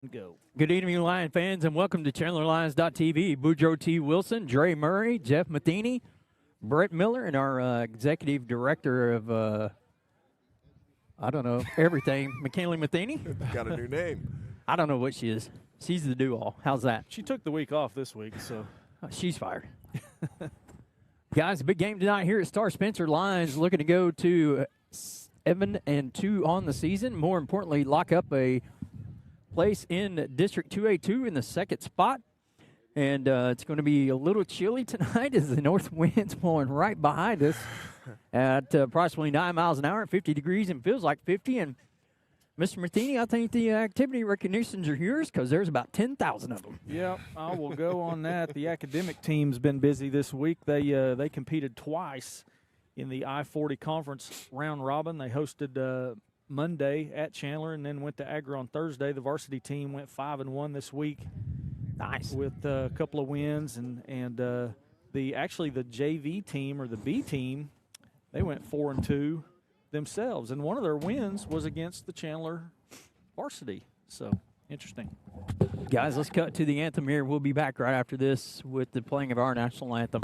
Go. Good evening, Lion fans, and welcome to ChandlerLions.tv. Boudreaux T. Wilson, Dre Murray, Jeff Matheny, Brett Miller, and our executive director of, everything, McKinley Matheny. Got a new name. I don't know what she is. She's the do-all. How's that? She took the week off this week, so. She's fired. Guys, a big game tonight here at Star Spencer. Lions looking to go to 7-2 on the season. More importantly, lock up a place in District 2A2 in the second spot. And it's going to be a little chilly tonight as the north wind's blowing right behind us at approximately 9 miles an hour at 50 degrees and feels like 50. And Mr. Matheny, I think the activity recognitions are yours because there's about 10,000 of them. Yeah, I will go on that. The academic team's been busy this week. They competed twice in the I-40 conference round robin. They hosted Monday at Chandler and then went to Agra on Thursday. The varsity team went 5-1 this week. Nice. With a couple of wins. And the JV team or the B team, they went 4-2 themselves. And one of their wins was against the Chandler varsity. So, interesting. Guys, let's cut to the anthem here. We'll be back right after this with the playing of our national anthem.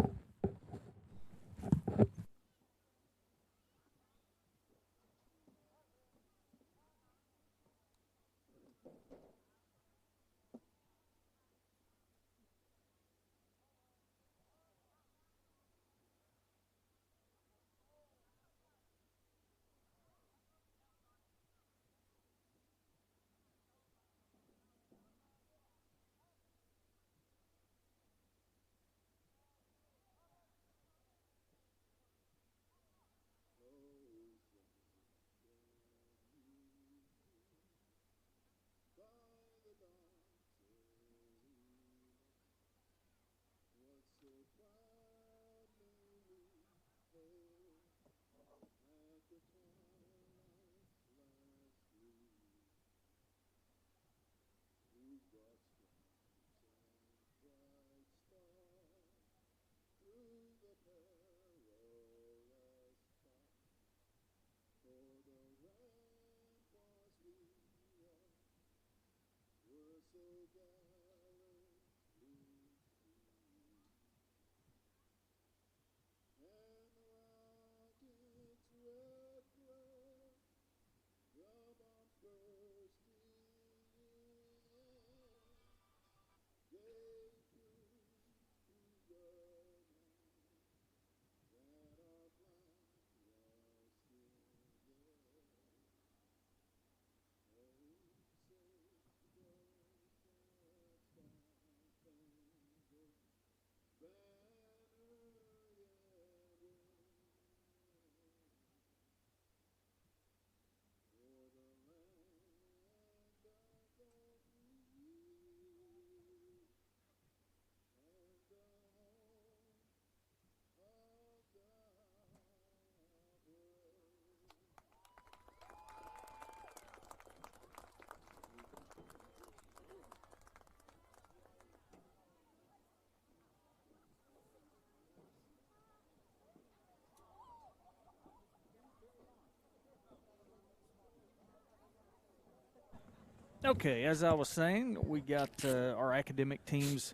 Okay, as I was saying, we got our academic teams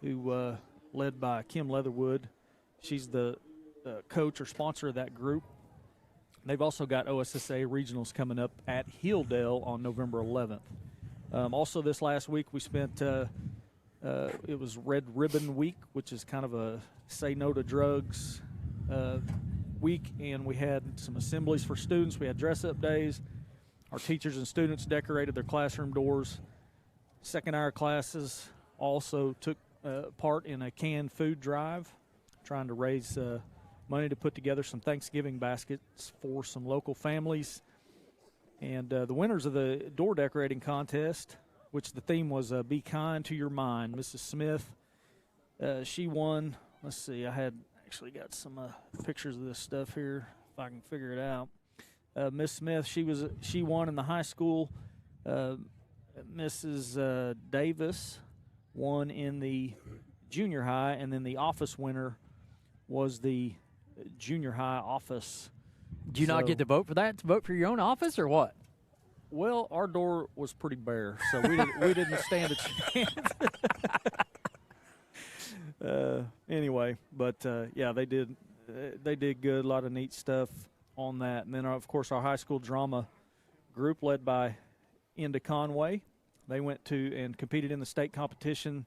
who led by Kim Leatherwood. She's the coach or sponsor of that group. They've also got OSSA regionals coming up at Hilldale on November 11th. Also this last week we spent, it was Red Ribbon Week, which is kind of a say no to drugs week, and we had some assemblies for students. We had dress-up days. Our teachers and students decorated their classroom doors. Second-hour classes also took part in a canned food drive, trying to raise money to put together some Thanksgiving baskets for some local families. And the winners of the door decorating contest, which the theme was Be Kind to Your Mind, Mrs. Smith, she won. Let's see, I had actually got some pictures of this stuff here, if I can figure it out. Miss Smith, she won in the high school. Mrs. Davis won in the junior high, and then the office winner was the junior high office. Did you not get to vote for that? To vote for your own office or what? Well, our door was pretty bare, so we didn't stand a chance. Anyway, but yeah, they did good. A lot of neat stuff on that. And then, of course, our high school drama group led by Inda Conway. They went to and competed in the state competition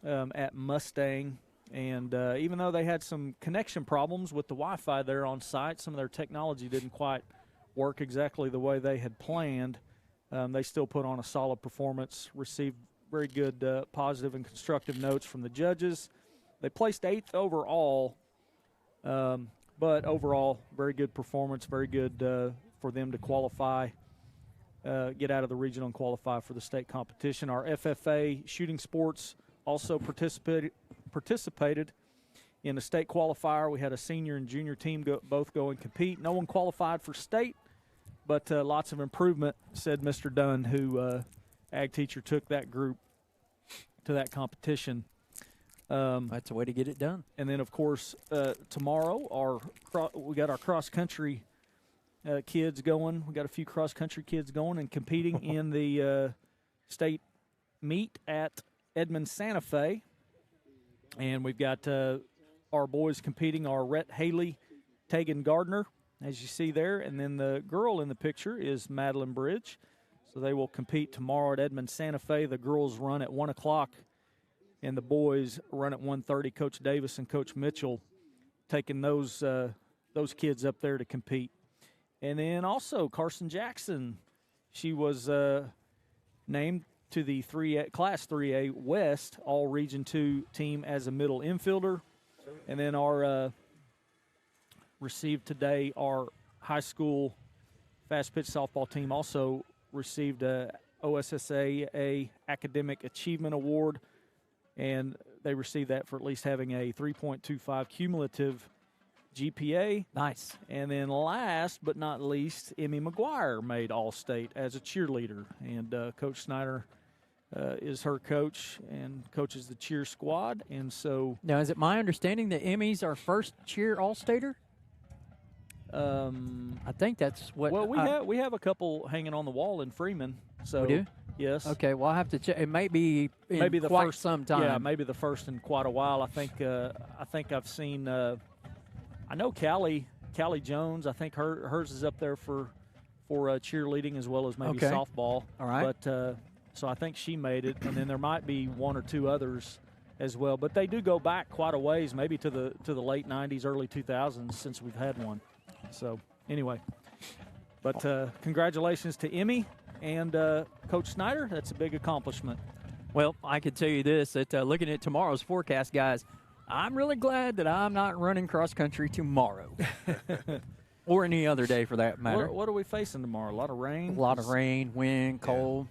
at Mustang. And even though they had some connection problems with the Wi-Fi there on site, some of their technology didn't quite work exactly the way they had planned. They still put on a solid performance, received very good positive and constructive notes from the judges. They placed 8th overall, but overall, very good performance, very good for them to qualify, get out of the regional and qualify for the state competition. Our FFA shooting sports also participated in the state qualifier. We had a senior and junior team both go and compete. No one qualified for state, but lots of improvement, said Mr. Dunn, who ag teacher took that group to that competition. That's a way to get it done. And then, of course, tomorrow we got our cross-country kids going. We got a few cross-country kids going and competing in the state meet at Edmond Santa Fe. And we've got our boys competing, our Rhett Haley, Tegan Gardner, as you see there. And then the girl in the picture is Madeline Bridge. So they will compete tomorrow at Edmond Santa Fe. The girls run at 1 o'clock, and the boys run at 1:30. Coach Davis and Coach Mitchell taking those kids up there to compete. And then also Carson Jackson, she was named to the Class 3A West All-Region 2 team as a middle infielder. And then our received today our high school fast pitch softball team also received a OSSAA Academic Achievement Award, and they received that for at least having a 3.25 cumulative GPA. Nice. And then last but not least, Emmy McGuire made All-State as a cheerleader, and Coach Snyder is her coach and coaches the cheer squad. And so now, is it my understanding that Emmy's our first cheer All-Stater? I think that's what. Well, we have a couple hanging on the wall in Freeman. So we do? Yes. Okay. Well, I'll have to check. It may be maybe the quite first some time. Yeah, maybe the first in quite a while. I think I've seen. I know Callie Jones. I think hers is up there for cheerleading as well as maybe softball. All right. But so I think she made it, and then there might be one or two others as well. But they do go back quite a ways, maybe to the late '90s, early 2000s since we've had one. So anyway, but congratulations to Emmy and Coach Snyder. That's a big accomplishment. Well, I could tell you this, that looking at tomorrow's forecast, guys, I'm really glad that I'm not running cross-country tomorrow. Or any other day for that matter. What are we facing tomorrow? A lot of rain? A lot of rain, wind, cold.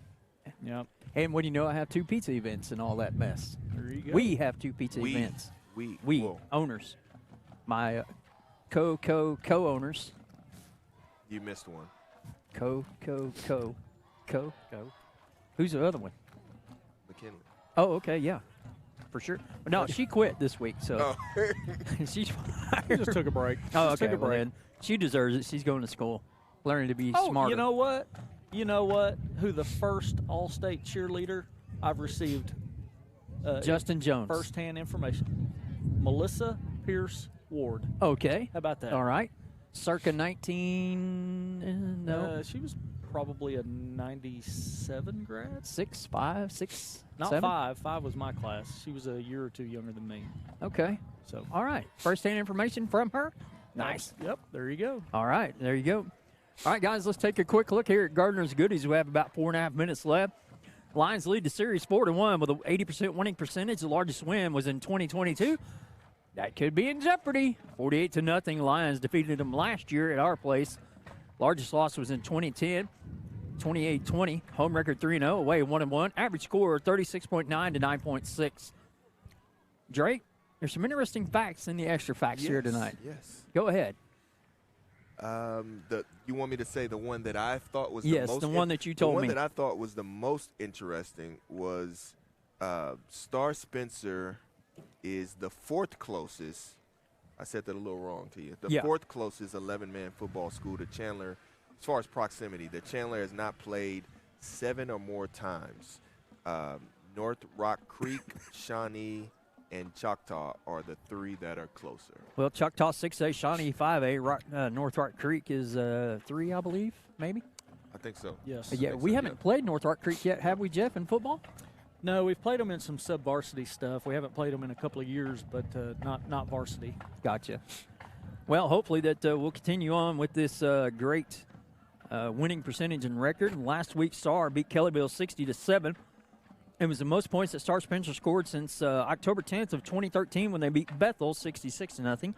Yep. And what do you know, I have 2 pizza events and all that mess. There you go. We have 2 pizza events. We owners. My co-owners. You missed one. Co. Who's the other one? McKinley. Oh, okay, yeah, for sure. No, she quit this week, so she's fired. She just took a break. Oh, okay. Took a break. Well, she deserves it. She's going to school, learning to be smarter. You know what? Who the first All-State cheerleader I've received? Justin Jones. First-hand information. Melissa Pierce Ward. Okay. How about that? All right. Circa 19. No. She was probably a 97 grad. 6, 5, 6, Not 7? 5. 5 was my class. She was a year or two younger than me. Okay. So. All right. First-hand information from her. Nice. Yep. There you go. All right. There you go. All right, guys. Let's take a quick look here at Gardner's Goodies. We have about 4.5 minutes left. Lions lead the series 4-1 with an 80% winning percentage. The largest win was in 2022. That could be in jeopardy. 48-0. Lions defeated them last year at our place. Largest loss was in 2010. 28-20. Home record 3-0. Away 1-1. Average score 36.9 to 9.6. Drake, there's some interesting facts in the extra facts here tonight. Yes. Go ahead. You want me to say the one that I thought was the most? The one that you told me. The one that I thought was the most interesting was Star Spencer is the 4th closest. I said that a little wrong to you. The 4th closest 11-man football school to Chandler as far as proximity, that Chandler has not played 7 or more times. North Rock Creek, Shawnee, and Choctaw are the 3 that are closer. Well, Choctaw 6A, Shawnee 5A, North Rock Creek is 3, I believe, maybe. I think so. Yes. Yeah, we haven't played North Rock Creek yet, have we, Jeff, in football? No, we've played them in some sub-varsity stuff. We haven't played them in a couple of years, but not varsity. Gotcha. Well, hopefully that we'll continue on with this great winning percentage and record. Last week, Star beat Kellyville 60-7. It was the most points that Star Spencer scored since October 10th of 2013 when they beat Bethel 66-0.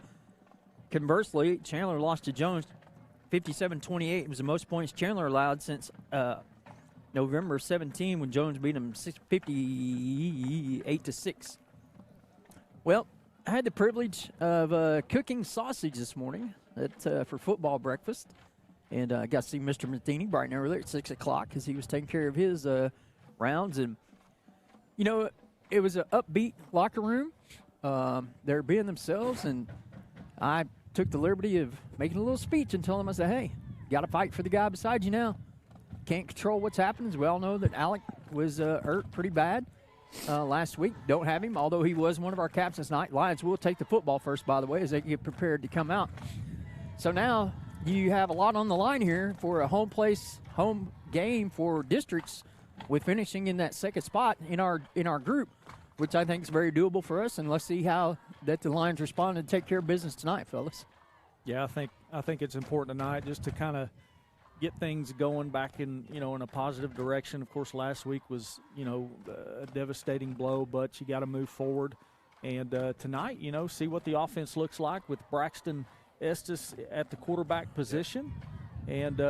Conversely, Chandler lost to Jones 57-28. It was the most points Chandler allowed since November 17 when Jones beat him 58-6. Well, I had the privilege of cooking sausage this morning for football breakfast. And I got to see Mr. Matheny bright and early at 6 o'clock because he was taking care of his rounds. And, you know, it was an upbeat locker room. They're being themselves. And I took the liberty of making a little speech and telling them, I said, hey, you got to fight for the guy beside you now. Can't control what's happening. We all know that Alec was hurt pretty bad last week. Don't have him, although he was one of our captains tonight. Lions will take the football first, by the way, as they get prepared to come out. So now you have a lot on the line here for a home game for districts with finishing in that second spot in our group, which I think is very doable for us. And let's see how that the Lions respond and take care of business tonight, fellas. Yeah, I think it's important tonight just to kind of get things going back in a positive direction. Of course, last week was a devastating blow, but you got to move forward. And tonight, see what the offense looks like with Braxton Estes at the quarterback position. And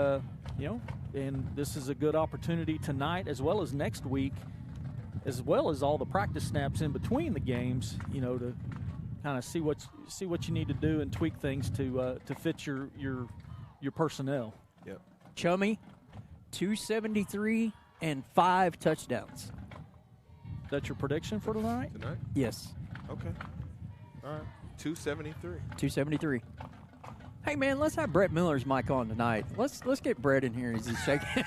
and this is a good opportunity tonight as well as next week, as well as all the practice snaps in between the games. To kind of see what you need to do and tweak things to fit your personnel. Yep. Chummy, 273 and 5 touchdowns. Is that your prediction for tonight? Tonight? Yes. Okay. All right. 273. 273. Hey, man, let's have Brett Miller's mic on tonight. Let's get Brett in here as he's shaking.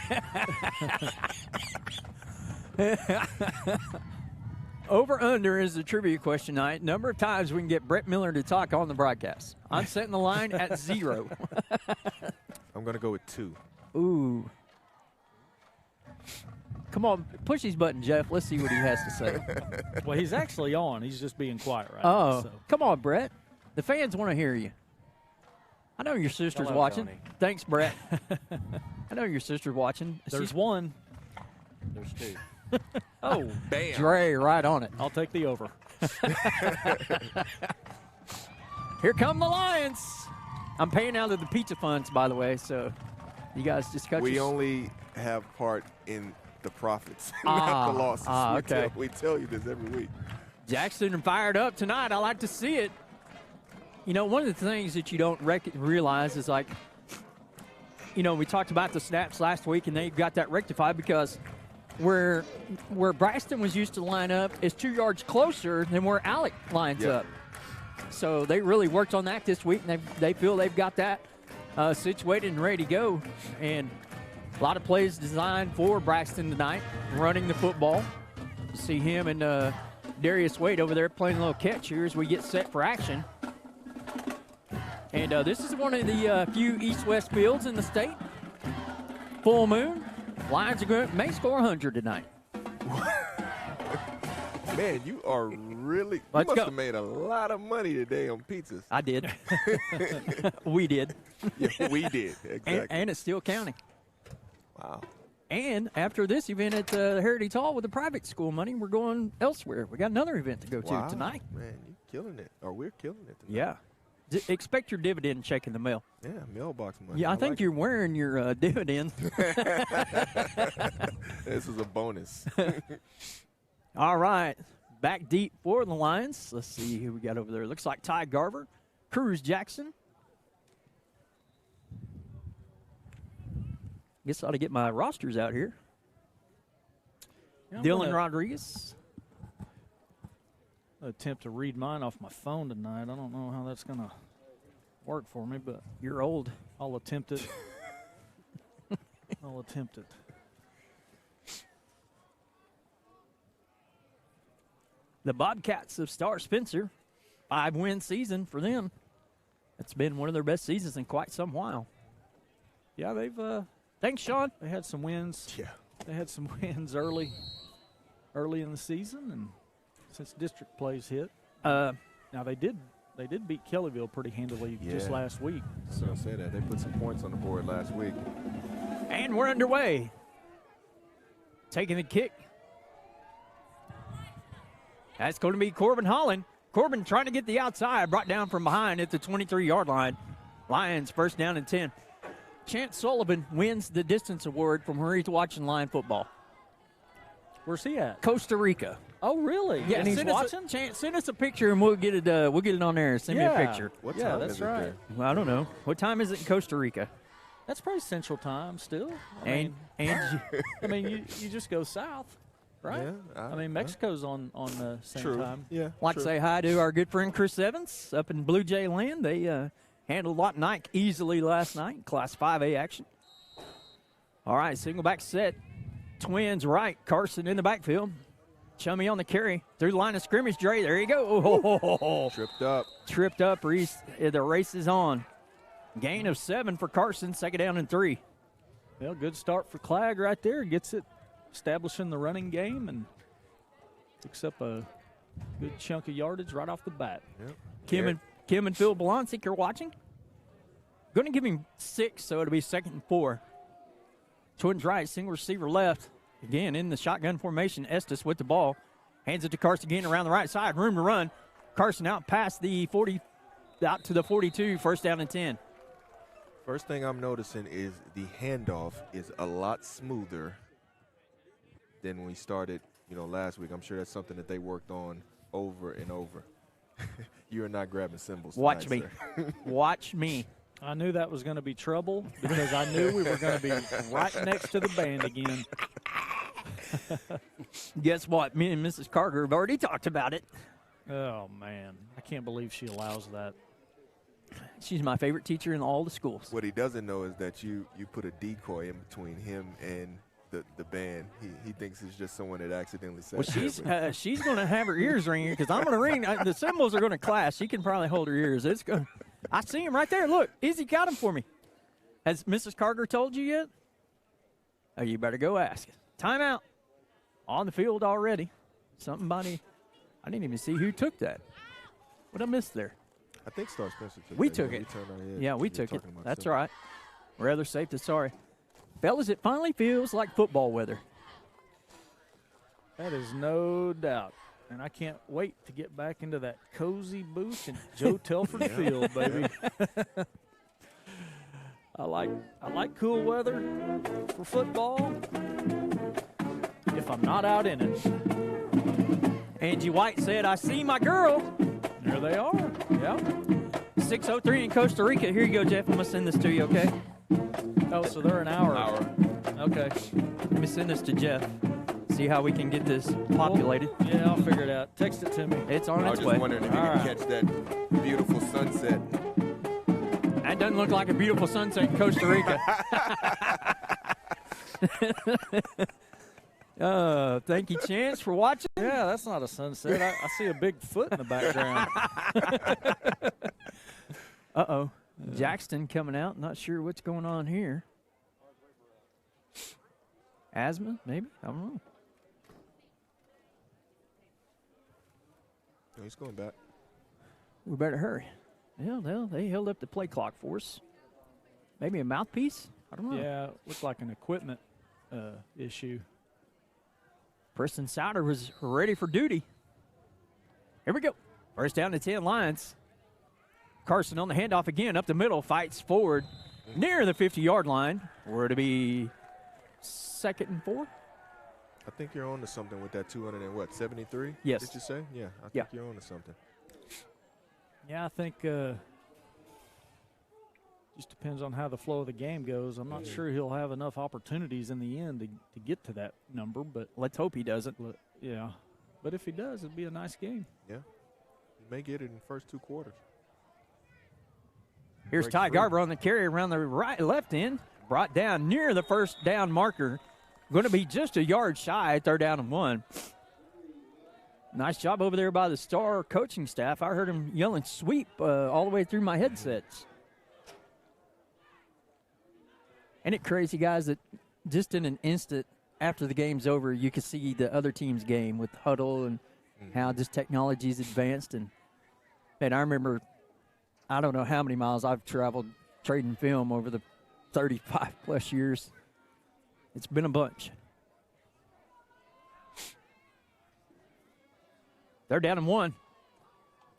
Over under is the trivia question tonight. Number of times we can get Brett Miller to talk on the broadcast. I'm setting the line at 0. I'm going to go with 2. Ooh. Come on, push his button, Jeff. Let's see what he has to say. Well, he's actually on. He's just being quiet right Oh, now. So. Come on, Brett. The fans want to hear you. I know your sister's Hello, watching. Tony. Thanks, Brett. I know your sister's watching. There's one. There's 2. Oh, Bam. Dre right on it. I'll take the over. Here come the Lions. I'm paying out of the pizza funds, by the way, so you guys just cut We your... only have part in the profits, not the losses. Okay. We tell you this every week. Jackson fired up tonight. I like to see it. One of the things that you don't realize is like, we talked about the snaps last week, and they've got that rectified because where Braxton was used to line up is 2 yards closer than where Alec lines up. So they really worked on that this week, and they feel they've got that situated and ready to go. And a lot of plays designed for Braxton tonight, running the football. You see him and Darius Wade over there playing a little catch here as we get set for action. And this is one of the few east-west fields in the state. Full moon. Lions may score 100 tonight. Man, you are really – you Let's must go. have made a lot of money today on pizzas. I did. We did. Yeah, we did. Exactly. And it's still counting. Wow. And after this event at Heritage Hall with the private school money, we're going elsewhere. We got another event to go to tonight. Man, you're killing it. Or we're killing it tonight. Yeah. Expect your dividend check in the mail. Yeah, mailbox money. Yeah, I think like you're wearing your dividend. This is a bonus. All right. Back deep for the Lions. Let's see who we got over there. Looks like Ty Garver, Cruz Jackson. Guess I ought to get my rosters out here. Yeah, Dylan Rodriguez. Attempt to read mine off my phone tonight. I don't know how that's going to work for me, but You're old. I'll attempt it. I'll attempt it. The Bobcats of Star Spencer, 5-win season for them. It's been one of their best seasons in quite some while. Yeah, they've Thanks, Sean. they had some wins. Yeah. They had some wins early in the season, and since district plays hit. Now they did beat Kellyville pretty handily just Yeah. last week. So I say that they put some points on the board last week. And we're underway. Taking the kick. That's going to be Corbin Holland. Corbin trying to get the outside, brought down from behind at the 23-yard line. Lions first down and 10. Chance Sullivan wins the distance award from where he's watching Lion football. Where's he at? Costa Rica. Oh, really? Yeah, and he's send watching. send us a picture and we'll get it on there. Send me a picture. What Yeah, time that's is it right. there? Well, I don't know. What time is it in Costa Rica? That's probably Central Time still. And I mean, you just go south, right? Yeah, I mean, Mexico's on the same True. time. Yeah. like to true. say hi to our good friend Chris Evans up in Blue Jay land. They handled Lawton Ike easily last night, Class 5A action. All right, single back set. Twins right, Carson in the backfield. Chummy on the carry through the line of scrimmage. Dre, there you go. Oh, Tripped up. tripped up. Reese, the race is on. Gain of 7 for Carson. Second down and 3. Well, good start for Clag right there. Gets it establishing the running game and picks up a good chunk of yardage right off the bat. Yep. Kim and Phil Balancic are watching. Going to give him 6, so it'll be 2nd and 4. Twins right, single receiver left. Again, in the shotgun formation, Estes with the ball. Hands it to Carson again around the right side. Room to run. Carson out past the 40, out to the 42, first down and 10. First thing I'm noticing is the handoff is a lot smoother than we started, last week. I'm sure that's something that they worked on over and over. You are not grabbing cymbals. Watch tonight, me. sir. Watch me. I knew that was going to be trouble because I knew we were going to be right next to the band again. Guess what? Me and Mrs. Carter have already talked about it. Oh, man. I can't believe she allows that. She's my favorite teacher in all the schools. What he doesn't know is that you put a decoy in between him and the band. He thinks it's just someone that accidentally said Well, she's going to have her ears ringing because I'm going to ring. The cymbals are going to clash. She can probably hold her ears. It's going. I see him right there. Look, Izzy got him for me. Has Mrs. Carter told you yet? Oh, you better go ask. Timeout. On the field already. Somebody. I didn't even see who took that. What I missed there? I think Star Spencer took We that. took Yeah, it. turned our head. Yeah, we You're took it. talking about That's something. all right. Rather safe than sorry. Fellas, it finally feels like football weather. That is no doubt. And I can't wait to get back into that cozy booth in Joe Telford Field, baby. I like cool weather for football if I'm not out in it. Angie White said, I see my girl. There they are. Yeah. 6:03 in Costa Rica. Here you go, Jeff. I'm going to send this to you, okay? Oh, so they're an hour. Okay. Let me send this to Jeff. See how we can get this populated. Yeah, I'll figure it out. Text it to me. It's on I was its just way. wondering if you All could right. catch that beautiful sunset. That doesn't look like a beautiful sunset in Costa Rica. Thank you, Chance, for watching. Yeah, that's not a sunset. I see a big foot in the background. Uh-oh. Jackson coming out. Not sure what's going on here. Asthma, maybe? I don't know. No, he's going back. We better hurry. Yeah, they held up the play clock for us. Maybe a mouthpiece? I don't know. Yeah, looked like an equipment issue. Preston Souter was ready for duty. Here we go. First down to 10 Lions. Carson on the handoff again, up the middle, fights forward near the 50-yard line. Where to be 2nd and 4? I think you're on to something with that 273. Yes. Did you say? Yeah, I think Yeah. you're on to something. Yeah, I think just depends on how the flow of the game goes. I'm not sure he'll have enough opportunities in the end to get to that number, but Let's hope he doesn't. yeah. But if he does, it'd be a nice game. Yeah. You may get it in the first 2 quarters. Here's Break Ty free. Garber on the carry around the left end. brought down near the first down marker. Going to be just a yard shy, 3rd down and 1. Nice job over there by the Star coaching staff. I heard him yelling sweep all the way through my headsets. Ain't it crazy, guys, that just in an instant after the game's over, you can see the other team's game with huddle and how this technology's advanced. And, man, I remember, I don't know how many miles I've traveled trading film over the 35-plus years. It's been a bunch. 3rd down and 1.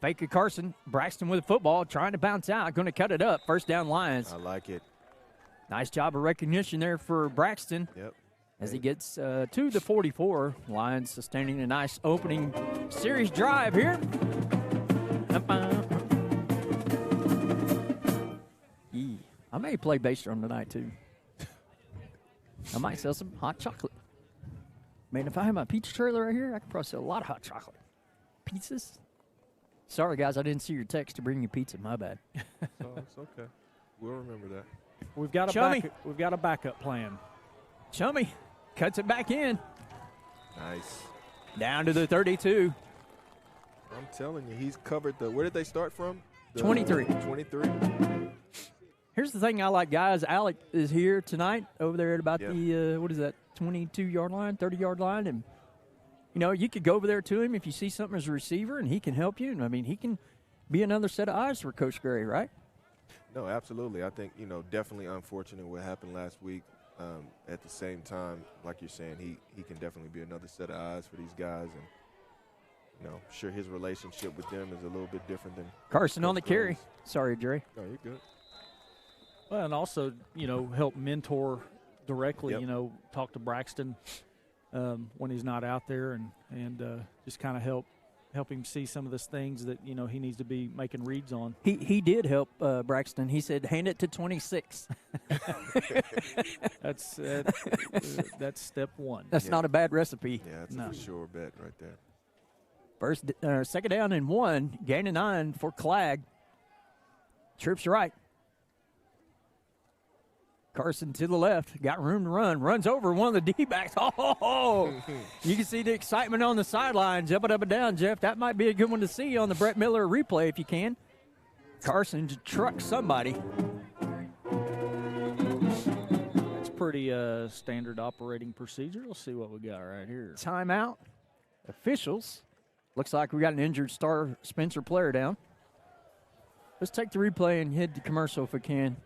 Fake it, Carson. Braxton with the football, trying to bounce out, going to cut it up. 1st down, Lions. I like it. Nice job of recognition there for Braxton. Yep. As he gets to the 44. Lions sustaining a nice opening series drive here. I may play bass drum tonight, too. I might sell some hot chocolate. Man, if I had my pizza trailer right here, I could probably sell a lot of hot chocolate. Pizzas? Sorry, guys, I didn't see your text to bring you pizza. My bad. Oh, it's okay. We'll remember that. We've got a backup plan. Chummy cuts it back in. Nice. Down to the 32. I'm telling you, he's covered the – where did they start from? 23. 23. Here's the thing I like, guys. Alec is here tonight over there at about the, 22-yard line, 30-yard line. And, you know, you could go over there to him if you see something as a receiver, and he can help you. And, I mean, he can be another set of eyes for Coach Gray, right? No, absolutely. I think, definitely unfortunate what happened last week. At the same time, like you're saying, he can definitely be another set of eyes for these guys. And, I'm sure his relationship with them is a little bit different than Carson on the Coach carry. Gray's. Sorry, Dre. No, you're good. Well, and also, help mentor directly, Yep. Talk to Braxton when he's not out there and just kind of help him see some of those things that, he needs to be making reads on. He did help Braxton. He said, hand it to 26. That's step one. That's not a bad recipe. Yeah, that's a for sure bet right there. 2nd down and 1, gain of 9 for Clag. Trips right. Carson to the left, got room to run, runs over one of the D-backs. Oh, you can see the excitement on the sideline, jumping up and down, Jeff. That might be a good one to see on the Brett Miller replay if you can. Carson trucks somebody. That's pretty standard operating procedure. Let's see what we got right here. Timeout. Officials. Looks like we got an injured Star Spencer player down. Let's take the replay and head to commercial if we can.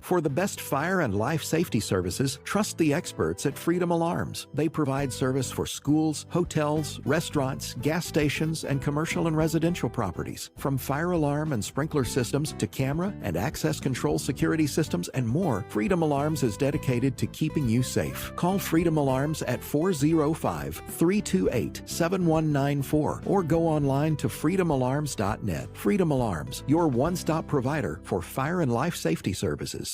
For the best fire and life safety services, trust the experts at Freedom Alarms. They provide service for schools, hotels, restaurants, gas stations, and commercial and residential properties. From fire alarm and sprinkler systems to camera and access control security systems and more, Freedom Alarms is dedicated to keeping you safe. Call Freedom Alarms at 405-328-7194 or go online to freedomalarms.net. Freedom Alarms, your one-stop provider for fire and life safety services.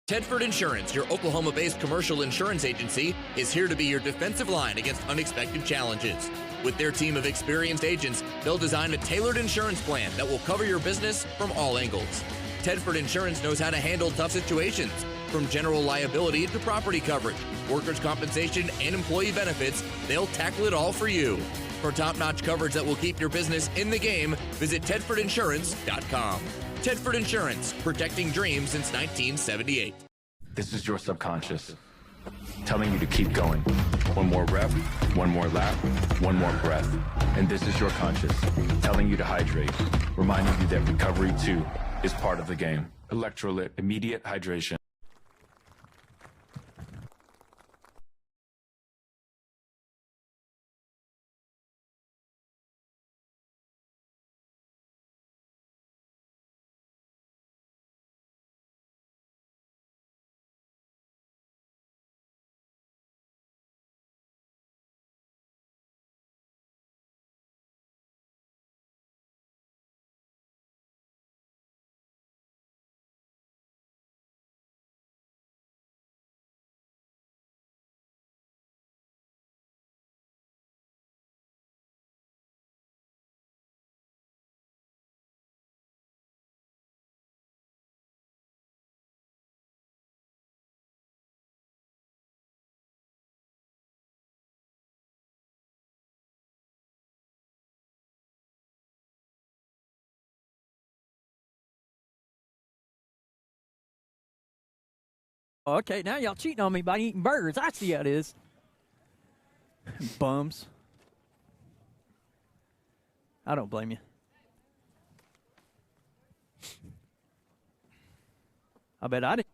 Tedford Insurance, your Oklahoma-based commercial insurance agency, is here to be your defensive line against unexpected challenges. With their team of experienced agents, they'll design a tailored insurance plan that will cover your business from all angles. Tedford Insurance knows how to handle tough situations, from general liability to property coverage, workers' compensation, and employee benefits. They'll tackle it all for you. For top-notch coverage that will keep your business in the game, visit TedfordInsurance.com. Tedford Insurance, protecting dreams since 1978. This is your subconscious telling you to keep going. One more rep, one more lap, one more breath. And this is your conscious telling you to hydrate, reminding you that recovery too is part of the game. Electrolyte, immediate hydration. Okay, now y'all cheating on me by eating burgers. I see how it is. Bums. I don't blame you. I bet I didn't.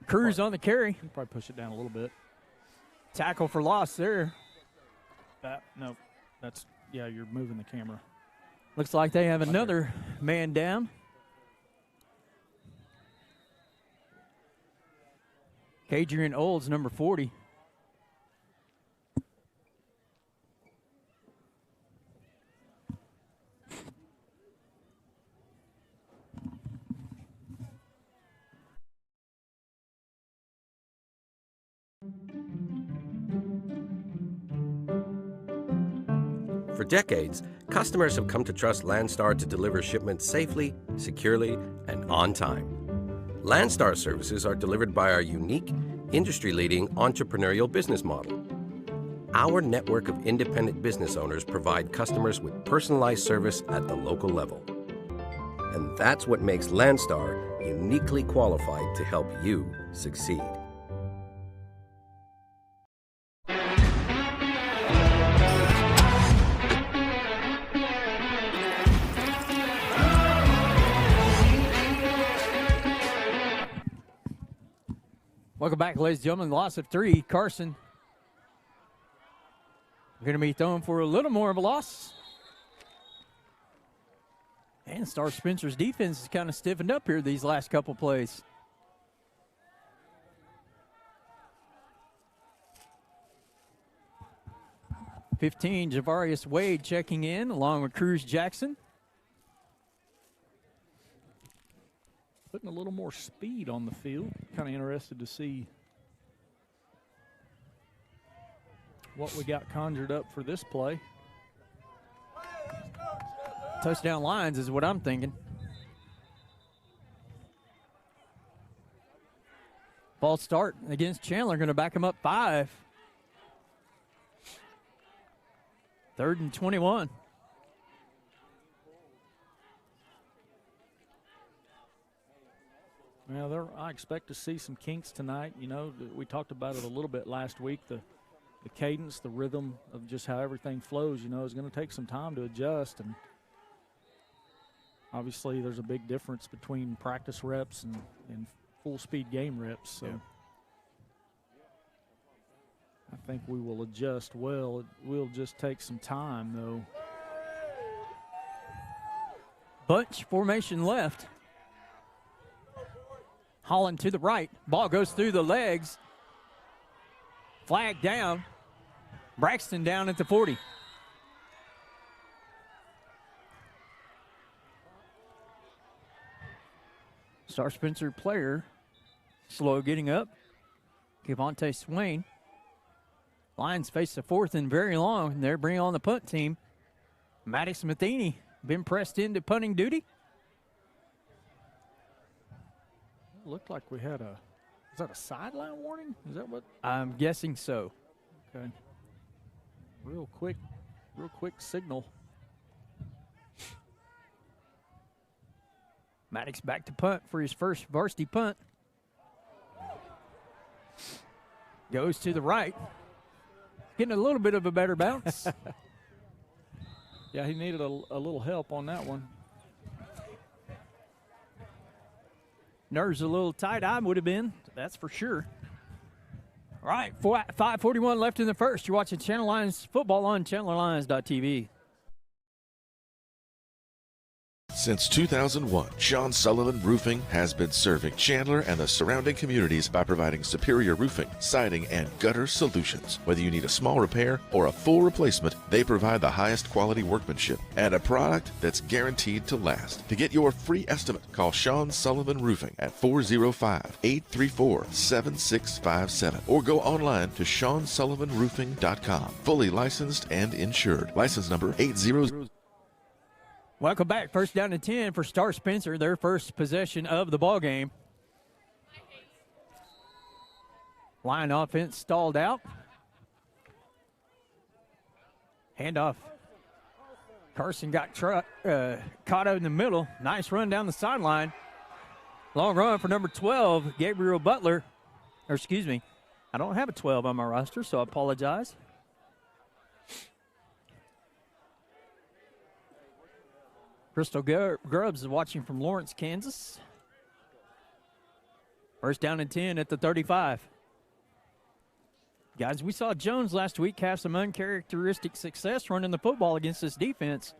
Cruz on the carry. You probably push it down a little bit. Tackle for loss there. No, that's, yeah, you're moving the camera. Looks like they have another man down. Adrian Olds, number 40. For decades, customers have come to trust Landstar to deliver shipments safely, securely, and on time. Landstar services are delivered by our unique, industry-leading entrepreneurial business model. Our network of independent business owners provide customers with personalized service at the local level. And that's what makes Landstar uniquely qualified to help you succeed. Welcome back, ladies and gentlemen. Loss of 3. Carson going to be throwing for a little more of a loss. And Star Spencer's defense has kind of stiffened up here these last couple plays. (15) Javarius Wade checking in along with Cruz Jackson. Putting a little more speed on the field. Kind of interested to see what we got conjured up for this play. Touchdown Lions is what I'm thinking. False start against Chandler, going to back him up 5. 3rd and 21. Well, I expect to see some kinks tonight. You know, we talked about it a little bit last week. The cadence, the rhythm of just how everything flows, you know, is going to take some time to adjust. And obviously there's a big difference between practice reps and full-speed game reps. So yeah. I think we will adjust well. It will just take some time, though. Bunch formation left. Holland to the right. Ball goes through the legs. Flag down. Braxton down at the 40. Star Spencer player slow getting up. Kevontae Swain. Lions face the 4th and very long. They're bringing on the punt team. Maddox Matheny been pressed into punting duty. It looked like we had is that a sideline warning? Is that what? I'm guessing so. Okay. Real quick signal. Maddox back to punt for his first varsity punt. Goes to the right. Getting a little bit of a better bounce. Yeah, he needed a little help on that one. Nerves a little tight. I would have been, that's for sure. All right, 5:41 left in the first. You're watching Channel Lions football on ChandlerLions.tv. Since 2001, Sean Sullivan Roofing has been serving Chandler and the surrounding communities by providing superior roofing, siding, and gutter solutions. Whether you need a small repair or a full replacement, they provide the highest quality workmanship and a product that's guaranteed to last. To get your free estimate, call Sean Sullivan Roofing at 405-834-7657 or go online to SeanSullivanRoofing.com. Fully licensed and insured. License number 80. Welcome back. First down and 10 for Star Spencer, their first possession of the ball game. Line offense stalled out. Handoff. Carson got caught out in the middle. Nice run down the sideline. Long run for number 12, Gabriel Butler. Or excuse me, I don't have a 12 on my roster, so I apologize. Crystal Grubbs is watching from Lawrence, Kansas. First down and 10 at the 35. Guys, we saw Jones last week have some uncharacteristic success running the football against this defense.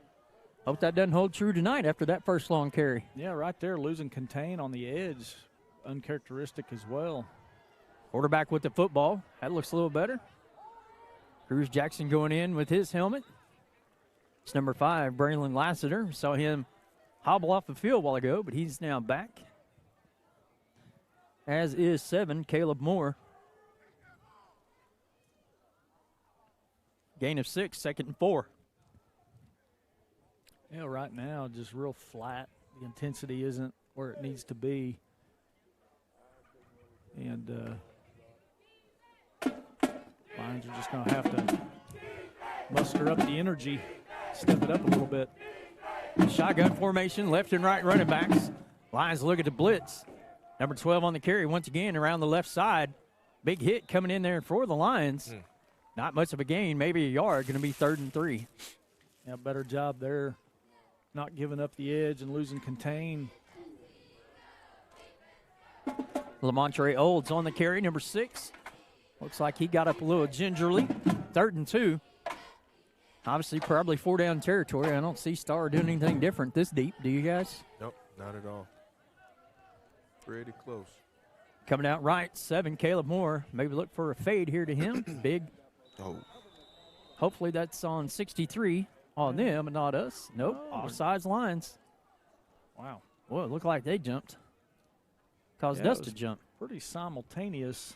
Hope that doesn't hold true tonight after that first long carry. Yeah, right there, losing contain on the edge. Uncharacteristic as well. Quarterback with the football. That looks a little better. Cruz Jackson going in with his helmet. It's number 5, Braylon Lassiter. Saw him hobble off the field a while ago, but he's now back. As is 7, Caleb Moore. Gain of 6, 2nd and 4. Yeah, right now, just real flat. The intensity isn't where it needs to be. And Lions are just going to have to muster up the energy. Step it up a little bit. Shotgun formation, left and right running backs. Lions look at the blitz. Number 12 on the carry once again around the left side. Big hit coming in there for the Lions. Not much of a gain, maybe a yard. Going to be 3rd and 3. Yeah, better job there. Not giving up the edge and losing contain. Lamontre Olds on the carry, number 6. Looks like he got up a little gingerly. 3rd and 2. Obviously, probably 4-down territory. I don't see Star doing anything different this deep. Do you guys? Nope, not at all. Pretty close. Coming out right, 7, Caleb Moore. Maybe look for a fade here to him. Big. Oh. Hopefully that's on 63 on them and not us. Nope, offsides Lions. Wow. Well, it looked like they jumped. Caused us to jump. Pretty simultaneous.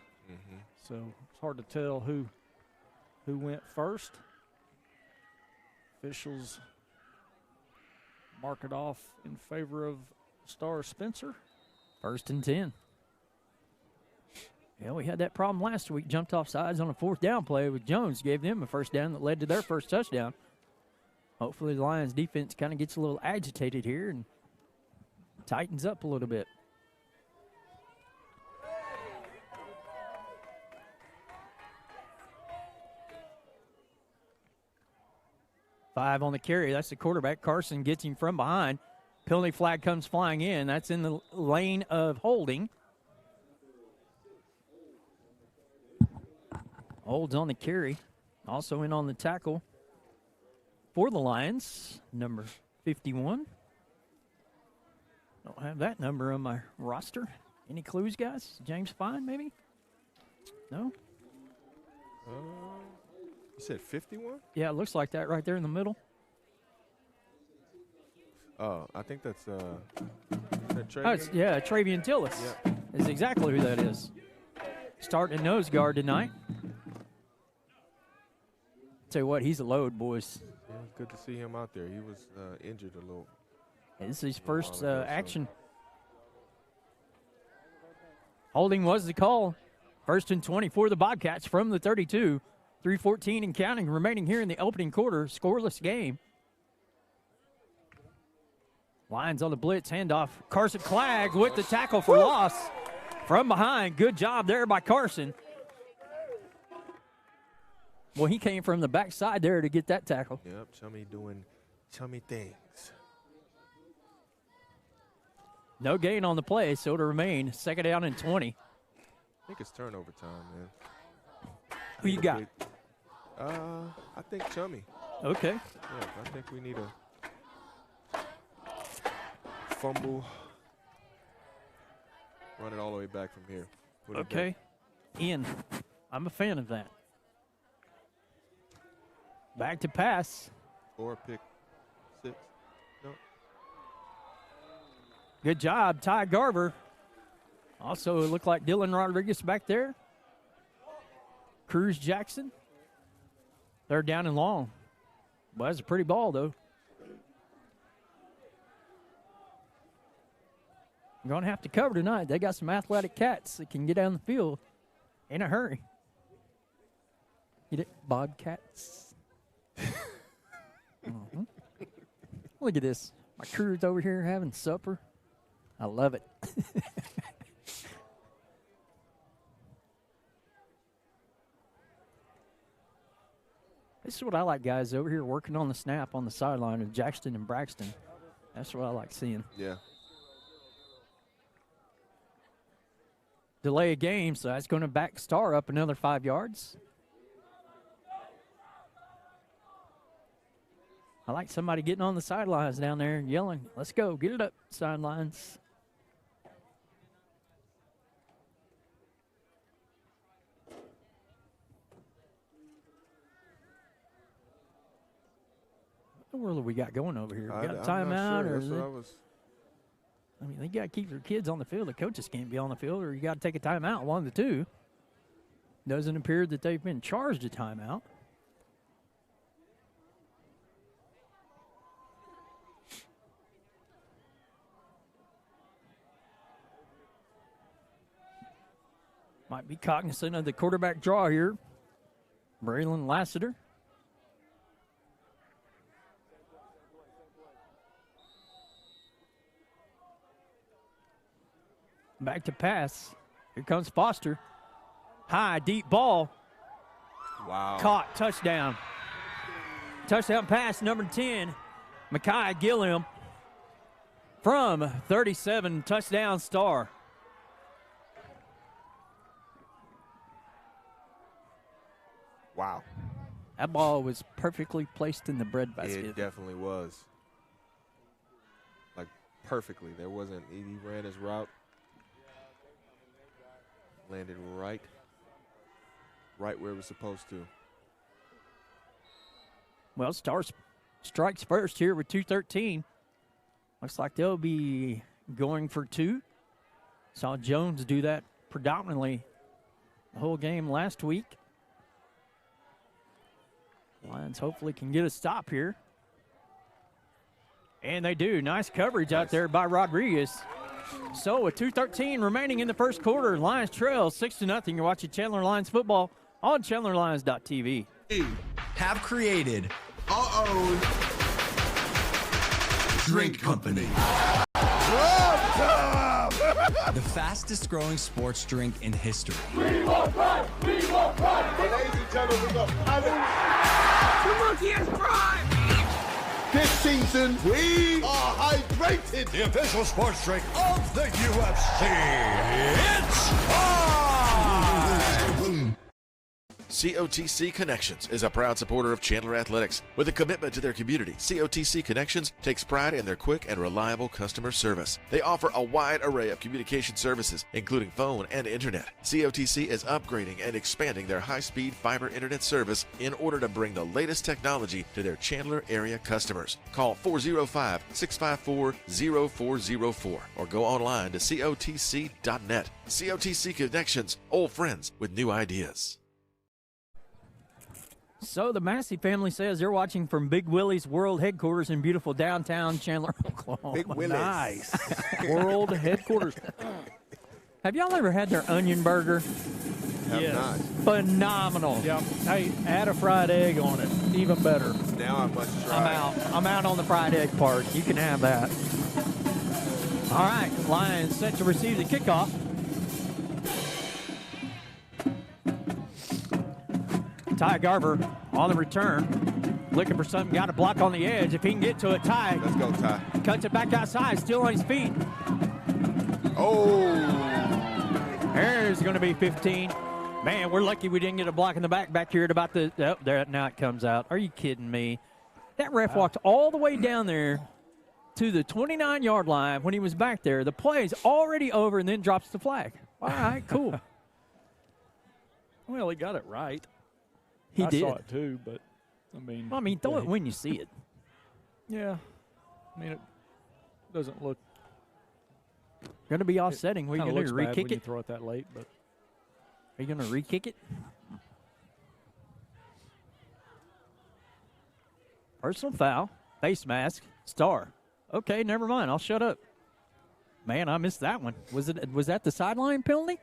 So it's hard to tell who went first. Officials mark it off in favor of Star Spencer. 1st and 10. Yeah, we had that problem last week. Jumped off sides on a 4th down play with Jones. Gave them a 1st down that led to their first touchdown. Hopefully the Lions defense kind of gets a little agitated here and tightens up a little bit. Five on the carry. That's the quarterback. Carson gets him from behind. Penalty flag comes flying in. That's in the lane of holding. Holds on the carry. Also in on the tackle for the Lions, number 51. Don't have that number on my roster. Any clues, guys? James Fine, maybe? No? You said 51? Yeah, it looks like that right there in the middle. Oh, I think that's Travian Tillis. Yeah. Is exactly who that is. Starting nose guard tonight. Tell you what, he's a load, boys. Yeah, it's good to see him out there. He was injured a little. Yeah, this is his first action. Holding was the call. 1st and 20 for the Bobcats from the 32. 3:14 and counting remaining here in the opening quarter. Scoreless game. Lions on the blitz, handoff. Carson Clagg with the tackle for loss. From behind, good job there by Carson. Well, he came from the backside there to get that tackle. Yep, Chummy doing chummy things. No gain on the play, so it'll remain 2nd down and 20. I think it's turnover time, man. Who you got? I think Chummy. Okay. Yeah, I think we need a fumble. Run it all the way back from here. What do you Okay. Ian, I'm a fan of that. Back to pass. think? Or pick 6. No. Good job, Ty Garver. Also, it looked like Dylan Rodriguez back there. Cruz Jackson. Third down and long. Well, that's a pretty ball, though. You're going to have to cover tonight. They got some athletic cats that can get down the field in a hurry. Get it? Bobcats. Mhm. Look at this. My crew's over here having supper. I love it. This is what I like, guys, over here working on the snap on the sideline of Jackson and Braxton. That's what I like seeing. Yeah. Delay a game, so that's going to back Star up another 5 yards. I like somebody getting on the sidelines down there and yelling, let's go, get it up, sidelines. What the world have we got going over here? We got a I'm not timeout? sure. Or That's is what it? I was. I mean, they got to keep their kids on the field. The coaches can't be on the field, or you got to take a timeout, one of the two. Doesn't appear that they've been charged a timeout. Might be cognizant of the quarterback draw here. Braylon Lassiter. Back to pass. Here comes Foster. High, deep ball. Wow. Caught, touchdown. Touchdown pass, number 10, Mekhi Gilliam from 37, touchdown Star. Wow. That ball was perfectly placed in the breadbasket. It definitely was. Like, perfectly. There wasn't, he ran his route. Landed right where it was supposed to. Well, Star strikes first here with 2:13. Looks like they'll be going for 2. Saw Jones do that predominantly the whole game last week. Lions hopefully can get a stop here. And they do. Nice coverage out there by Rodriguez. So with 2:13 remaining in the first quarter, Lions trail 6-0. You're watching Chandler Lions football on ChandlerLions.tv. Have created our own drink company. The fastest growing sports drink in history. We want pride! We want pride! Ladies and gentlemen, the monkey has pride! This season, we are hydrated! The official sports drink of the UFC. It's on! COTC Connections is a proud supporter of Chandler Athletics. With a commitment to their community, COTC Connections takes pride in their quick and reliable customer service. They offer a wide array of communication services, including phone and internet. COTC is upgrading and expanding their high-speed fiber internet service in order to bring the latest technology to their Chandler area customers. Call 405-654-0404 or go online to cotc.net. COTC Connections, old friends with new ideas. So the Massey family says they're watching from Big Willie's World Headquarters in beautiful downtown Chandler, Oklahoma. Big Willie's. Nice. World Headquarters. Have y'all ever had their onion burger? Have Yes. not. Phenomenal. Yep. Hey, add a fried egg on it. Even better. Now I must try. I'm out. I'm out on the fried egg part. You can have that. All right, Lions set to receive the kickoff. Ty Garver on the return. Looking for something, got a block on the edge. If he can get to it, Ty Let's go, Ty. cuts it back outside, still on his feet. Oh. There's going to be 15. Man, we're lucky we didn't get a block in the back here at about the, oh, there, now it comes out. Are you kidding me? That ref walked all the way down there to the 29-yard line when he was back there. The play's already over and then drops the flag. All right, cool. Well, he got it right. He I did. saw it too, but I mean, throw it when you see it. Yeah, I mean, it doesn't look. Going to be offsetting. What are you going to do? Re-kick when you it? throw it that late, but Are you going to re-kick it? Personal foul, face mask, star. Okay, never mind. I'll shut up. Man, I missed that one. Was that the sideline penalty?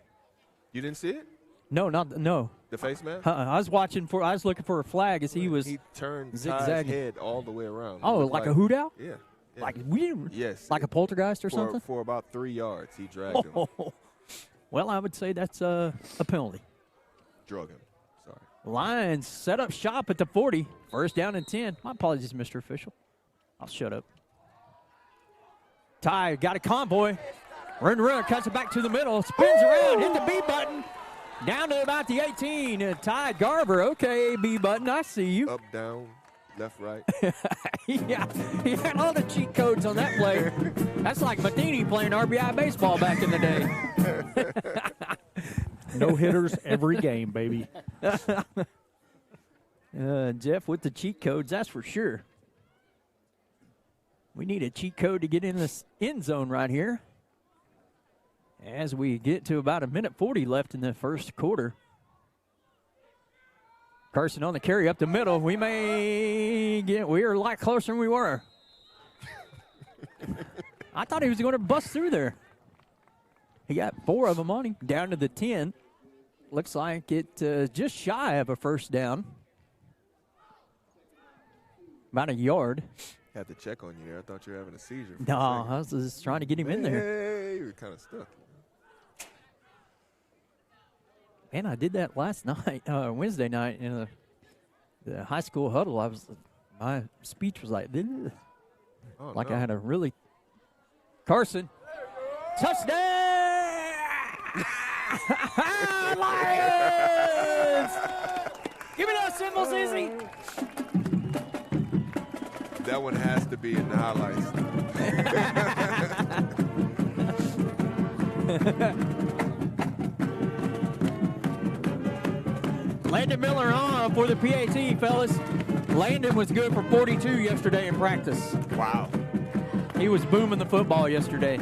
You didn't see it? No, no. The face mask? I was looking for a flag as he was. He turned Ty's zigzagging. head all the way around. Oh, like a hoot out? Yeah. Like weird. Yes. Like a poltergeist or something? For about 3 yards, he dragged him. Well, I would say that's a penalty. Drug him. Sorry. Lions set up shop at the 40. First down and 10. My apologies, Mr. Official. I'll shut up. Ty got a convoy. Run, cuts it back to the middle. Spins around, hit the B button. Down to about the 18. Ty Garver. Okay, B button, I see you. Up, down, left, right. Yeah, he had all the cheat codes on that play. That's like Matheny playing RBI baseball back in the day. no hitters every game, baby. Jeff with the cheat codes, that's for sure. We need a cheat code to get in this end zone right here. As we get to about 1:40 left in the first quarter. Carson on the carry up the middle. We are a lot closer than we were. I thought he was going to bust through there. He got 4 of them on him, down to the 10. Looks like it just shy of a first down. About a yard. Had to check on you there. I thought you were having a seizure. No, I was just trying to get him in there. Hey, you were kind of stuck. Man, I did that last night, Wednesday night in the high school huddle. My speech was like this. Oh, like no. I had a really Carson. Touchdown! Lions! Give me those symbols, Izzy. That one has to be in the highlights. Landon Miller on for the PAT, fellas. Landon was good for 42 yesterday in practice. Wow. He was booming the football yesterday.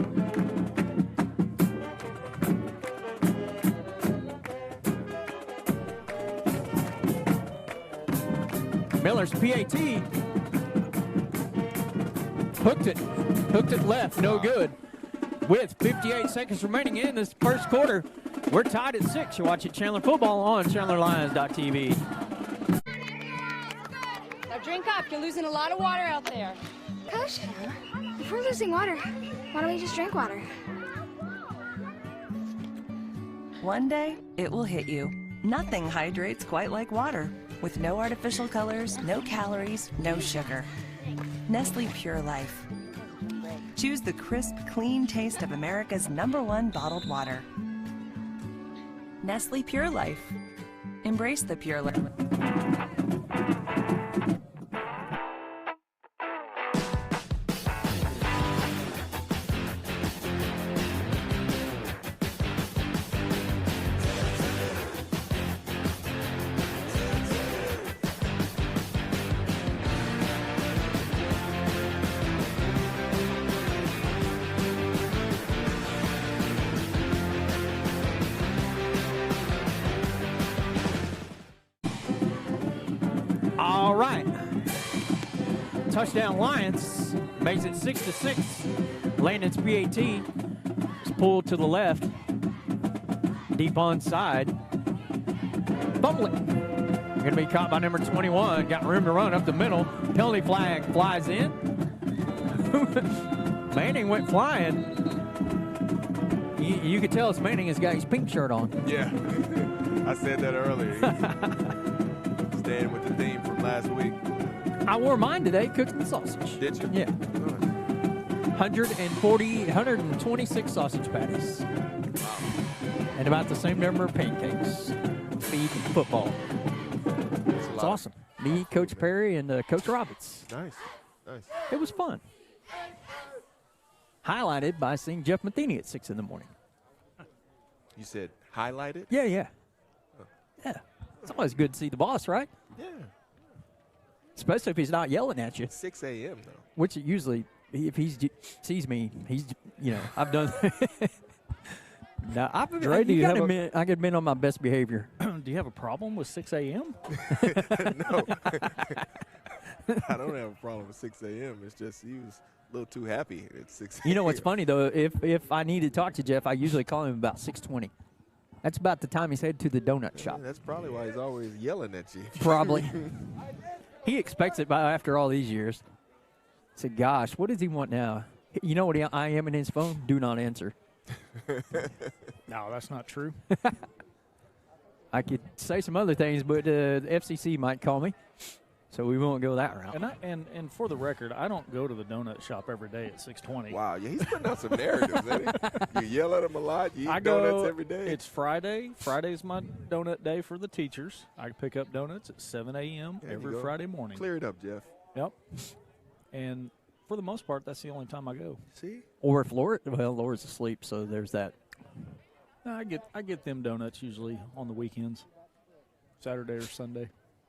Miller's PAT hooked it left, no good. With 58 seconds remaining in this first quarter, we're tied at 6. You're watching Chandler Football on ChandlerLions.tv. Now drink up. You're losing a lot of water out there. Coach, if we're losing water, why don't we just drink water? One day, it will hit you. Nothing hydrates quite like water. With no artificial colors, no calories, no sugar. Nestle Pure Life. Choose the crisp, clean taste of America's #1 bottled water. Nestle Pure Life. Embrace the pure life. All right. Touchdown Lions makes it 6-6. Landon's PAT is pulled to the left. Deep onside. Fumble it. Going to be caught by number 21. Got room to run up the middle. Penalty flag flies in. Manning went flying. You could tell it's Manning has got his pink shirt on. Yeah. I said that earlier. Staying with the theme from last week. I wore mine today, cooking the sausage. Did you? Yeah. 126 sausage patties. And about the same number of pancakes. Feed football. It's awesome. Me, Coach Perry, and Coach Roberts. Nice. Nice. It was fun. highlighted by seeing Jeff Matheny at 6 in the morning. You said highlighted? Yeah, yeah. Yeah. It's always good to see the boss, right? Yeah. Especially if he's not yelling at you. 6 a.m. though. Which usually, if he sees me, he's, I've done. No, Dre, do you have I could admit on my best behavior. Do you have a problem with 6 a.m.? No. I don't have a problem with 6 a.m. It's just he was a little too happy at 6 a.m. You know what's funny, though? If I need to talk to Jeff, I usually call him about 6:20. That's about the time he's headed to the donut shop. That's probably why he's always yelling at you. Probably. He expects it by after all these years. I said, gosh, what does he want now? You know what I am in his phone? Do not answer. No, that's not true. I could say some other things, but the FCC might call me, so we won't go that route. And for the record, I don't go to the donut shop every day at 6:20. Wow, yeah, he's putting out some narratives, isn't he? You yell at him a lot. You eat donuts every day. It's Friday. Friday's my donut day for the teachers. I pick up donuts at 7 a.m. every Friday morning. Clear it up, Jeff. Yep. And for the most part, that's the only time I go. See? Or if Laura's asleep, so there's that. No, I get them donuts usually on the weekends, Saturday or Sunday.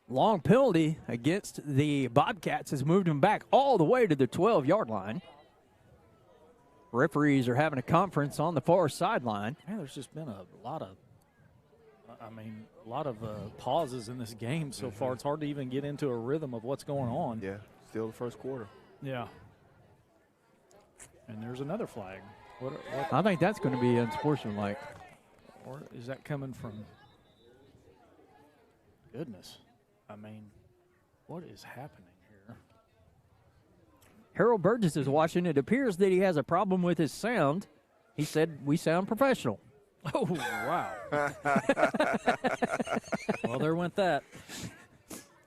Long penalty against the Bobcats has moved them back all the way to the 12-yard line. Referees are having a conference on the far sideline. Man, there's just been a lot of pauses in this game so far. It's hard to even get into a rhythm of what's going on. Yeah, still the first quarter. Yeah. And there's another flag. What I think that's going to be unsportsmanlike. Or is that coming from? Goodness. I mean, what is happening here? Harold Burgess is watching. It appears that he has a problem with his sound. He said, we sound professional. Oh, wow. Well, there went that.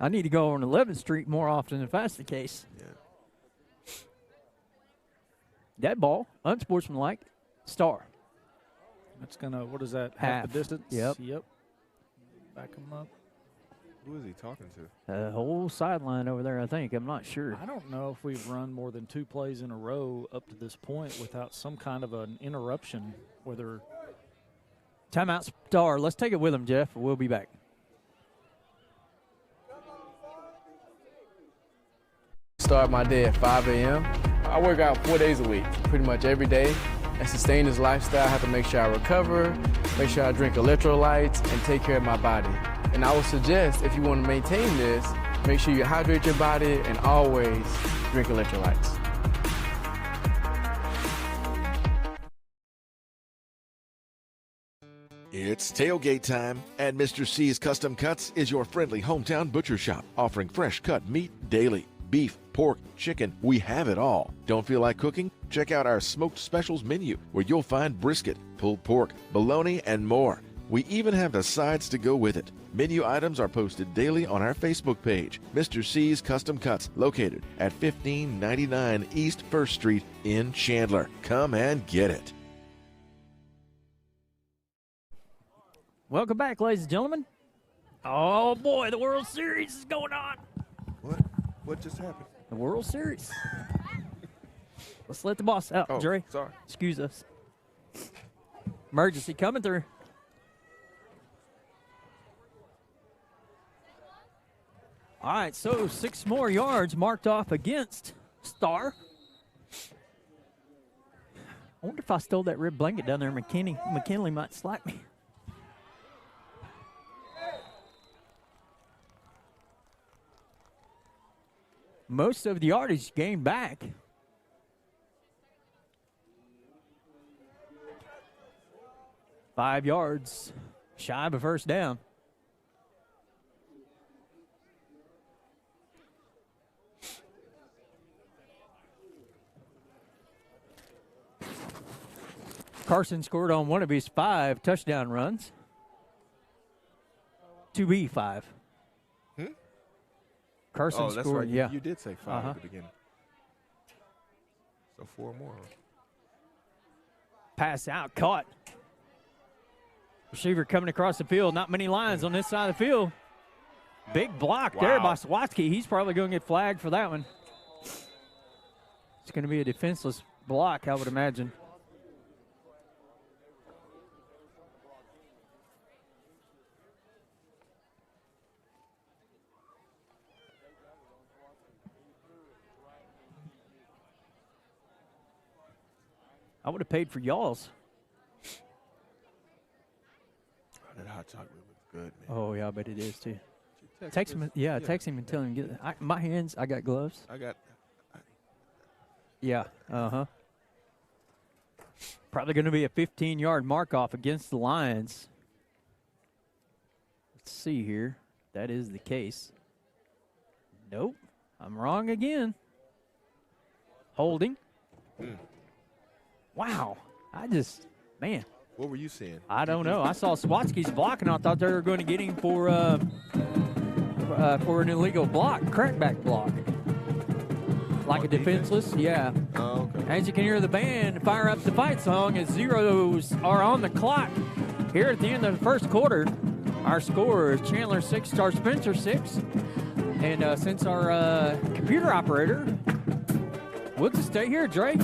I need to go on 11th Street more often if that's the case. Yeah. Dead ball, unsportsmanlike, Star. That's going to, what is that, half the distance? Yep. Back him up. Who is he talking to? The whole sideline over there, I think. I'm not sure. I don't know if we've run more than 2 plays in a row up to this point without some kind of an interruption, whether. Timeout, Star. Let's take it with him, Jeff. We'll be back. Start my day at 5 a.m. I work out 4 days a week, pretty much every day. And sustain this lifestyle, I have to make sure I recover, make sure I drink electrolytes, and take care of my body. And I would suggest, if you want to maintain this, make sure you hydrate your body and always drink electrolytes. It's tailgate time, and Mr. C's Custom Cuts is your friendly hometown butcher shop, offering fresh cut meat daily. Beef, pork, chicken, we have it all. Don't feel like cooking? Check out our smoked specials menu, where you'll find brisket, pulled pork, bologna, and more. We even have the sides to go with it. Menu items are posted daily on our Facebook page, Mr. C's Custom Cuts, located at 1599 East 1st Street in Chandler. Come and get it. Welcome back, ladies and gentlemen. Oh, boy, the World Series is going on. What just happened? The World Series. Let's let the boss out, Oh, Dre. sorry. Excuse us. Emergency coming through. All right, so 6 more yards marked off against Star. I wonder if I stole that rib blanket down there. McKinley might slap me. Most of the yardage gained back. Five yards shy of a first down. Carson scored on one of his 5 touchdown runs. To be 5. Carson that's scored, right. yeah. You did say 5 at the beginning. So 4 more. Pass out, caught. Receiver coming across the field. Not many lines on this side of the field. Big block there by Swatsky. He's probably going to get flagged for that one. It's going to be a defenseless block, I would imagine. I would have paid for y'all's. Oh, that hot chocolate looks good, man. Oh, yeah, I bet it is, too. Text him, text him and tell him to get it. My hands, I got gloves. Yeah, Probably going to be a 15-yard mark-off against the Lions. Let's see here. That is the case. Nope, I'm wrong again. Holding. Wow, man. What were you seeing? I don't know. I saw Swatsky's blocking. I thought they were going to get him for an illegal block, crackback block. Like a defenseless, yeah. Oh, okay. As you can hear the band fire up the fight song as zeros are on the clock. Here at the end of the first quarter, our score is Chandler 6, Star Spencer 6. And since our computer operator, we'll just stay here, Dre.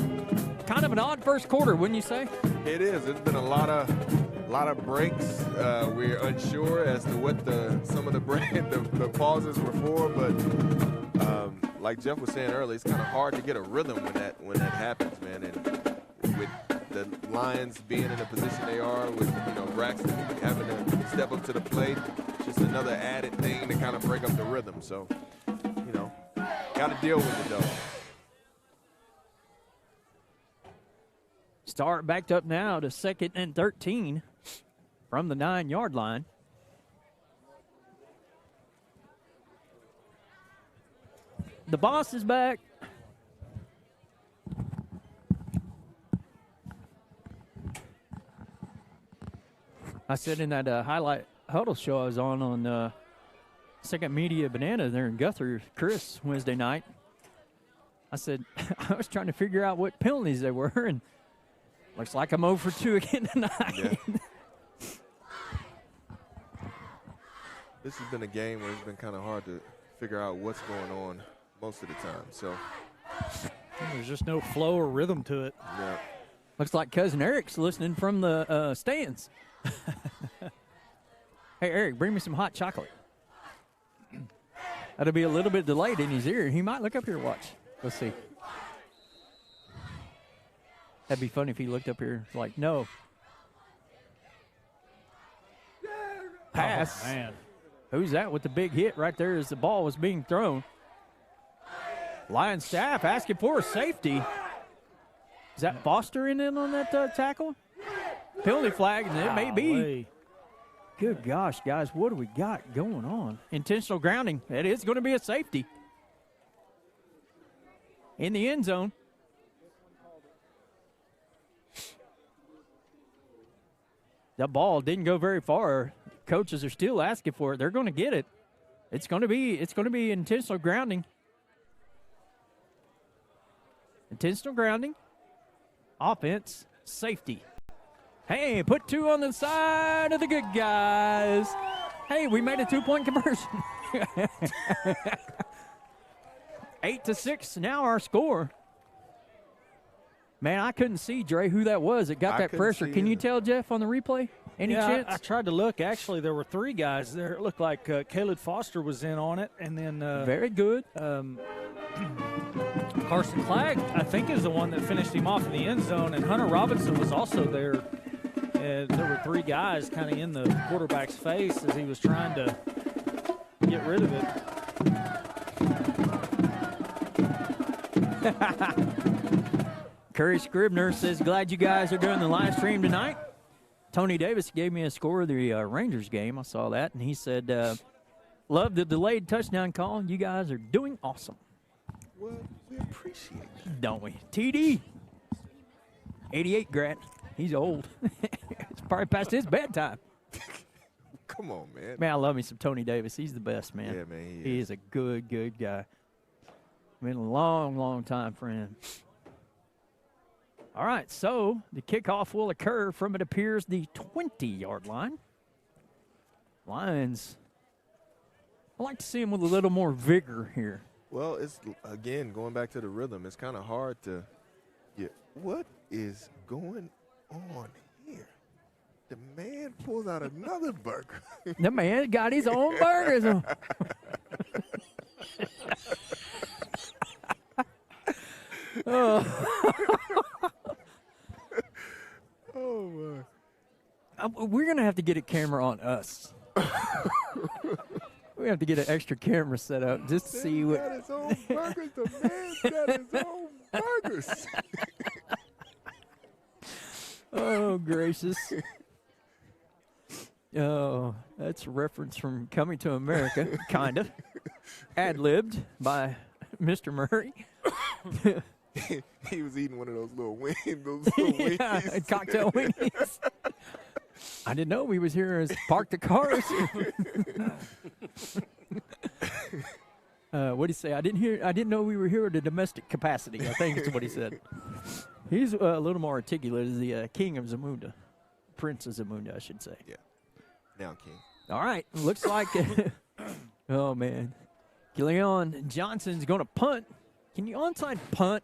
Kind of an odd first quarter, wouldn't you say? It is. It's been a lot of breaks. We're unsure as to what some of the pauses were for, but like Jeff was saying earlier, it's kind of hard to get a rhythm when that happens, man. And with the Lions being in the position they are, with Braxton having to step up to the plate, just another added thing to kind of break up the rhythm. So, got to deal with it though. Start backed up now to 2nd and 13 from the 9-yard line. The boss is back. I said in that highlight huddle show I was on Second Media Banana there in Guthrie, Chris, Wednesday night. I said, I was trying to figure out what penalties they were, and looks like I'm 0 for 2 again tonight. Yeah. This has been a game where it's been kind of hard to figure out what's going on most of the time. So there's just no flow or rhythm to it. Yeah. Looks like Cousin Eric's listening from the stands. Hey, Eric, bring me some hot chocolate. That'll be a little bit delayed in his ear. He might look up here and watch. Let's see. That'd be funny if he looked up here like, no. Pass. Oh, man. Who's that with the big hit right there as the ball was being thrown? Lions staff asking for a safety. Is that Foster in on that tackle? Penalty flag, and it may be. Good gosh, guys, what do we got going on? Intentional grounding. It is going to be a safety. In the end zone. The ball didn't go very far. Coaches are still asking for it. They're going to get it. It's going to be intentional grounding. Intentional grounding. Offense. Safety. Hey, put 2 on the side of the good guys. Hey, we made a 2-point conversion. 8-6 now our score. Man, I couldn't see, Dre, who that was that got that pressure. Can you tell, Jeff, on the replay? Any chance? I tried to look. Actually, there were 3 guys there. It looked like Caleb Foster was in on it. And then very good. Carson Clagg, I think, is the one that finished him off in the end zone. And Hunter Robinson was also there. And there were 3 guys kind of in the quarterback's face as he was trying to get rid of it. Curry Scribner says, glad you guys are doing the live stream tonight. Tony Davis gave me a score of the Rangers game. I saw that, and he said, love the delayed touchdown call. You guys are doing awesome. Well, we appreciate that. Don't we? TD. 88 grad. He's old. It's probably past his bedtime. Come on, man. Man, I love me some Tony Davis. He's the best, man. Yeah, man, he is a good guy. Been a long time friend. All right, so the kickoff will occur from, it appears, the 20-yard line. Lions, I like to see him with a little more vigor here. Well, it's, again, going back to the rhythm, it's kind of hard to get. What is going on here? The man pulls out another burger. The man got his own burgers. Oh, my. We're going to have to get a camera on us. We have to get an extra camera set up just to see what. Got his own burgers. The man got his own burgers. Oh, gracious. Oh, that's a reference from Coming to America, kind of. Ad-libbed by Mr. Murray. He was eating one of those little wings. Those little Yeah, cocktail wings. I didn't know we was here as park the cars. What did he say? I didn't know we were here at a domestic capacity. I think is what he said. He's a little more articulate as the king of Zamunda. Prince of Zamunda, I should say. Yeah. Now king. All right. Looks like, oh, man. Gillian Johnson's going to punt. Can you onside punt?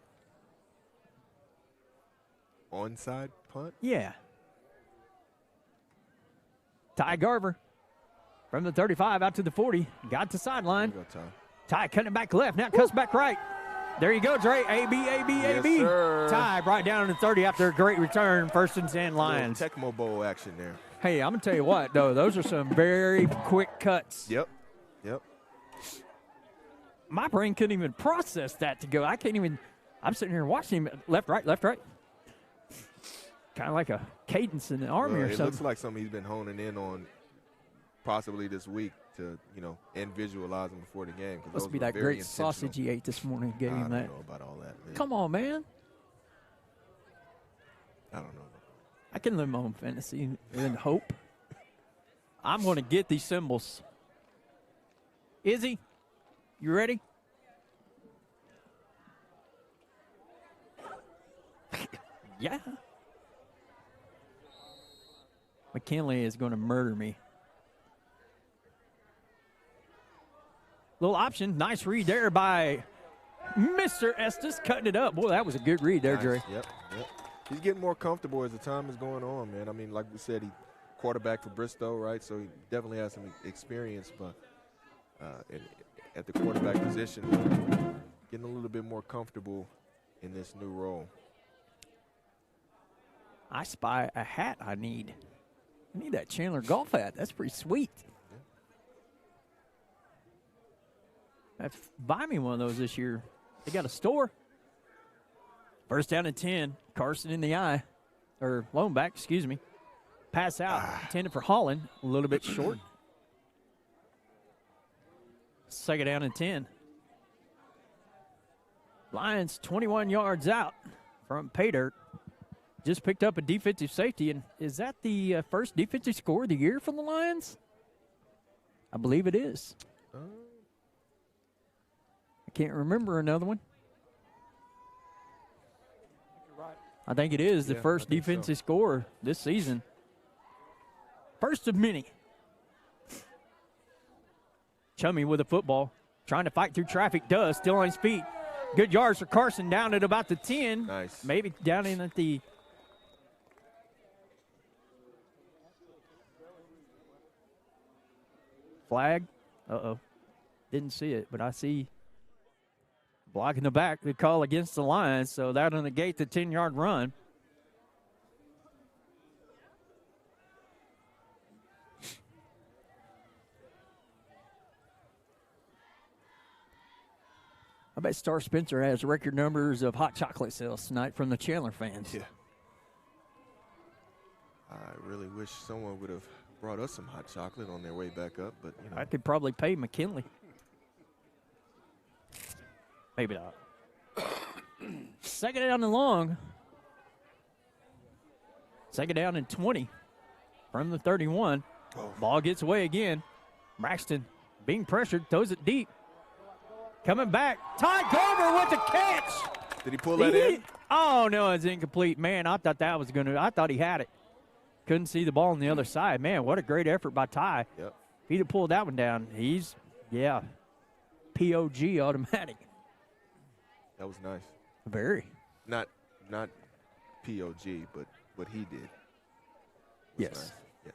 Onside punt? Yeah. Ty Garver from the 35 out to the 40. Got to sideline. There you go, Ty cutting it back left. Now cuts back right. There you go, Dre. A-B, A-B, Yes, A-B. sir. Ty right down to 30 after a great return. First and 10 Lions. Tecmo Bowl action there. Hey, I'm going to tell you what, though. Those are some very quick cuts. Yep. My brain couldn't even process that to go. I can't even. I'm sitting here watching him left, right, left, right. Kind of like a cadence in the Army or It something. looks like something he's been honing in on possibly this week to, and visualizing before the game. Must be that great sausage he ate this morning. Gave him that. I don't know about all that, man. Come on, man. I don't know. I can live my own fantasy and hope. I'm going to get these symbols. Izzy, you ready? Yeah. McKinley is going to murder me. Little option. Nice read there by Mr. Estes, cutting it up. Boy, that was a good read there, Nice. Dre. Yep. He's getting more comfortable as the time is going on, man. I mean, like we said, he quarterback for Bristow, right? So he definitely has some experience, but at the quarterback position, getting a little bit more comfortable in this new role. I spy a hat I need. I need that Chandler golf hat. That's pretty sweet. Buy me one of those this year. They got a store. First down and 10. Carson in the eye. Or lone back, excuse me. Pass out. Intended for Holland. A little bit short. Second down and 10. Lions 21 yards out from pay dirt. Just picked up a defensive safety. And is that the first defensive score of the year for the Lions? I believe it is. I can't remember another one. I think it is the first defensive score this season. First of many. Chummy with a football. Trying to fight through traffic. Does. Still on his feet. Good yards for Carson down at about the 10. Nice. Maybe down in at the... flag. Uh-oh. Didn't see it, but I see blocking the back, the call against the Lions, so that'll negate the 10-yard run. I bet Star Spencer has record numbers of hot chocolate sales tonight from the Chandler fans. Yeah. I really wish someone would have brought us some hot chocolate on their way back up, but I could probably pay McKinley. Maybe not. Second down and long. Second down and 20 from the 31. Ball gets away again. Braxton being pressured, throws it deep. Coming back. Ty Garver with the catch. Did he pull that in? Oh, no, it's incomplete. Man, I thought that was going to – I thought he had it. Couldn't see the ball on the other side. Man, what a great effort by Ty. Yep. If he'd have pulled that one down, he's, POG automatic. That was nice. Very. Not POG, but what he did. Yes. Nice. Yeah,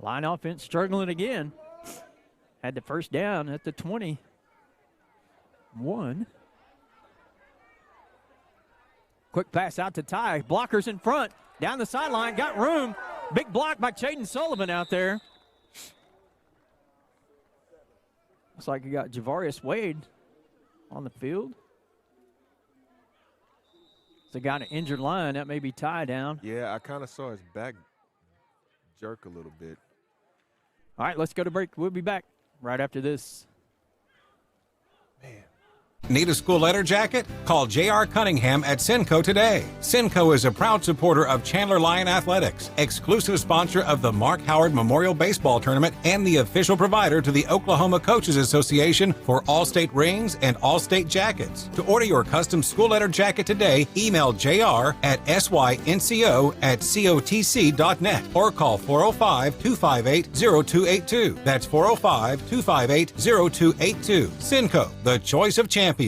Line offense struggling again. Had the first down at the 21. Quick pass out to Ty. Blockers in front. Down the sideline. Got room. Big block by Chaden Sullivan out there. Looks like you got Javarius Wade on the field. So got an injured line. That may be Ty down. Yeah, I kind of saw his back jerk a little bit. All right, let's go to break. We'll be back right after this. Need a school letter jacket? Call J.R. Cunningham at Cinco today. Cinco is a proud supporter of Chandler Lion Athletics, exclusive sponsor of the Mark Howard Memorial Baseball Tournament, and the official provider to the Oklahoma Coaches Association for All-State rings and All-State jackets. To order your custom school letter jacket today, email JR at synco@cotc.net or call 405-258-0282. That's 405-258-0282. Cinco, the choice of champions.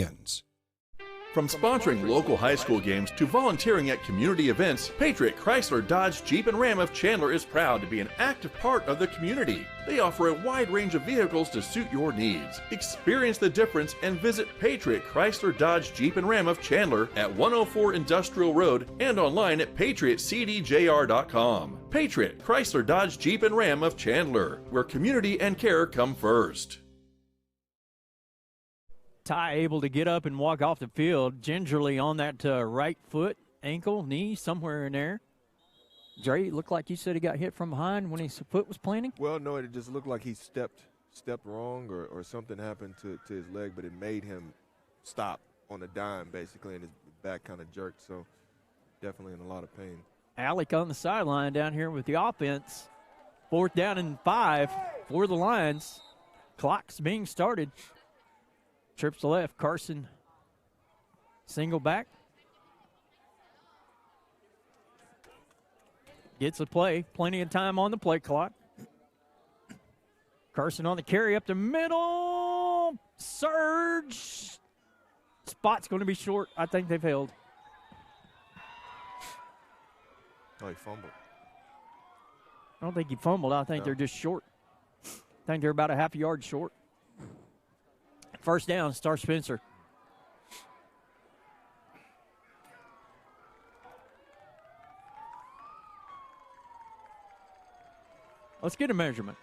From sponsoring local high school games to volunteering at community events, Patriot Chrysler Dodge Jeep and Ram of Chandler is proud to be an active part of the community. They offer a wide range of vehicles to suit your needs. Experience the difference and visit Patriot Chrysler Dodge Jeep and Ram of Chandler at 104 Industrial Road and online at patriotcdjr.com. Patriot Chrysler Dodge Jeep and Ram of Chandler, where community and care come first. Ty able to get up and walk off the field gingerly on that right foot, ankle, knee, somewhere in there. Dre, it looked like you said he got hit from behind when his foot was planting? Well, no, it just looked like he stepped wrong or something happened to his leg, but it made him stop on a dime, basically, and his back kind of jerked, so definitely in a lot of pain. Alec on the sideline down here with the offense. 4th down and 5 for the Lions. Clock's being started. Trips to left. Carson single back. Gets a play. Plenty of time on the play clock. Carson on the carry up the middle. Surge. Spot's going to be short. I think they've held. Oh, he fumbled. I don't think he fumbled. I think they're just short. I think they're about a half a yard short. First down, Star Spencer. Let's get a measurement.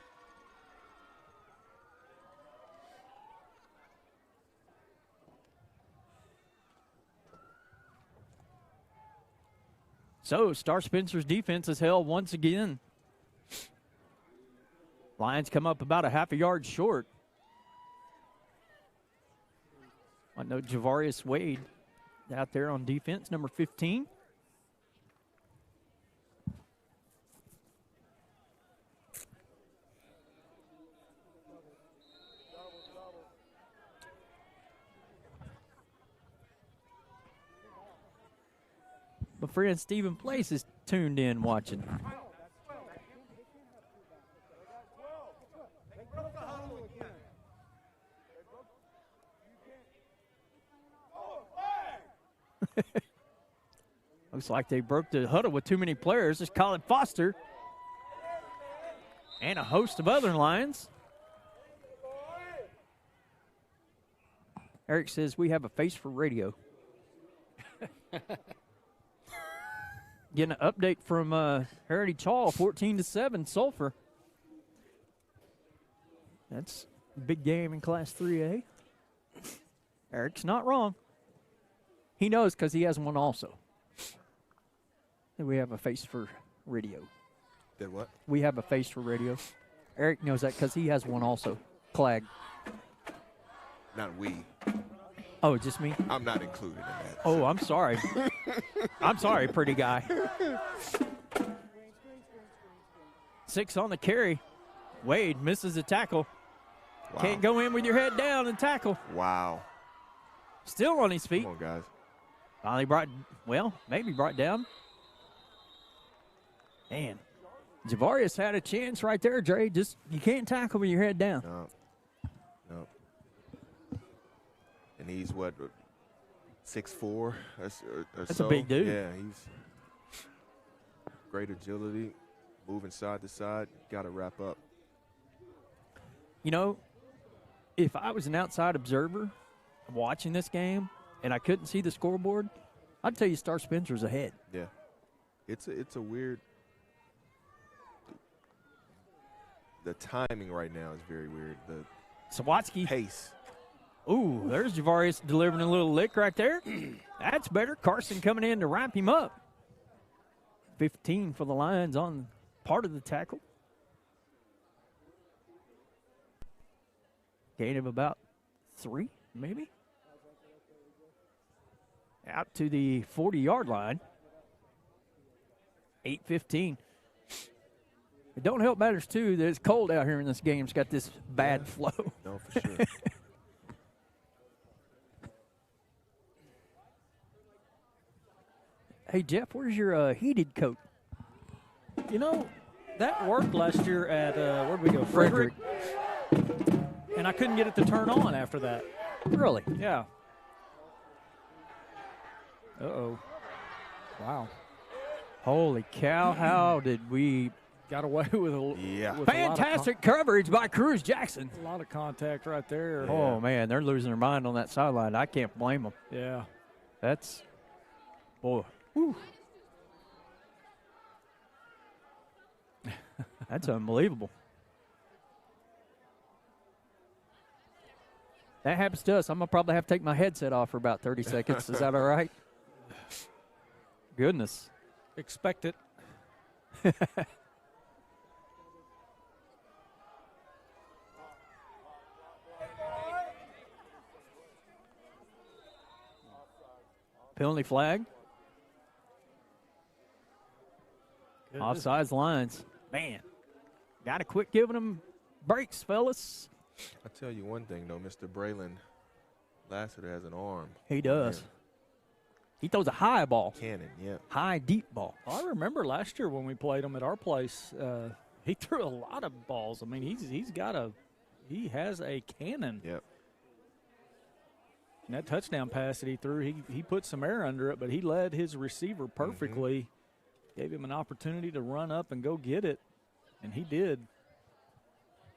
So, Star Spencer's defense is held once again. Lions come up about a half a yard short. I know Javarius Wade out there on defense, number 15. My friend Stephen Place is tuned in watching. Looks like they broke the huddle with too many players. It's Colin Foster and a host of other Lions. Eric says we have a face for radio. Getting an update from Heritage Hall, 14-7, Sulphur. That's a big game in Class 3A. Eric's not wrong. He knows because he has one also. We have a face for radio. Did what? We have a face for radio. Eric knows that because he has one also. Clag. Not we. Oh, just me? I'm not included in that. Oh, I'm sorry. I'm sorry, pretty guy. 6 on the carry. Wade misses the tackle. Wow. Can't go in with your head down and tackle. Wow. Still on his feet. Come on, guys. Finally maybe brought down. Man, Javarius had a chance right there, Dre. Just, you can't tackle with your head down. No. And he's what, 6'4", or That's so. a big dude. Yeah, he's great agility, moving side to side. Got to wrap up. You know, if I was an outside observer watching this game and I couldn't see the scoreboard, I'd tell you Star Spencer's ahead. Yeah, it's a weird. The timing right now is very weird. The Sawatsky. pace. Ooh, there's Javarius delivering a little lick right there. That's better. Carson coming in to wrap him up. 15 for the Lions on part of the tackle. Gain of about 3, maybe. Out to the 40-yard line. 8:15. It don't help matters, too, that it's cold out here in this game. It's got this bad flow. No, for sure. Hey, Jeff, where's your heated coat? You know, that worked last year at, where'd we go? Frederick. And I couldn't get it to turn on after that. Really? Yeah. Uh-oh. Wow. Holy cow, how did we got away with a yeah. with fantastic coverage by Cruz Jackson. A lot of contact right there. Yeah. Oh, man, they're losing their mind on that sideline. I can't blame them. Yeah. That's, boy, whew. That's unbelievable. That happens to us. I'm going to probably have to take my headset off for about 30 seconds. Is that all right? Goodness. Expect it. Penalty flag. Goodness. Offsides lines. Man, got to quit giving them breaks, fellas. I tell you one thing, though, Mr. Braylon Lassiter has an arm. He does. He throws a high ball. Cannon, yeah. High, deep ball. I remember last year when we played him at our place, he threw a lot of balls. I mean, he has a cannon. Yep. And that touchdown pass that he threw, he put some air under it, but he led his receiver perfectly, gave him an opportunity to run up and go get it, and he did.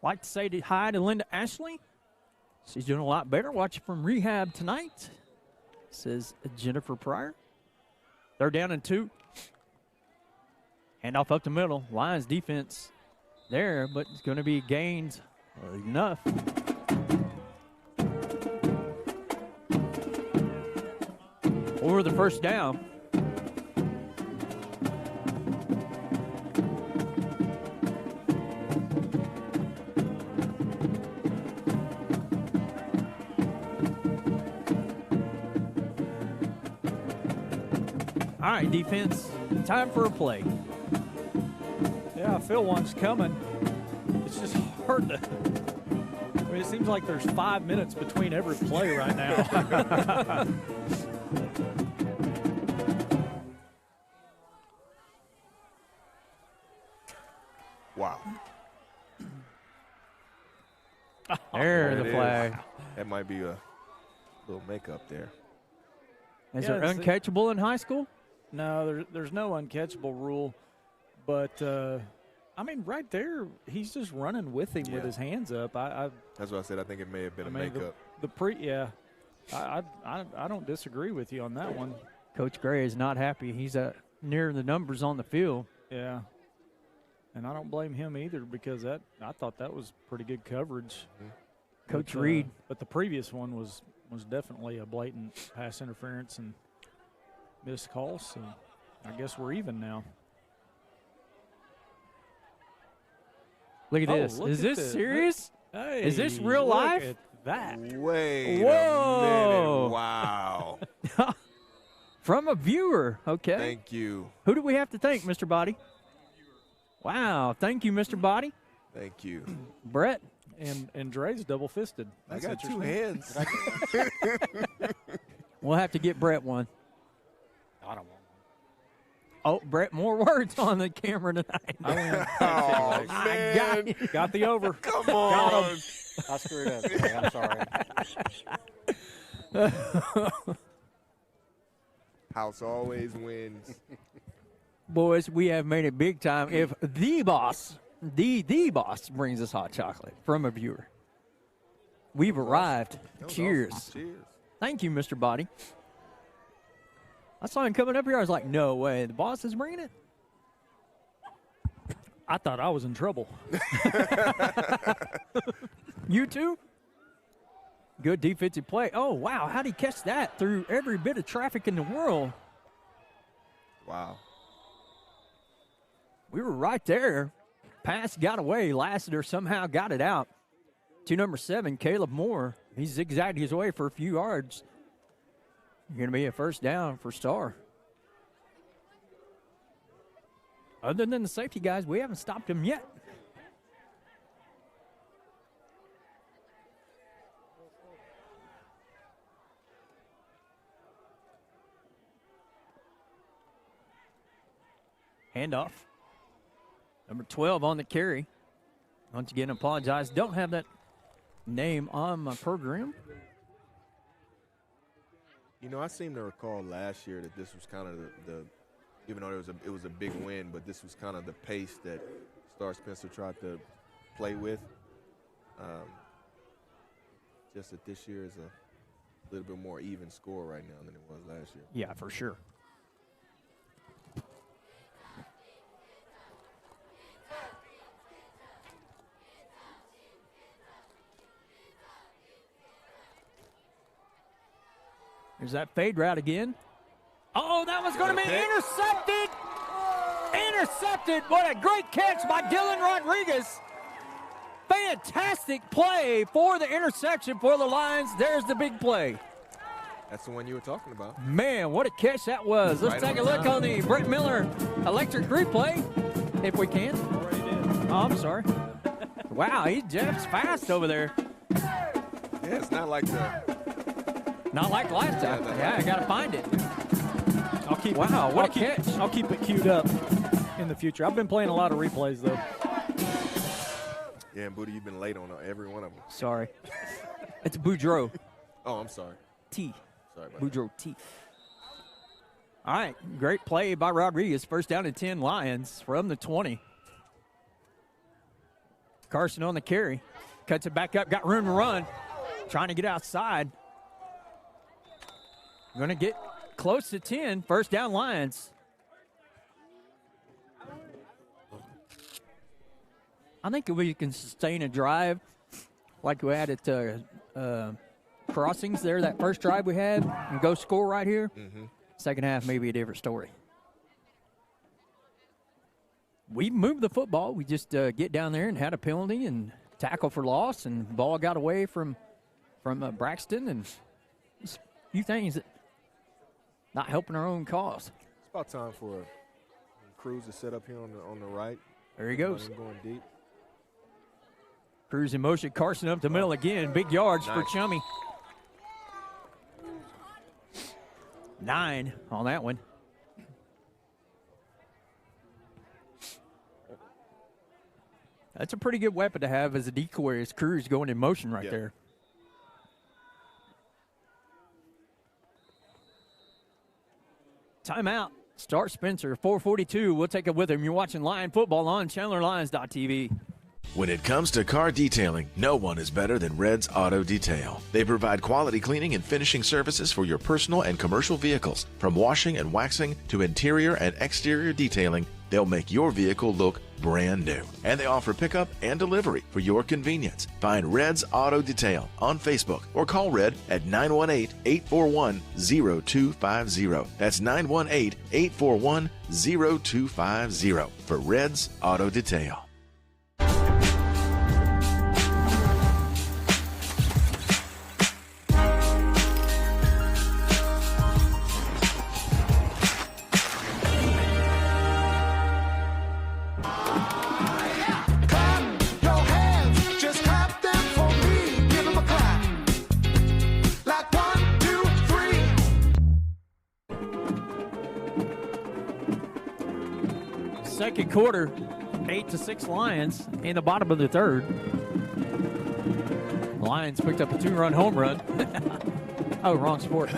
Like to say hi to Linda Ashley. She's doing a lot better. Watching from rehab tonight, says Jennifer Pryor. They're down in 2. Handoff up the middle. Lions defense there, but it's going to be gains enough. Or the first down. All right, defense, time for a play. Yeah, I feel one's coming. It's just hard to. I mean, it seems like there's 5 minutes between every play right now. Wow. There, the it flag. is. That might be a little makeup there. Is Yeah, there it's- uncatchable in high school? No, there's no uncatchable rule, but I mean, right there, he's just running with him with his hands up. That's what I said. I think it may have been a makeup. I don't disagree with you on that one. Coach Gray is not happy. He's near the numbers on the field. Yeah, and I don't blame him either because I thought that was pretty good coverage. Coach But, Reed. But the previous one was definitely a blatant pass interference and missed calls. So I guess we're even now. Look at this. Look Is at this this. serious? Hey, Is this real look life? at that. Wait Whoa. a minute. Wow. From a viewer. Okay. Thank you. Who do we have to thank, Mr. Body? Wow. Thank you, Mr. Body. Thank you. Brett. And Dre's double-fisted. I That's got 2 interesting. hands. We'll have to get Brett one. I don't want Oh, Brett, more words on the camera tonight. Oh, I got you. Got the over. Come Got on. him. I screwed up. Jay. I'm sorry. House always wins. Boys, we have made it big time if the boss brings us hot chocolate from a viewer. We've arrived. Cheers. Awesome. Cheers. Thank you, Mr. Body. I saw him coming up here. I was like, no way. The boss is bringing it? I thought I was in trouble. You too? Good defensive play. Oh, wow. How'd he catch that through every bit of traffic in the world? Wow. We were right there. Pass got away. Lassiter somehow got it out to number 7, Caleb Moore. He zigzagged his way for a few yards. Going to be a first down for Star. Other than the safety guys, we haven't stopped him yet. Handoff. Number 12 on the carry. Once again, apologize. Don't have that name on my program. You know, I seem to recall last year that this was kind of the even though it was a big win, but this was kind of the pace that Star Spencer tried to play with. Just that this year is a little bit more even score right now than it was last year. Yeah, for sure. There's that fade route again. Oh, that was going to be intercepted. Intercepted. What a great catch by Dylan Rodriguez. Fantastic play for the interception for the Lions. There's the big play. That's the one you were talking about. Man, what a catch that was. Let's take a look on the Brett Miller electric replay, if we can. Oh, I'm sorry. Wow, he jumps fast over there. Yeah, it's not like Not like last time. Yeah, I got to find it. I'll keep wow, what a catch. I'll keep it queued up in the future. I've been playing a lot of replays, though. Yeah, and Booty, you've been late on every one of them. Sorry. It's Boudreaux. Oh, I'm sorry. T. Sorry about Boudreaux T. All right, great play by Rodriguez. First down and 10 Lions from the 20. Carson on the carry. Cuts it back up, got room to run. Trying to get outside. Going to get close to 10. First down Lions. I think if we can sustain a drive like we had at Crossings there, that first drive we had, and go score right here, second half may be a different story. We moved the football. We just get down there and had a penalty and tackle for loss, and the ball got away from Braxton, and a few things that not helping our own cause. It's about time for Cruz to set up here on the right. There he goes. Going deep. Cruz in motion. Carson up the middle again. Big yards for Chummy. 9 on that one. That's a pretty good weapon to have as a decoy as Cruz going in motion right there. Timeout. Start Spencer, 4:42. We'll take it with him. You're watching Lion Football on ChandlerLions.tv. When it comes to car detailing, no one is better than Red's Auto Detail. They provide quality cleaning and finishing services for your personal and commercial vehicles. From washing and waxing to interior and exterior detailing, they'll make your vehicle look brand new. And they offer pickup and delivery for your convenience. Find Red's Auto Detail on Facebook or call Red at 918-841-0250. That's 918-841-0250 for Red's Auto Detail. Second quarter, 8-6 Lions in the bottom of the third. Lions picked up a 2-run home run. Oh, wrong sport.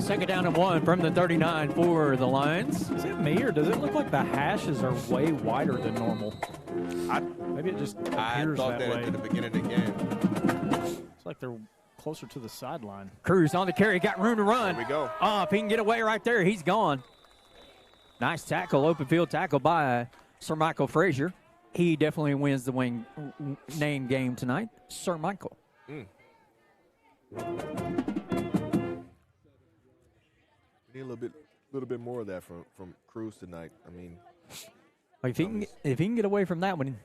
Second down and 1 from the 39 for the Lions. Is it me, or does it look like the hashes are way wider than normal? Maybe it just appears thought that way. at the beginning of the game. It's like they're closer to the sideline. Cruz on the carry, got room to run. There we go. If he can get away right there, he's gone. Nice tackle, open field tackle by Sir Michael Frazier. He definitely wins the name game tonight, Sir Michael. We need a little bit more of that from Cruz tonight. I mean, if he can get away from that one,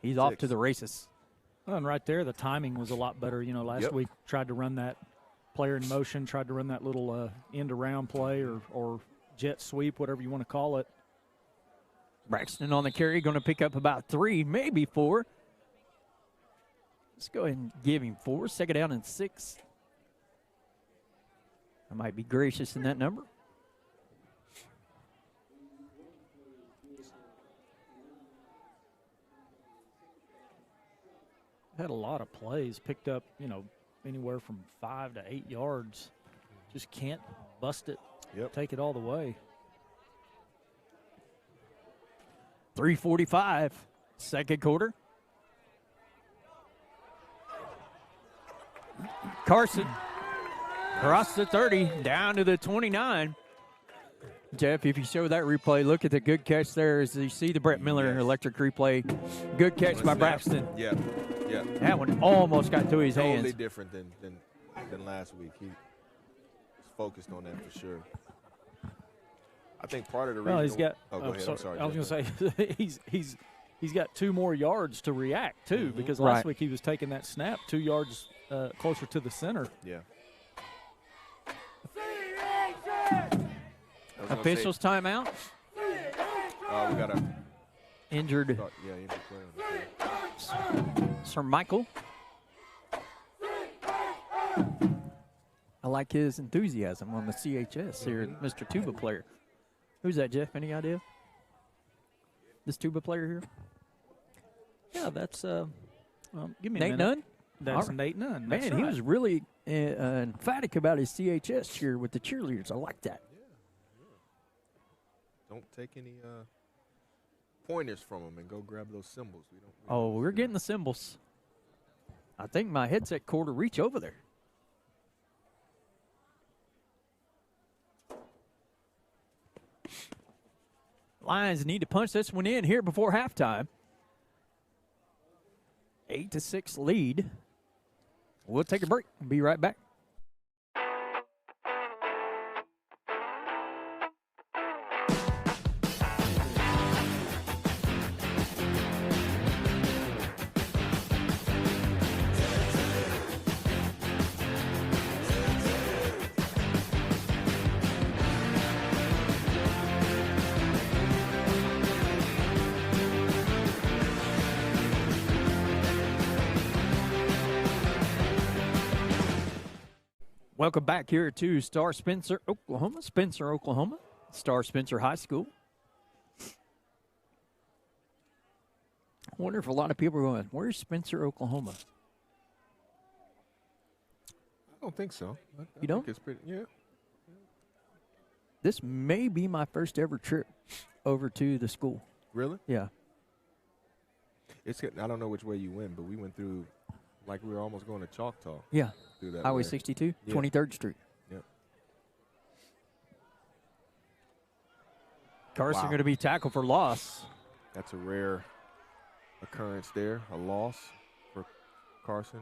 he's off to the races. Well, and right there, the timing was a lot better. You know, last week tried to run that player in motion, tried to run that little end around play or jet sweep, whatever you want to call it. Braxton on the carry, going to pick up about 3, maybe 4. Let's go ahead and give him 4. Second down and 6. I might be gracious in that number. Had a lot of plays, picked up, anywhere from 5 to 8 yards. Just can't bust it, take it all the way. 3:45, second quarter. Carson across the 30, down to the 29. Jeff, if you show that replay, look at the good catch there as you see the Brett Miller electric replay. Good catch by Braxton. Yeah. That one almost got to his hands. Totally different than last week. He was focused on that for sure. I think part of the reason. Well, he's got. Oh, go ahead. I'm sorry. I was going to say he's got 2 more yards to react too, because last week he was taking that snap 2 yards closer to the center. Yeah. Officials timeout. We got a injured. Injured player. Sir Michael. I like his enthusiasm on the CHS here, Mr. Tuba player. Who's that, Jeff? Any idea? This tuba player here? Yeah, that's give me Nate a minute. Nunn? That's Nate Nunn. Man, That's he right. was really emphatic about his CHS cheer with the cheerleaders. I like that. Don't take any pointers from him and go grab those symbols. We're getting the symbols. I think my headset cord will reach over there. Lions need to punch this one in here before halftime. 8-6 lead. We'll take a break and be right back. Welcome back here to Spencer, Oklahoma. Star Spencer High School. I wonder if a lot of people are going, where's Spencer, Oklahoma? I don't think so. You don't? Think it's pretty, yeah. This may be my first ever trip over to the school. Really? Yeah. I don't know which way you went, but we went through like we were almost going to Choctaw. Yeah. Through that Highway way. 62, Yeah. 23rd Street. Yep. Carson going to be tackled for loss. That's a rare occurrence there, a loss for Carson.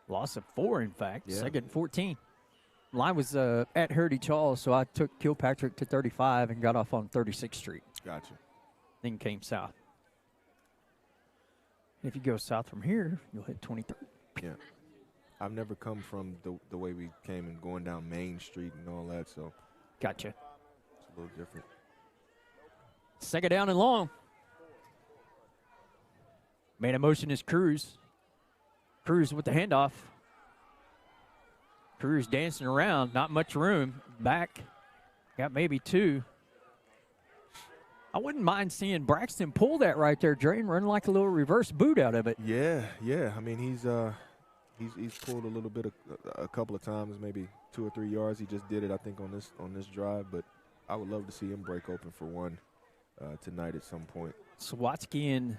Loss of 4, in fact. Yeah. Second and 14. Line was at Heritage Hall, so I took Kilpatrick to 35 and got off on 36th Street. Gotcha. Then came south. If you go south from here, you'll hit 23rd. Yeah. I've never come from the way we came and going down Main Street and all that, so. Gotcha. It's a little different. Second down and long. Man in motion is Cruz. Cruz with the handoff. Cruz dancing around, not much room. Back, got maybe 2. I wouldn't mind seeing Braxton pull that right there, Dre, and run like a little reverse boot out of it. Yeah. I mean, He's pulled a little bit a couple of times, maybe 2 or 3 yards. He just did it, I think, on this drive. But I would love to see him break open for one tonight at some point. Swatsky and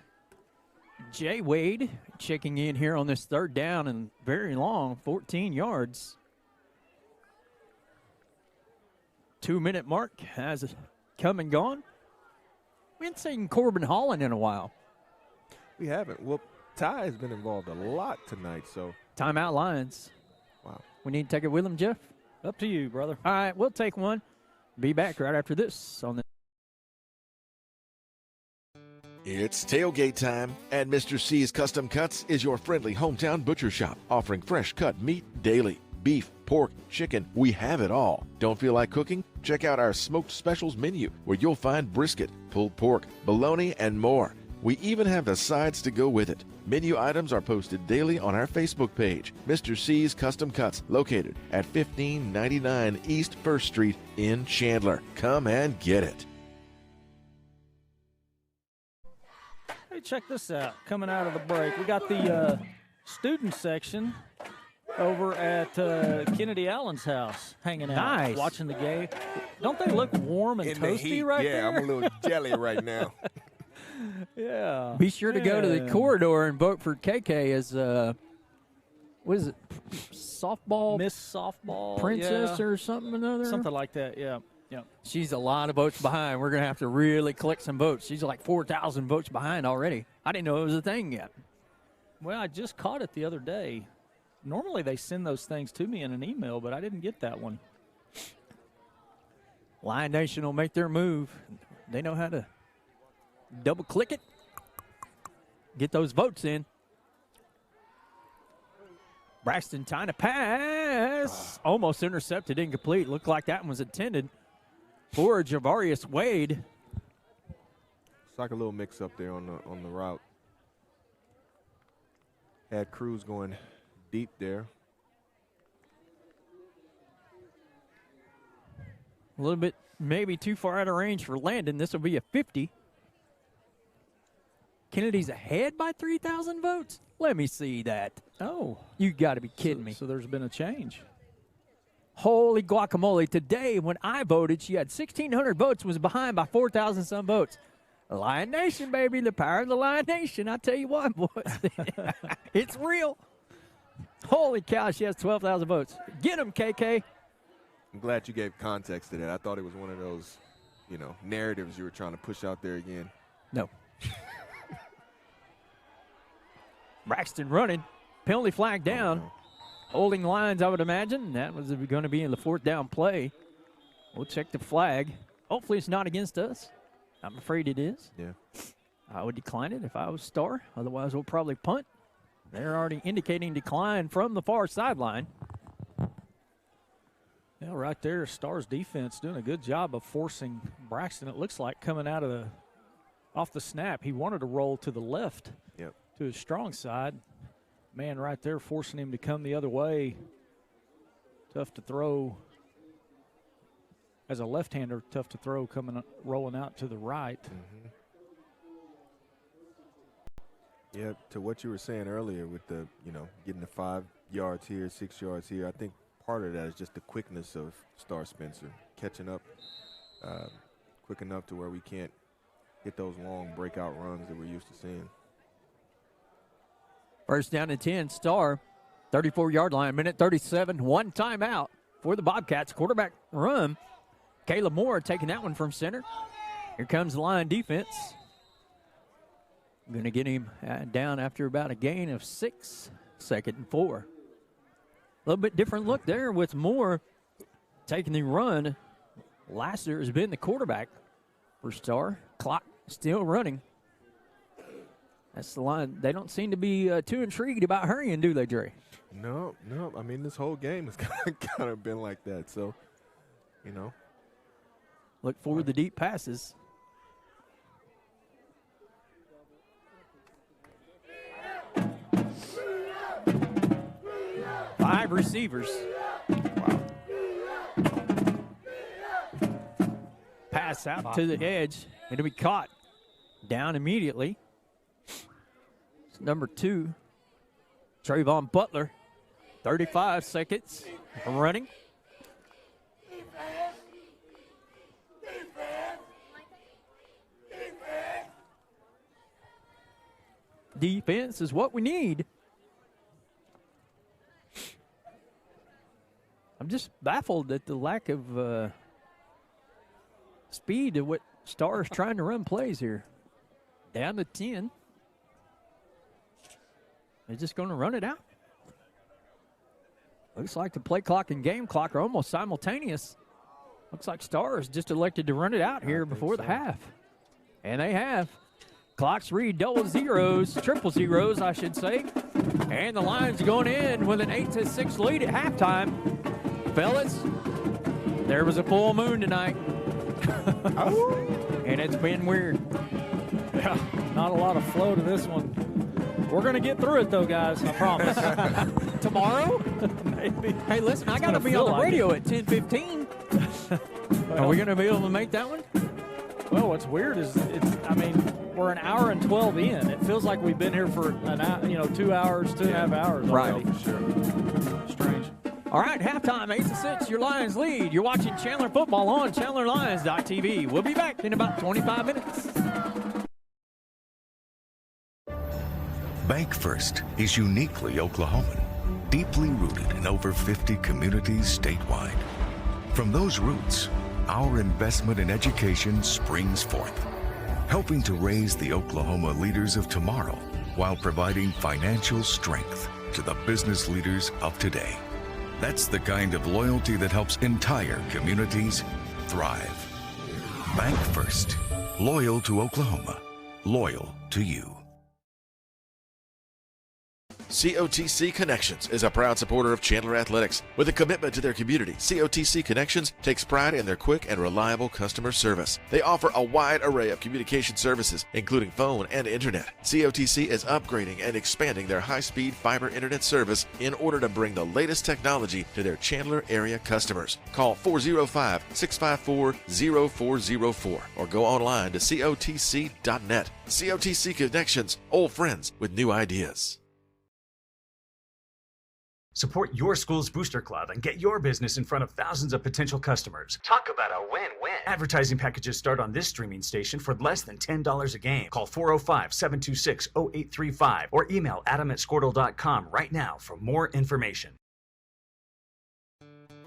Jay Wade checking in here on this third down and very long, 14 yards. 2-minute mark has come and gone. We haven't seen Corbin Holland in a while. We haven't. Well, Ty has been involved a lot tonight, so. Timeout Lions. Wow. We need to take it with him, Jeff? Up to you, brother. All right, we'll take one. Be back right after this on the. It's tailgate time, and Mr. C's Custom Cuts is your friendly hometown butcher shop, offering fresh cut meat daily. Beef, pork, chicken, we have it all. Don't feel like cooking? Check out our smoked specials menu, where you'll find brisket, pulled pork, bologna, and more. We even have the sides to go with it. Menu items are posted daily on our Facebook page, Mr. C's Custom Cuts, located at 1599 East 1st Street in Chandler. Come and get it. Hey, check this out. Coming out of the break, we got the student section over at Kennedy Allen's house, hanging out, Nice. watching the game. Don't they look warm and In the toasty heat, right yeah, there? I'm a little jelly right now. Yeah. Be sure to go to the Yeah. corridor and vote for KK as, what is it, softball Miss Softball princess yeah. or something or another? Something like that, yeah. Yeah. She's a lot of votes behind. We're going to have to really collect some votes. She's like 4,000 votes behind already. I didn't know it was a thing yet. Well, I just caught it the other day. Normally they send those things to me in an email, but I didn't get that one. Lion Nation will make their move. They know how to double-click it, get those votes in. Braxton trying to pass. Almost intercepted, incomplete. Looked like that one was intended for Javarius Wade. It's like a little mix-up there on the route. Had Cruz going deep there. A little bit maybe too far out of range for Landon. This will be a 50. Kennedy's ahead by 3,000 votes? Let me see that. Oh. You got to be kidding me. So there's been a change. Holy guacamole. Today, when I voted, she had 1,600 votes, was behind by 4,000 some votes. Lion Nation, baby, the power of the Lion Nation. I tell you what, boys, it's real. Holy cow, she has 12,000 votes. Get him, KK. I'm glad you gave context to that. I thought it was one of those, narratives you were trying to push out there again. No. Braxton running. Penalty flag down. Holding lines, I would imagine. That was going to be in the 4th down play. We'll check the flag. Hopefully it's not against us. I'm afraid it is. Yeah. I would decline it if I was Star. Otherwise, we'll probably punt. They're already indicating decline from the far sideline. Yeah, right there, Star's defense doing a good job of forcing Braxton. It looks like coming out of off the snap. He wanted to roll to the left. Yep. To his strong side. Man right there forcing him to come the other way. Tough to throw. As a left-hander, tough to throw rolling out to the right. Mm-hmm. Yeah, to what you were saying earlier with the, getting the 5 yards here, 6 yards here, I think part of that is just the quickness of Star Spencer catching up quick enough to where we can't hit those long breakout runs that we're used to seeing. First down and 10, Star, 34-yard line, minute 37, 1 timeout for the Bobcats. Quarterback run. Caleb Moore taking that one from center. Here comes the Lion defense. Going to get him down after about a gain of 6, 2nd and 4. A little bit different look there with Moore taking the run. Lasser has been the quarterback for Star. Clock still running. That's the line. They don't seem to be too intrigued about hurrying, do they, Dre? No. I mean, this whole game has kind of been like that. So, Look for the deep passes. Five receivers. Wow. Pass out to the edge. It'll be caught. Down immediately. It's number 2, Trayvon Butler. 35 seconds running. Defense is what we need. I'm just baffled at the lack of speed of what Star's trying to run plays here. Down to 10. They're just going to run it out. Looks like the play clock and game clock are almost simultaneous. Looks like Stars just elected to run it out here before the half. And they have. Clocks read double zeros, triple zeros, I should say. And the Lions going in with an 8-6 lead at halftime. Fellas, there was a full moon tonight. And it's been weird. Yeah, not a lot of flow to this one. We're going to get through it, though, guys. I promise. Tomorrow? Maybe. Hey, listen, I got to be on the radio at 10:15. Are we going to be able to make that one? Well, what's weird is we're an hour and 12 in. It feels like we've been here for 2 hours, 2.5 hours already. Right. For sure. Strange. All right, halftime, 8-6, your Lions lead. You're watching Chandler football on ChandlerLions.tv. We'll be back in about 25 minutes. Bank First is uniquely Oklahoman, deeply rooted in over 50 communities statewide. From those roots, our investment in education springs forth, helping to raise the Oklahoma leaders of tomorrow while providing financial strength to the business leaders of today. That's the kind of loyalty that helps entire communities thrive. Bank First, loyal to Oklahoma, loyal to you. COTC Connections is a proud supporter of Chandler Athletics. With a commitment to their community, COTC Connections takes pride in their quick and reliable customer service. They offer a wide array of communication services, including phone and internet. COTC is upgrading and expanding their high-speed fiber internet service in order to bring the latest technology to their Chandler area customers. Call 405-654-0404 or go online to cotc.net. COTC Connections, old friends with new ideas. Support your school's booster club and get your business in front of thousands of potential customers. Talk about a win-win. Advertising packages start on this streaming station for less than $10 a game. Call 405-726-0835 or email adam@squirtle.com right now for more information.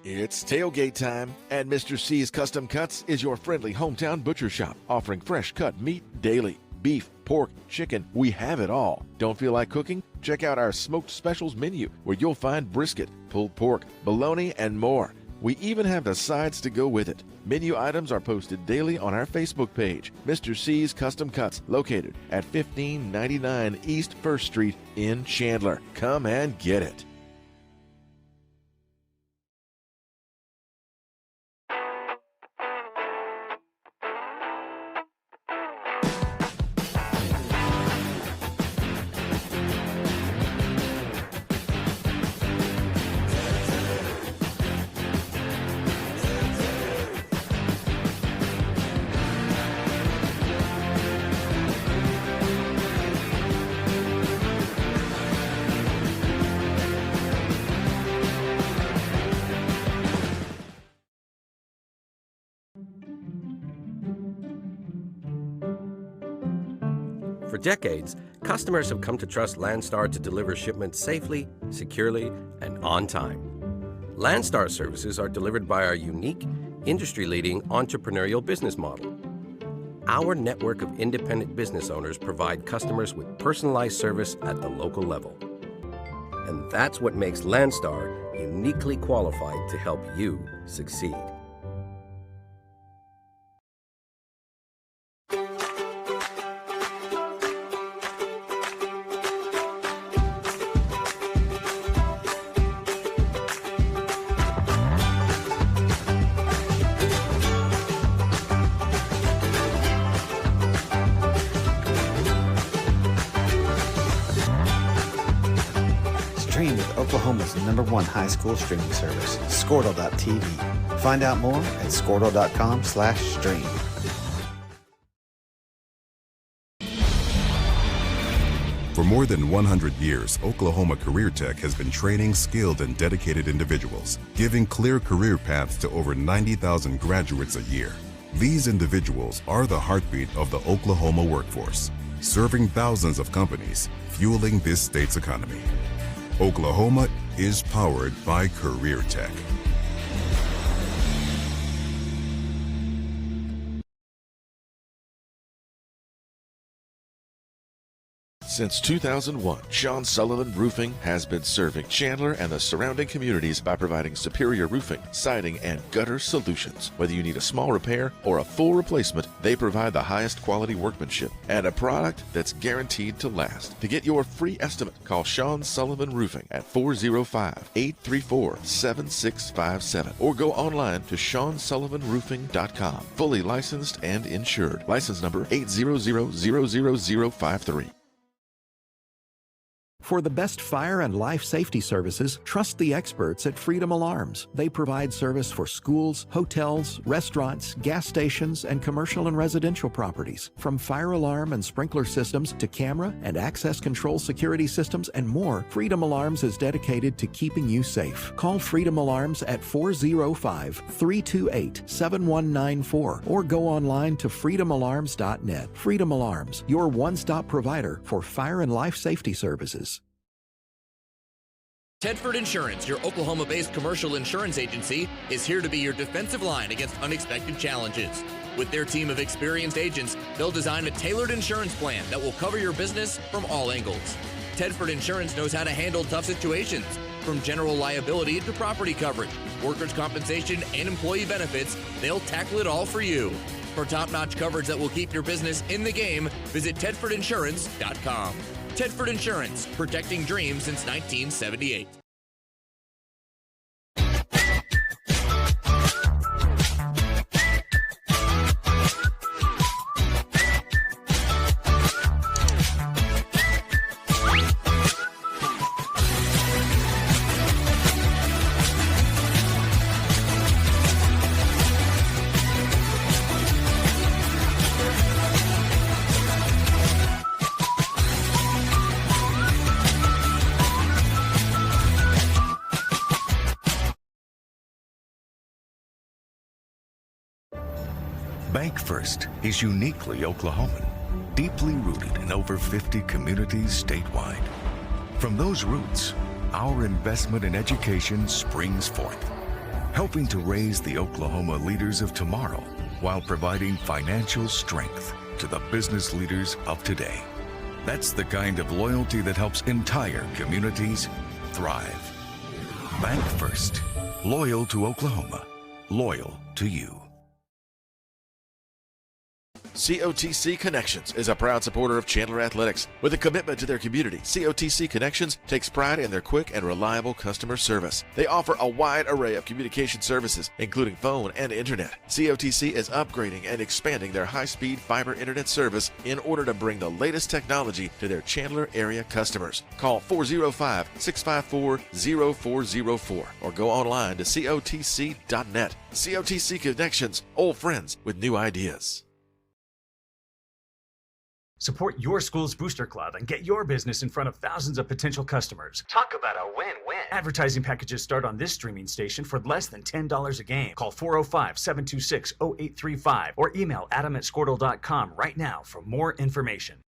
It's tailgate time, and Mr. C's Custom Cuts is your friendly hometown butcher shop, offering fresh cut meat daily. Beef, pork, chicken, we have it all. Don't feel like cooking? Check out our smoked specials menu, where you'll find brisket, pulled pork, bologna, and more. We even have the sides to go with it. Menu items are posted daily on our Facebook page, Mr. C's Custom Cuts, located at 1599 East 1st Street in Chandler. Come and get it. For decades, customers have come to trust Landstar to deliver shipments safely, securely, and on time. Landstar services are delivered by our unique, industry-leading entrepreneurial business model. Our network of independent business owners provide customers with personalized service at the local level. And that's what makes Landstar uniquely qualified to help you succeed. Stream with Oklahoma's #1 high school streaming service, Squirtle.tv. Find out more at Squirtle.com/stream. For more than 100 years, Oklahoma Career Tech has been training skilled and dedicated individuals, giving clear career paths to over 90,000 graduates a year. These individuals are the heartbeat of the Oklahoma workforce, serving thousands of companies, fueling this state's economy. Oklahoma is powered by Career Tech. Since 2001, Sean Sullivan Roofing has been serving Chandler and the surrounding communities by providing superior roofing, siding, and gutter solutions. Whether you need a small repair or a full replacement, they provide the highest quality workmanship and a product that's guaranteed to last. To get your free estimate, call Sean Sullivan Roofing at 405-834-7657 or go online to SeanSullivanRoofing.com. Fully licensed and insured. License number 8000053. For the best fire and life safety services, trust the experts at Freedom Alarms. They provide service for schools, hotels, restaurants, gas stations, and commercial and residential properties. From fire alarm and sprinkler systems to camera and access control security systems and more, Freedom Alarms is dedicated to keeping you safe. Call Freedom Alarms at 405-328-7194 or go online to freedomalarms.net. Freedom Alarms, your one-stop provider for fire and life safety services. Tedford Insurance, your Oklahoma-based commercial insurance agency, is here to be your defensive line against unexpected challenges. With their team of experienced agents, they'll design a tailored insurance plan that will cover your business from all angles. Tedford Insurance knows how to handle tough situations, from general liability to property coverage, workers' compensation, and employee benefits. They'll tackle it all for you. For top-notch coverage that will keep your business in the game, visit TedfordInsurance.com. Tedford Insurance, protecting dreams since 1978. Bank First is uniquely Oklahoman, deeply rooted in over 50 communities statewide. From those roots, our investment in education springs forth, helping to raise the Oklahoma leaders of tomorrow while providing financial strength to the business leaders of today. That's the kind of loyalty that helps entire communities thrive. Bank First, loyal to Oklahoma, loyal to you. COTC Connections is a proud supporter of Chandler Athletics. With a commitment to their community, COTC Connections takes pride in their quick and reliable customer service. They offer a wide array of communication services, including phone and internet. COTC is upgrading and expanding their high-speed fiber internet service in order to bring the latest technology to their Chandler area customers. Call 405-654-0404 or go online to COTC.net. COTC Connections, old friends with new ideas. Support your school's booster club and get your business in front of thousands of potential customers. Talk about a win-win. Advertising packages start on this streaming station for less than $10 a game. Call 405-726-0835 or email adam@squirtle.com right now for more information.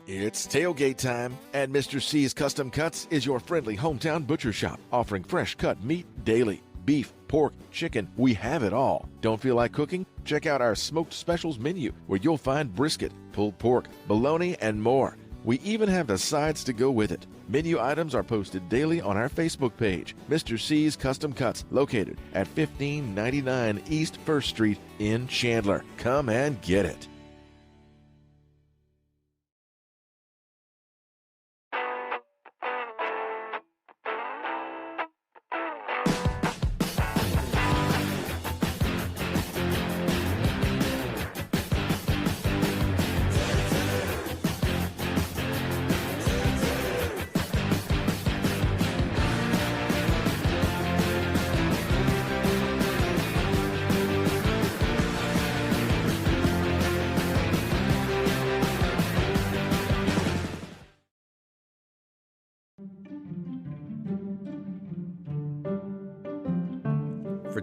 It's tailgate time, and Mr. C's Custom Cuts is your friendly hometown butcher shop, offering fresh cut meat daily. Beef, pork, chicken, we have it all. Don't feel like cooking? Check out our smoked specials menu, where you'll find brisket, pulled pork, bologna, and more. We even have the sides to go with it. Menu items are posted daily on our Facebook page, Mr. C's Custom Cuts, located at 1599 East 1st Street in Chandler. Come and get it.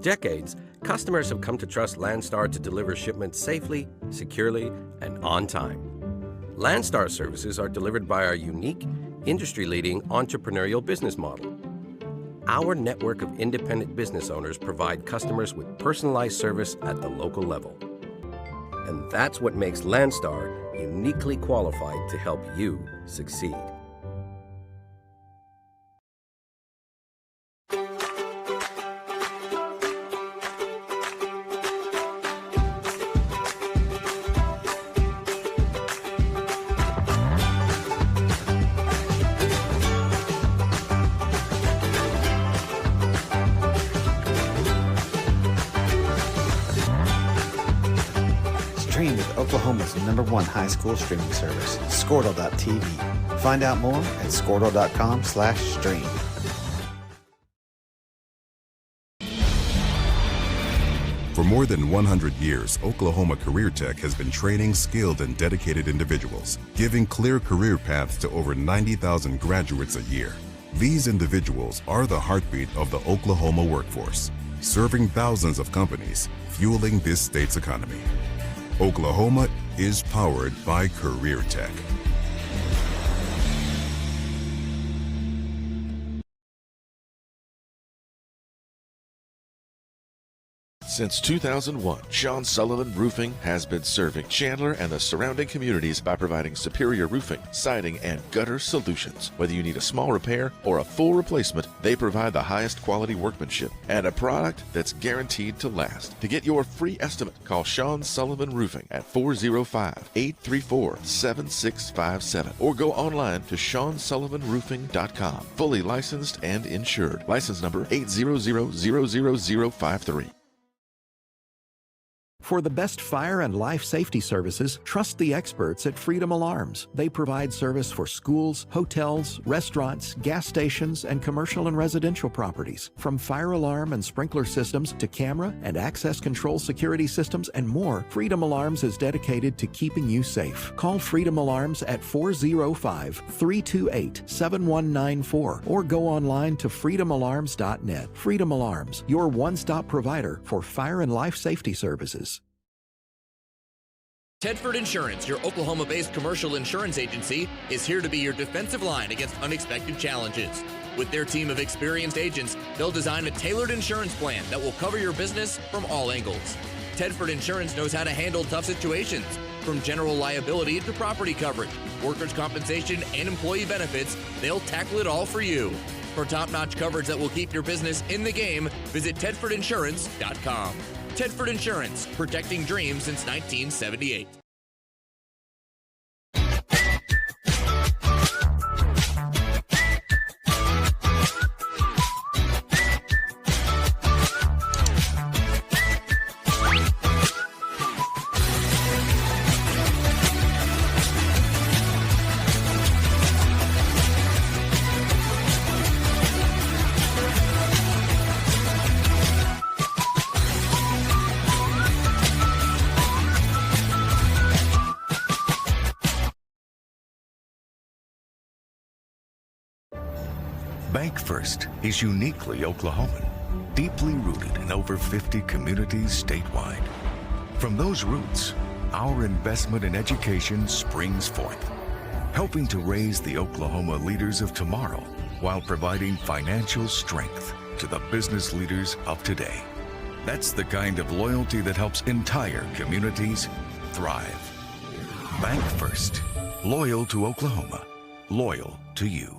decades, customers have come to trust Landstar to deliver shipments safely, securely, and on time. Landstar services are delivered by our unique, industry-leading entrepreneurial business model. Our network of independent business owners provide customers with personalized service at the local level. And that's what makes Landstar uniquely qualified to help you succeed. Stream with Oklahoma's #1 high school streaming service, Squirtle.tv. Find out more at Squirtle.com/stream. For more than 100 years, Oklahoma Career Tech has been training skilled and dedicated individuals, giving clear career paths to over 90,000 graduates a year. These individuals are the heartbeat of the Oklahoma workforce, serving thousands of companies, fueling this state's economy. Oklahoma is powered by Career Tech. Since 2001, Sean Sullivan Roofing has been serving Chandler and the surrounding communities by providing superior roofing, siding, and gutter solutions. Whether you need a small repair or a full replacement, they provide the highest quality workmanship and a product that's guaranteed to last. To get your free estimate, call Sean Sullivan Roofing at 405-834-7657 or go online to SeanSullivanRoofing.com. Fully licensed and insured. License number 800-00053. For the best fire and life safety services, trust the experts at Freedom Alarms. They provide service for schools, hotels, restaurants, gas stations, and commercial and residential properties. From fire alarm and sprinkler systems to camera and access control security systems and more, Freedom Alarms is dedicated to keeping you safe. Call Freedom Alarms at 405-328-7194 or go online to freedomalarms.net. Freedom Alarms, your one-stop provider for fire and life safety services. Tedford Insurance, your Oklahoma-based commercial insurance agency, is here to be your defensive line against unexpected challenges. With their team of experienced agents, they'll design a tailored insurance plan that will cover your business from all angles. Tedford Insurance knows how to handle tough situations, from general liability to property coverage, workers' compensation, and employee benefits. They'll tackle it all for you. For top-notch coverage that will keep your business in the game, visit TedfordInsurance.com. Tedford Insurance, protecting dreams since 1978. Bank First is uniquely Oklahoman, deeply rooted in over 50 communities statewide. From those roots, our investment in education springs forth, helping to raise the Oklahoma leaders of tomorrow while providing financial strength to the business leaders of today. That's the kind of loyalty that helps entire communities thrive. Bank First, loyal to Oklahoma, loyal to you.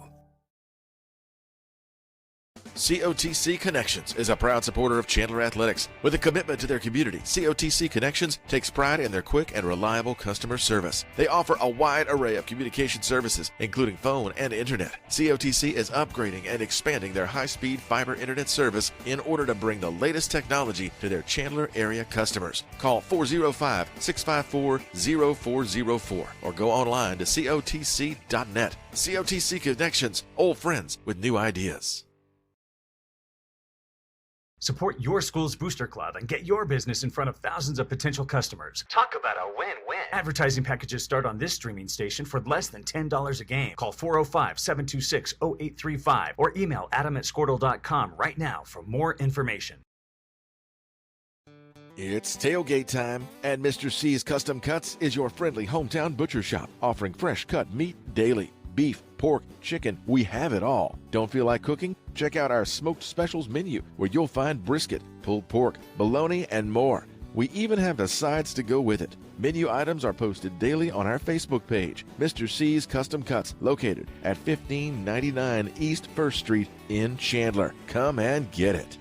COTC Connections is a proud supporter of Chandler Athletics. With a commitment to their community, COTC Connections takes pride in their quick and reliable customer service. They offer a wide array of communication services, including phone and internet. COTC is upgrading and expanding their high-speed fiber internet service in order to bring the latest technology to their Chandler area customers. Call 405-654-0404 or go online to COTC.net. COTC Connections, old friends with new ideas. Support your school's booster club and get your business in front of thousands of potential customers. Talk about a win-win. Advertising packages start on this streaming station for less than $10 a game. Call 405-726-0835 or email adam@squirtle.com right now for more information. It's tailgate time, and Mr. C's Custom Cuts is your friendly hometown butcher shop, offering fresh cut meat daily. Beef, pork, chicken, we have it all. Don't feel like cooking? Check out our smoked specials menu, where you'll find brisket, pulled pork, bologna, and more. We even have the sides to go with it. Menu items are posted daily on our Facebook page, Mr. C's Custom Cuts, located at 1599 East 1st Street in Chandler. Come and get it.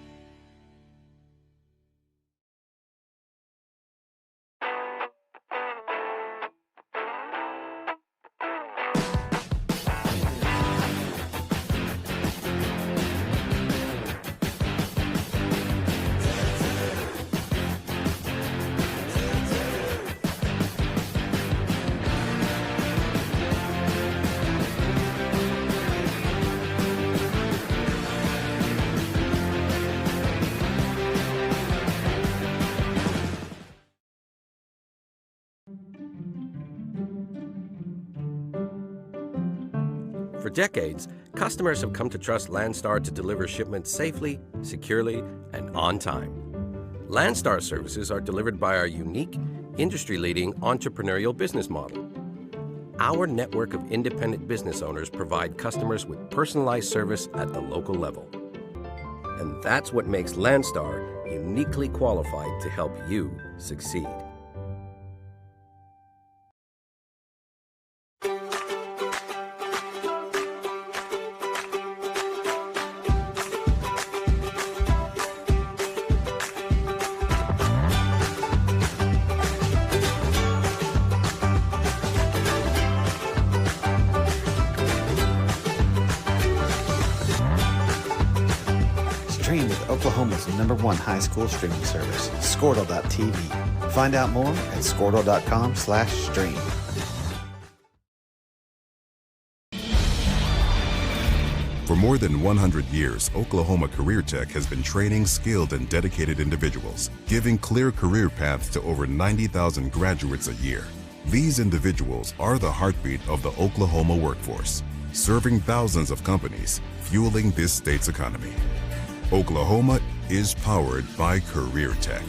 For decades, customers have come to trust Landstar to deliver shipments safely, securely, and on time. Landstar services are delivered by our unique, industry-leading entrepreneurial business model. Our network of independent business owners provide customers with personalized service at the local level. And that's what makes Landstar uniquely qualified to help you succeed. Stream with Oklahoma's #1 high school streaming service, Squirtle.tv. Find out more at Squirtle.com/stream. For more than 100 years, Oklahoma Career Tech has been training skilled and dedicated individuals, giving clear career paths to over 90,000 graduates a year. These individuals are the heartbeat of the Oklahoma workforce, serving thousands of companies, fueling this state's economy. Oklahoma is powered by Career Tech.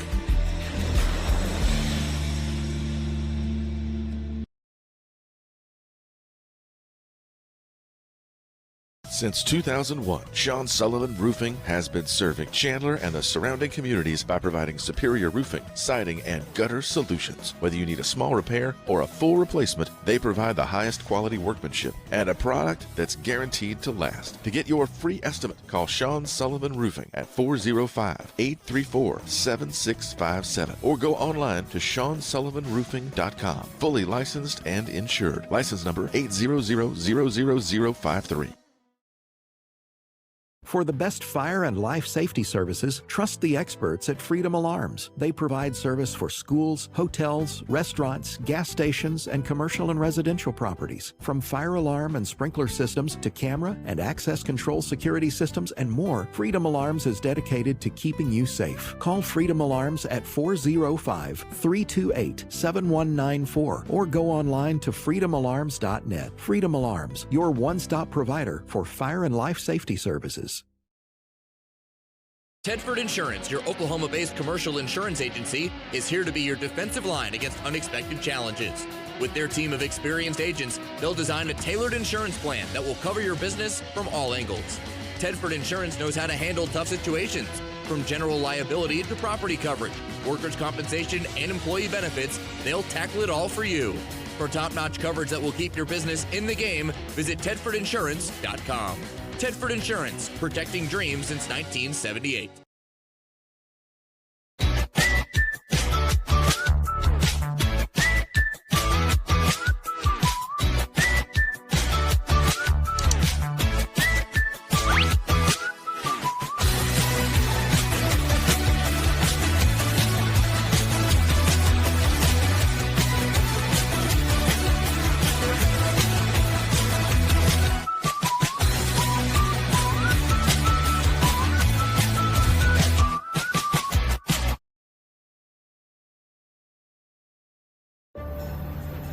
Since 2001, Sean Sullivan Roofing has been serving Chandler and the surrounding communities by providing superior roofing, siding, and gutter solutions. Whether you need a small repair or a full replacement, they provide the highest quality workmanship and a product that's guaranteed to last. To get your free estimate, call Sean Sullivan Roofing at 405-834-7657 or go online to SeanSullivanRoofing.com. Fully licensed and insured. License number 800-00053. For the best fire and life safety services, trust the experts at Freedom Alarms. They provide service for schools, hotels, restaurants, gas stations, and commercial and residential properties. From fire alarm and sprinkler systems to camera and access control security systems and more, Freedom Alarms is dedicated to keeping you safe. Call Freedom Alarms at 405-328-7194 or go online to freedomalarms.net. Freedom Alarms, your one-stop provider for fire and life safety services. Tedford Insurance, your Oklahoma-based commercial insurance agency, is here to be your defensive line against unexpected challenges. With their team of experienced agents, they'll design a tailored insurance plan that will cover your business from all angles. Tedford Insurance knows how to handle tough situations, from general liability to property coverage, workers' compensation, and employee benefits. They'll tackle it all for you. For top-notch coverage that will keep your business in the game, visit TedfordInsurance.com. Tedford Insurance, protecting dreams since 1978.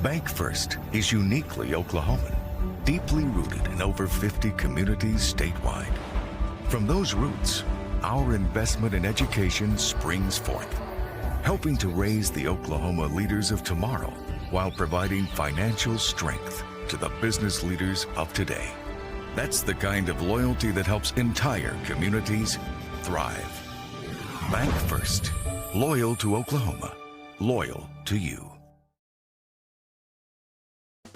Bank First is uniquely Oklahoman, deeply rooted in over 50 communities statewide. From those roots, our investment in education springs forth. helping to raise the Oklahoma leaders of tomorrow while providing financial strength to the business leaders of today. That's the kind of loyalty that helps entire communities thrive. Bank First. Loyal to Oklahoma. Loyal to you.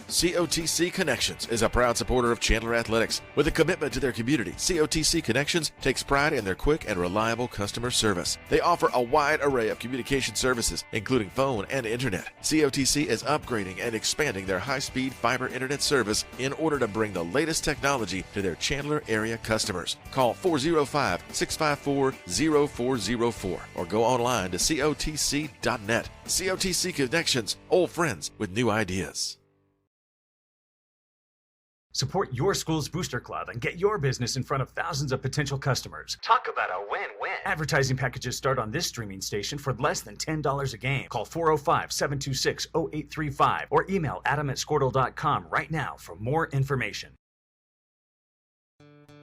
COTC Connections is a proud supporter of Chandler Athletics. With a commitment to their community, COTC Connections takes pride in their quick and reliable customer service. They offer a wide array of communication services, including phone and internet. COTC is upgrading and expanding their high-speed fiber internet service in order to bring the latest technology to their Chandler area customers. Call 405-654-0404 or go online to cotc.net. COTC Connections, old friends with new ideas. Support your school's booster club and get your business in front of thousands of potential customers. Talk about a win-win. Advertising packages start on this streaming station for less than $10 a game. Call 405-726-0835 or email adam@squirtle.com right now for more information.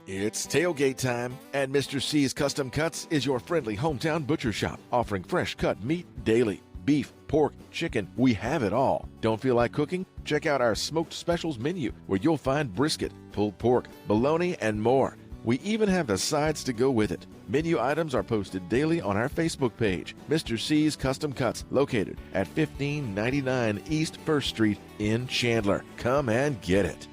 It's tailgate time, and Mr. C's Custom Cuts is your friendly hometown butcher shop, offering fresh cut meat daily. Beef, pork, chicken, we have it all. Don't feel like cooking? Check out our smoked specials menu, where you'll find brisket, pulled pork, bologna, and more. We even have the sides to go with it. Menu items are posted daily on our Facebook page, Mr. C's Custom Cuts, located at 1599 East 1st Street in Chandler. Come and get it.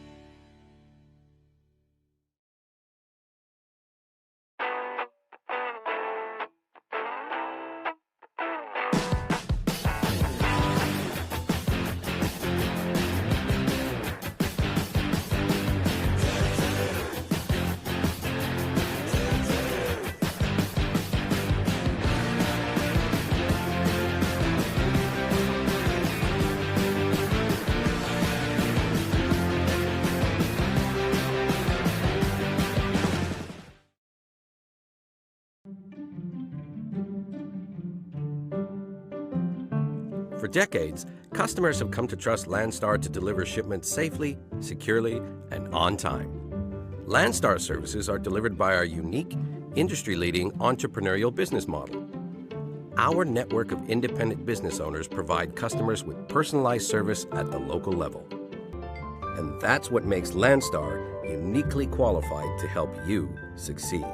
For decades, customers have come to trust Landstar to deliver shipments safely, securely, and on time. Landstar services are delivered by our unique, industry-leading entrepreneurial business model. Our network of independent business owners provide customers with personalized service at the local level. And that's what makes Landstar uniquely qualified to help you succeed.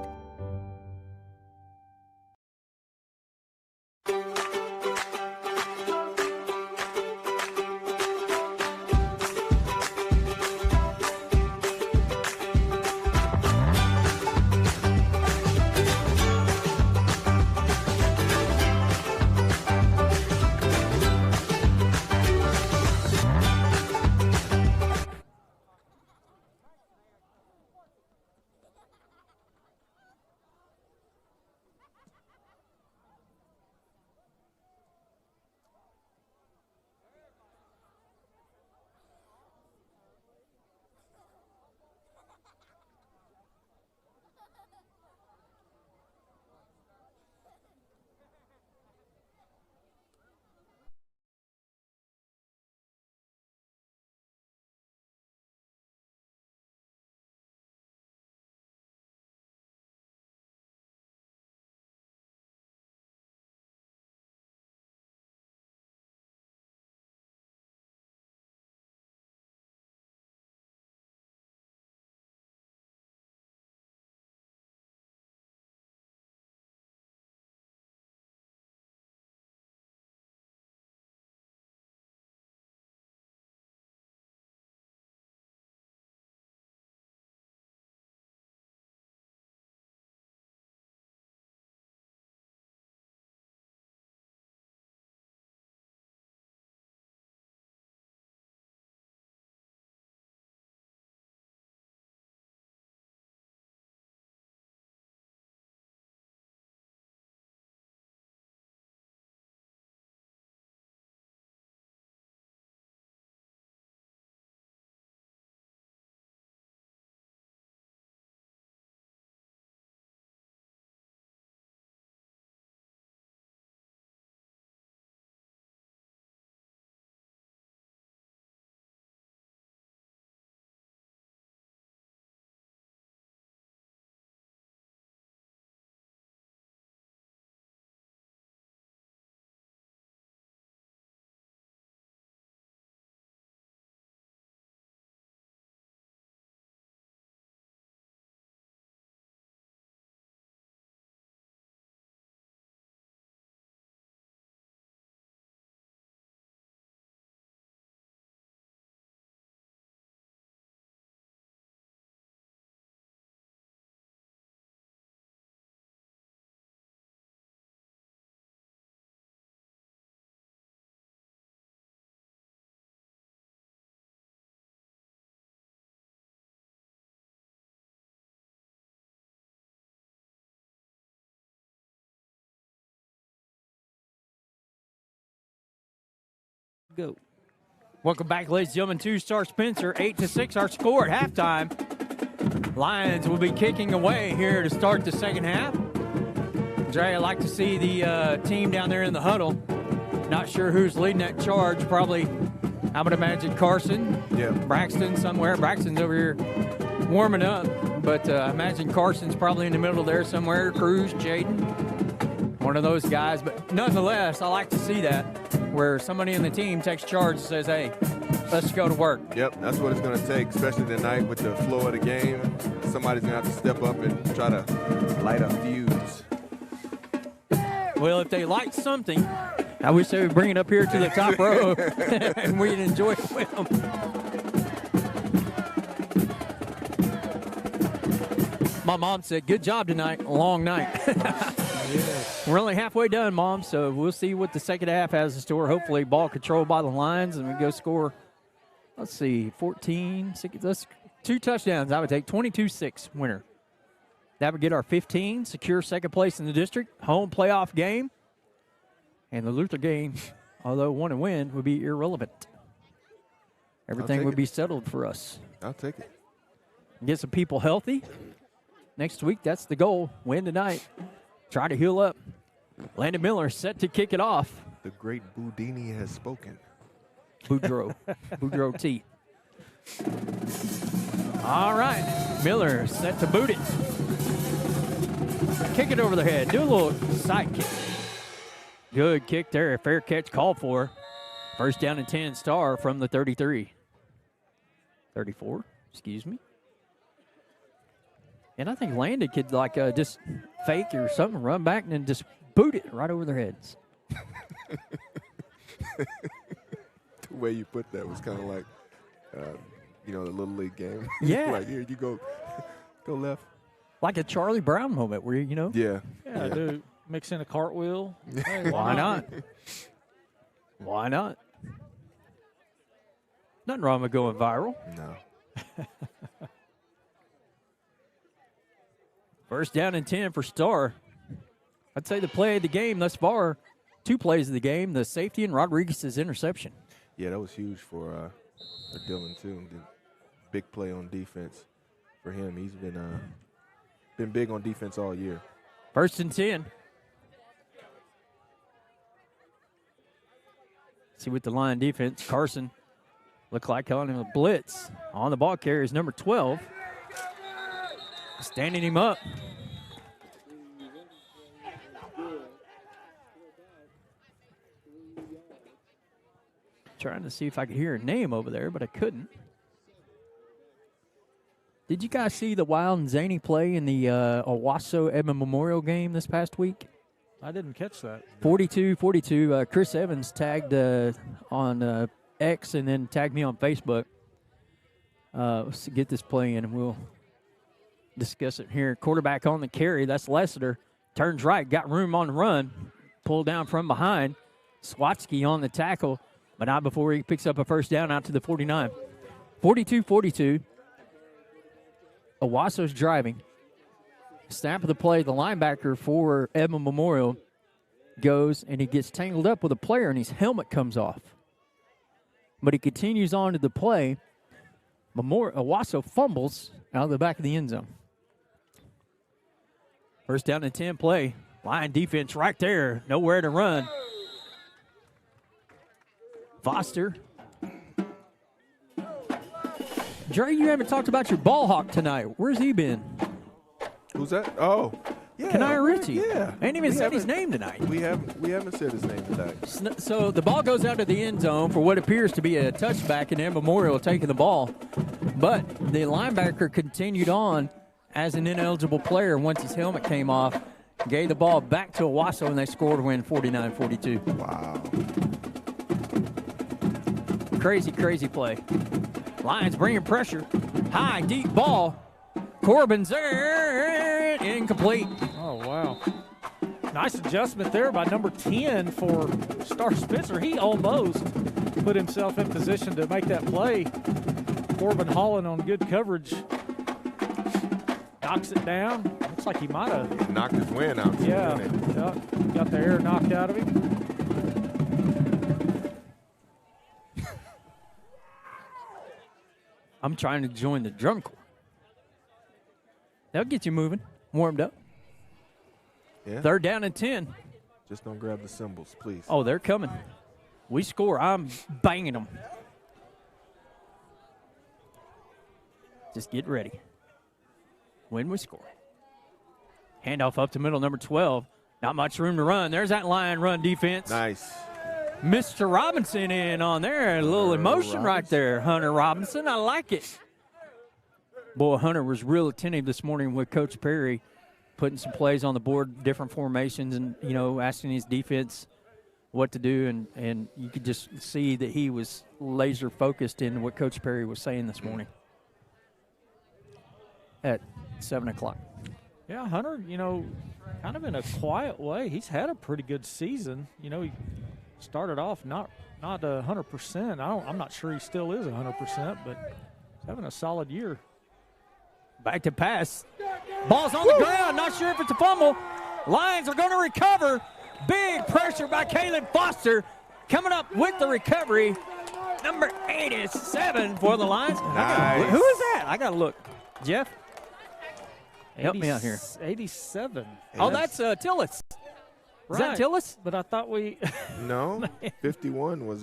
Go. Welcome back, ladies and gentlemen, to Star Spencer. 8-6 our score at halftime. Lions will be kicking away here to start the second half. Dre, I'd like to see the team down there in the huddle. Not sure who's leading that charge. Probably, I would imagine Carson. Yeah. Braxton somewhere. Braxton's over here warming up. But I imagine Carson's probably in the middle there somewhere. Cruz, Jaden, one of those guys. But nonetheless, I like to see that, where somebody in the team takes charge and says, hey, let's go to work. Yep, that's what it's going to take, especially tonight with the flow of the game. Somebody's going to have to step up and try to light a fuse. Well, if they like something, I wish they would bring it up here to the top row and we'd enjoy it with them. My mom said, good job tonight. A long night. Yes. We're only halfway done, Mom, so we'll see what the second half has in store. Hopefully ball controlled by the Lions, and we go score, let's see, 14, 2 touchdowns. I would take 22-6 winner. That would get our 15, secure second place in the district, home playoff game. And the Luther game, although won and win, would be irrelevant. Everything would be settled for us. I'll take it. Get some people healthy. Next week, that's the goal. Win tonight. Try to heal up. Landon Miller set to kick it off. The great Boudini has spoken. Boudreaux. Boudreaux T. All right. Miller set to boot it. Kick it over the head. Do a little side kick. Good kick there. Fair catch called for. First down and 10 Star from the 33. 34, excuse me. And I think Landon could just fake or something, run back, and then just boot it right over their heads. The way you put that was kind of like, the Little League game. Yeah. Like, here, you go left. Like a Charlie Brown moment where, Yeah. Yeah, dude. Mix in a cartwheel. Hey, why not? Why not? Nothing wrong with going viral. No. First down and 10 for Star. I'd say the play of the game thus far, 2 plays of the game, the safety and Rodriguez's interception. Yeah, that was huge for Dylan, too. The big play on defense for him. He's been big on defense all year. First and 10. See what the line defense, Carson, look like on him a blitz. On the ball carrier is number 12. Standing him up. Trying to see if I could hear a name over there, but I couldn't. Did you guys see the Wild and Zany play in the Owasso Edmond Memorial game this past week? I didn't catch that. 42-42. Chris Evans tagged on X and then tagged me on Facebook. Let's get this play in and we'll discuss it here. Quarterback on the carry. That's Lessiter. Turns right. Got room on the run. Pulled down from behind. Swatsky on the tackle, but not before he picks up a first down out to the 49. 42-42. Owasso's driving. Snap of the play. The linebacker for Edmond Memorial goes and he gets tangled up with a player and his helmet comes off. But he continues on to the play. Owasso fumbles out of the back of the end zone. First down and 10 play. Lion defense right there. Nowhere to run. Foster. Dre, you haven't talked about your ball hawk tonight. Where's he been? Who's that? Oh, yeah. Kanaya Ritchie. Yeah. Ain't even said his name tonight. We haven't said his name tonight. So the ball goes out to the end zone for what appears to be a touchback, and then Memorial taking the ball. But the linebacker continued on as an ineligible player once his helmet came off, gave the ball back to Owasso, and they scored to win 49-42. Wow. Crazy, crazy play. Lions bringing pressure. High, deep ball. Corbin's there. Incomplete. Oh, wow. Nice adjustment there by number 10 for Star Spencer. He almost put himself in position to make that play. Corbin Holland on good coverage. Knocks it down. Looks like he might have knocked his wind out. Yeah. Got the air knocked out of him. I'm trying to join the drum corps. That'll get you moving, warmed up. Yeah. 3rd down and 10. Just don't grab the cymbals, please. Oh, they're coming. We score. I'm banging them. Just get ready. When we score. Handoff up to middle, number 12. Not much room to run. There's that line run defense. Nice. Mr. Robinson in on there. A little emotion right there, Hunter Robinson. I like it. Boy, Hunter was real attentive this morning with Coach Perry, putting some plays on the board, different formations, and, you know, asking his defense what to do. And you could just see that he was laser focused in what Coach Perry was saying this morning at 7 o'clock. Yeah, Hunter, you know, kind of in a quiet way. He's had a pretty good season. You know, he started off not 100%. I'm not sure he still is 100%, but he's having a solid year. Back to pass. Ball's on the ground. Not sure if it's a fumble. Lions are going to recover. Big pressure by Caleb Foster. Coming up with the recovery. Number 87 for the Lions. Nice. Who is that? I got to look. Jeff? Help me out here. 87. Oh, that's Tillis. Is that Tillis? But I thought we No. 51 was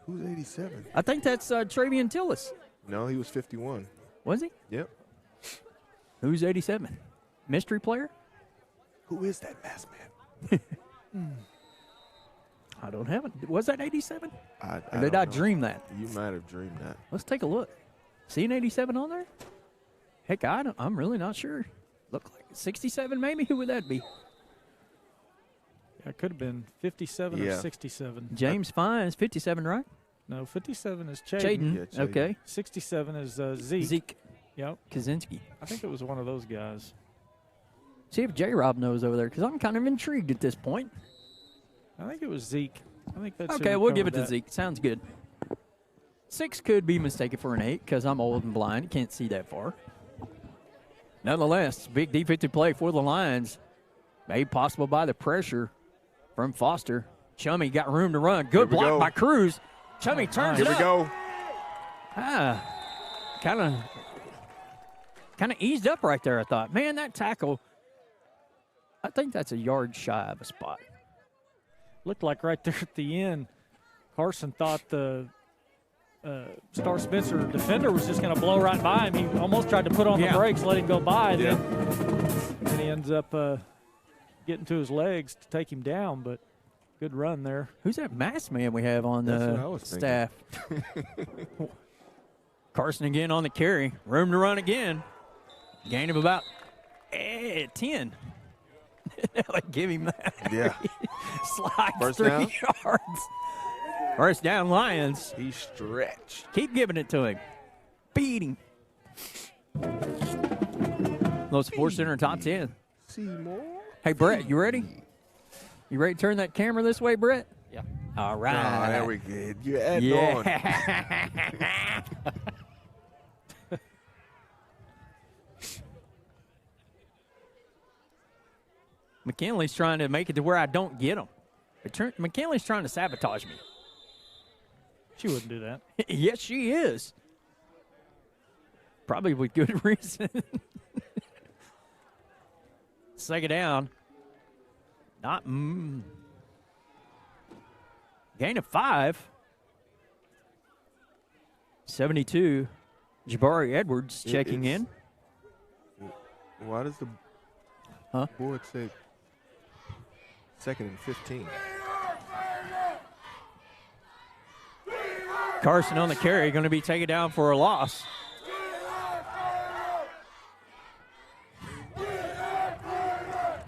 who's 87? I think that's Travian Tillis. No, he was 51. Was he? Yep. Who's 87? Mystery player? Who is that masked man? I don't have it. Was that 87? Or did don't I know. dream that? You might have dreamed that. Let's take a look. See an 87 on there? Heck, I'm really not sure. Look like 67 maybe? Who would that be? Yeah, it could have been 57 or 67. James Fines, 57, right? No, 57 is Chaden. Chaden. Yeah, Chaden. Okay. 67 is Zeke. Zeke Yep. Kaczynski. I think it was one of those guys. See if J-Rob knows over there, because I'm kind of intrigued at this point. I think it was Zeke. I think that's Okay, we'll give it to Zeke. Sounds good. 6 could be mistaken for an 8 because I'm old and blind. Can't see that far. Nonetheless, big defensive play for the Lions. Made possible by the pressure from Foster. Chummy got room to run. Good block by Cruz. Chummy turns it up. Here we go. Kind of eased up right there, I thought. Man, that tackle, I think that's a yard shy of a spot. Looked like right there at the end, Carson thought the Star Spencer defender was just going to blow right by him. He almost tried to put on the brakes, let him go by. Then he ends up getting to his legs to take him down, but good run there. Who's that masked man we have on the staff? Carson again on the carry. Room to run again. Gain of about 10. Give him that. Yeah. Slides First 3 down. yards. First down, Lions. He stretched. Keep giving it to him. Beat him. Little Sports Center top 10. Seymour. Hey, Brett, you ready? You ready to turn that camera this way, Brett? Yeah. All right. Oh, there we go. You're adding on. McKinley's trying to make it to where I don't get him. McKinley's trying to sabotage me. She wouldn't do that. Yes, she is. Probably with good reason. Second down. Not. Gain of 5. 72. Jabari Edwards checking in. Why does the board say 2nd and 15? Carson on the carry, going to be taken down for a loss.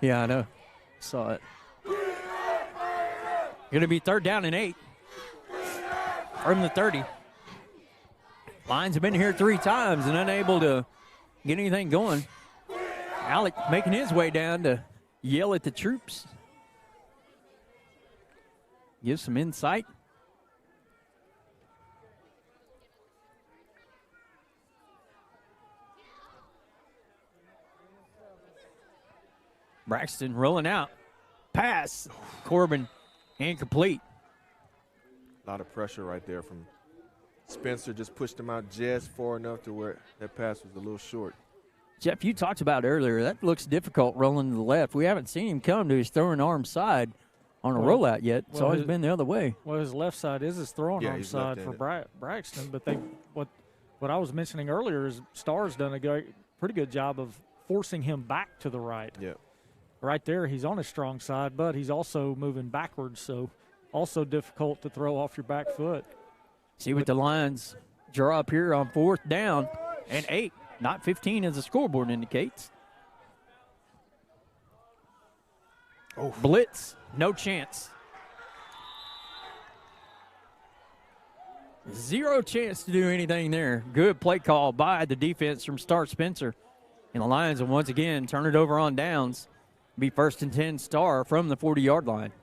Yeah, I know. Saw it. Going to be 3rd down and 8 from the 30. Lions have been here 3 times and unable to get anything going. Alec making his way down to yell at the troops. Give some insight. Braxton rolling out. Pass. Corbin incomplete. A lot of pressure right there from Spencer just pushed him out just far enough to where that pass was a little short. Jeff, you talked about earlier, that looks difficult rolling to the left. We haven't seen him come to his throwing arm side on a rollout yet. It's always been the other way. Well, his left side is his throwing arm side for Braxton, but what I was mentioning earlier is Starr's done a pretty good job of forcing him back to the right. Yep. Right there, he's on his strong side, but he's also moving backwards, so also difficult to throw off your back foot. See what the Lions draw up here on 4th down and 8, not 15 as the scoreboard indicates. Oh. Blitz, no chance. Zero chance to do anything there. Good play call by the defense from Star Spencer. And the Lions will once again turn it over on downs. Be 1st and 10 Star from the 40-yard line.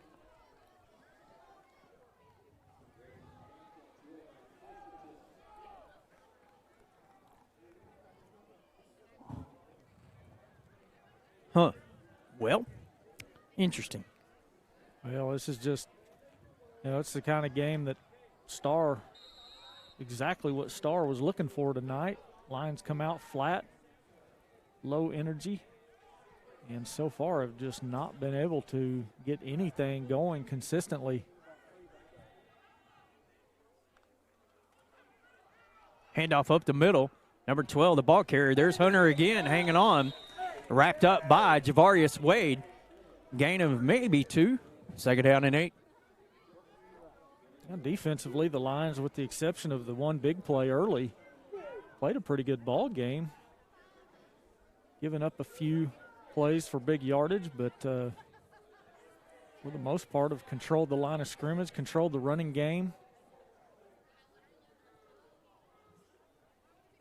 Huh. Well, interesting. Well, this is just, it's the kind of game that exactly what Star was looking for tonight. Lions come out flat, low energy, and so far have just not been able to get anything going consistently. Handoff up the middle. Number 12, the ball carrier. There's Hunter again hanging on. Wrapped up by Javarius Wade. Gain of maybe 2. 2nd down and 8. And defensively, the Lions, with the exception of the one big play early, played a pretty good ball game. Giving up a few plays for big yardage, but for the most part have controlled the line of scrimmage, controlled the running game.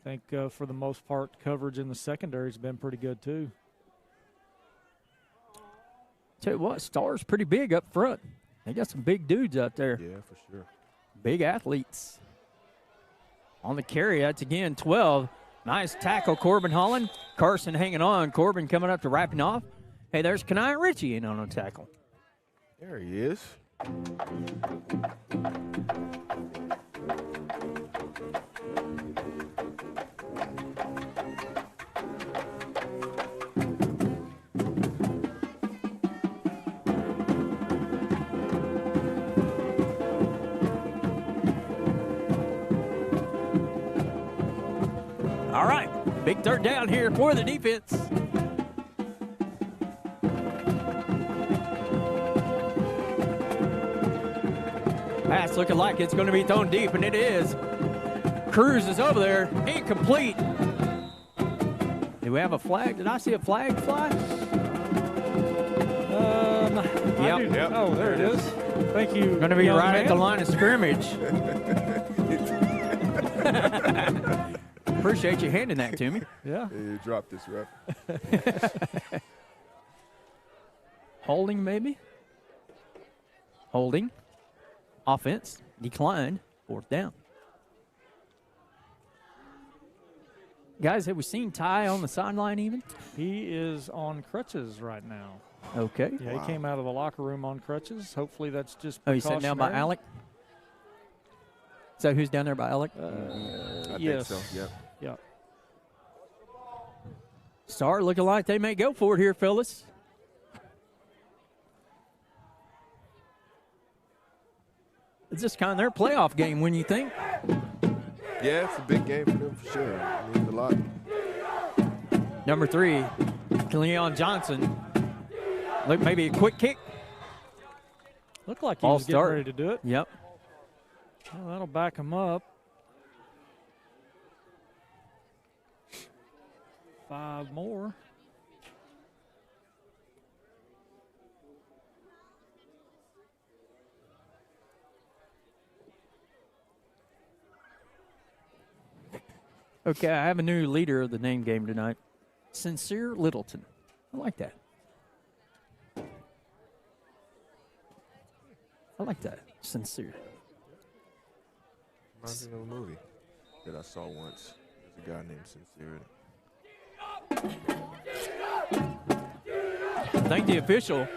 I think for the most part, coverage in the secondary has been pretty good too. Tell you what, Star's pretty big up front. They got some big dudes out there. Yeah, for sure. Big athletes. On the carry, that's again 12. Nice tackle, Corbin Holland. Carson hanging on. Corbin coming up to wrapping off. Hey, there's Kanai Ritchie in on a tackle. There he is. All right, big 3rd down here for the defense. Pass looking like it's going to be thrown deep, and it is. Cruz is over there, incomplete. Do we have a flag? Did I see a flag fly? Yep. Oh, there it is. Thank you. Going to be right at the line of scrimmage. Appreciate you handing that to me. Yeah. You dropped this, ref. Holding, maybe? Holding. Offense. Declined. 4th down. Guys, have we seen Ty on the sideline even? He is on crutches right now. Okay. Yeah, he came out of the locker room on crutches. Hopefully that's just Oh, he's sitting down by Alec? Is that who's down there by Alec? I yes. think so, yep. Yep. Star looking like they may go for it here, fellas. It's just kind of their playoff game, when you think. Yeah, it's a big game for them for sure. It means a lot. Number 3, Leon Johnson. Look, maybe a quick kick. Looked like he was getting ready to do it. Yep. Well, that'll back him up. 5 more. Okay, I have a new leader of the name game tonight. Sincere Littleton. I like that. I like that. Sincere. Reminds me of a movie that I saw once. There's a guy named Sincere. Thank the official.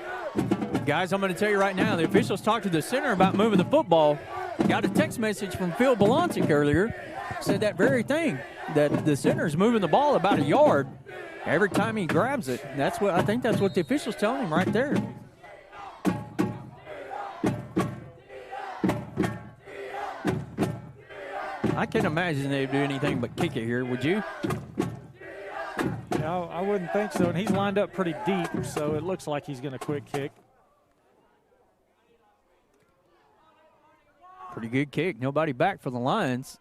Guys, I'm going to tell you right now, the officials talked to the center about moving the football. Got a text message from Phil Belancic earlier. Said that very thing, that the center's moving the ball about a yard every time he grabs it. That's what I think that's what the official's telling him right there. I can't imagine they'd do anything but kick it here, would you? No, I wouldn't think so. And he's lined up pretty deep, so it looks like he's going to quick kick. Pretty good kick. Nobody back for the Lions.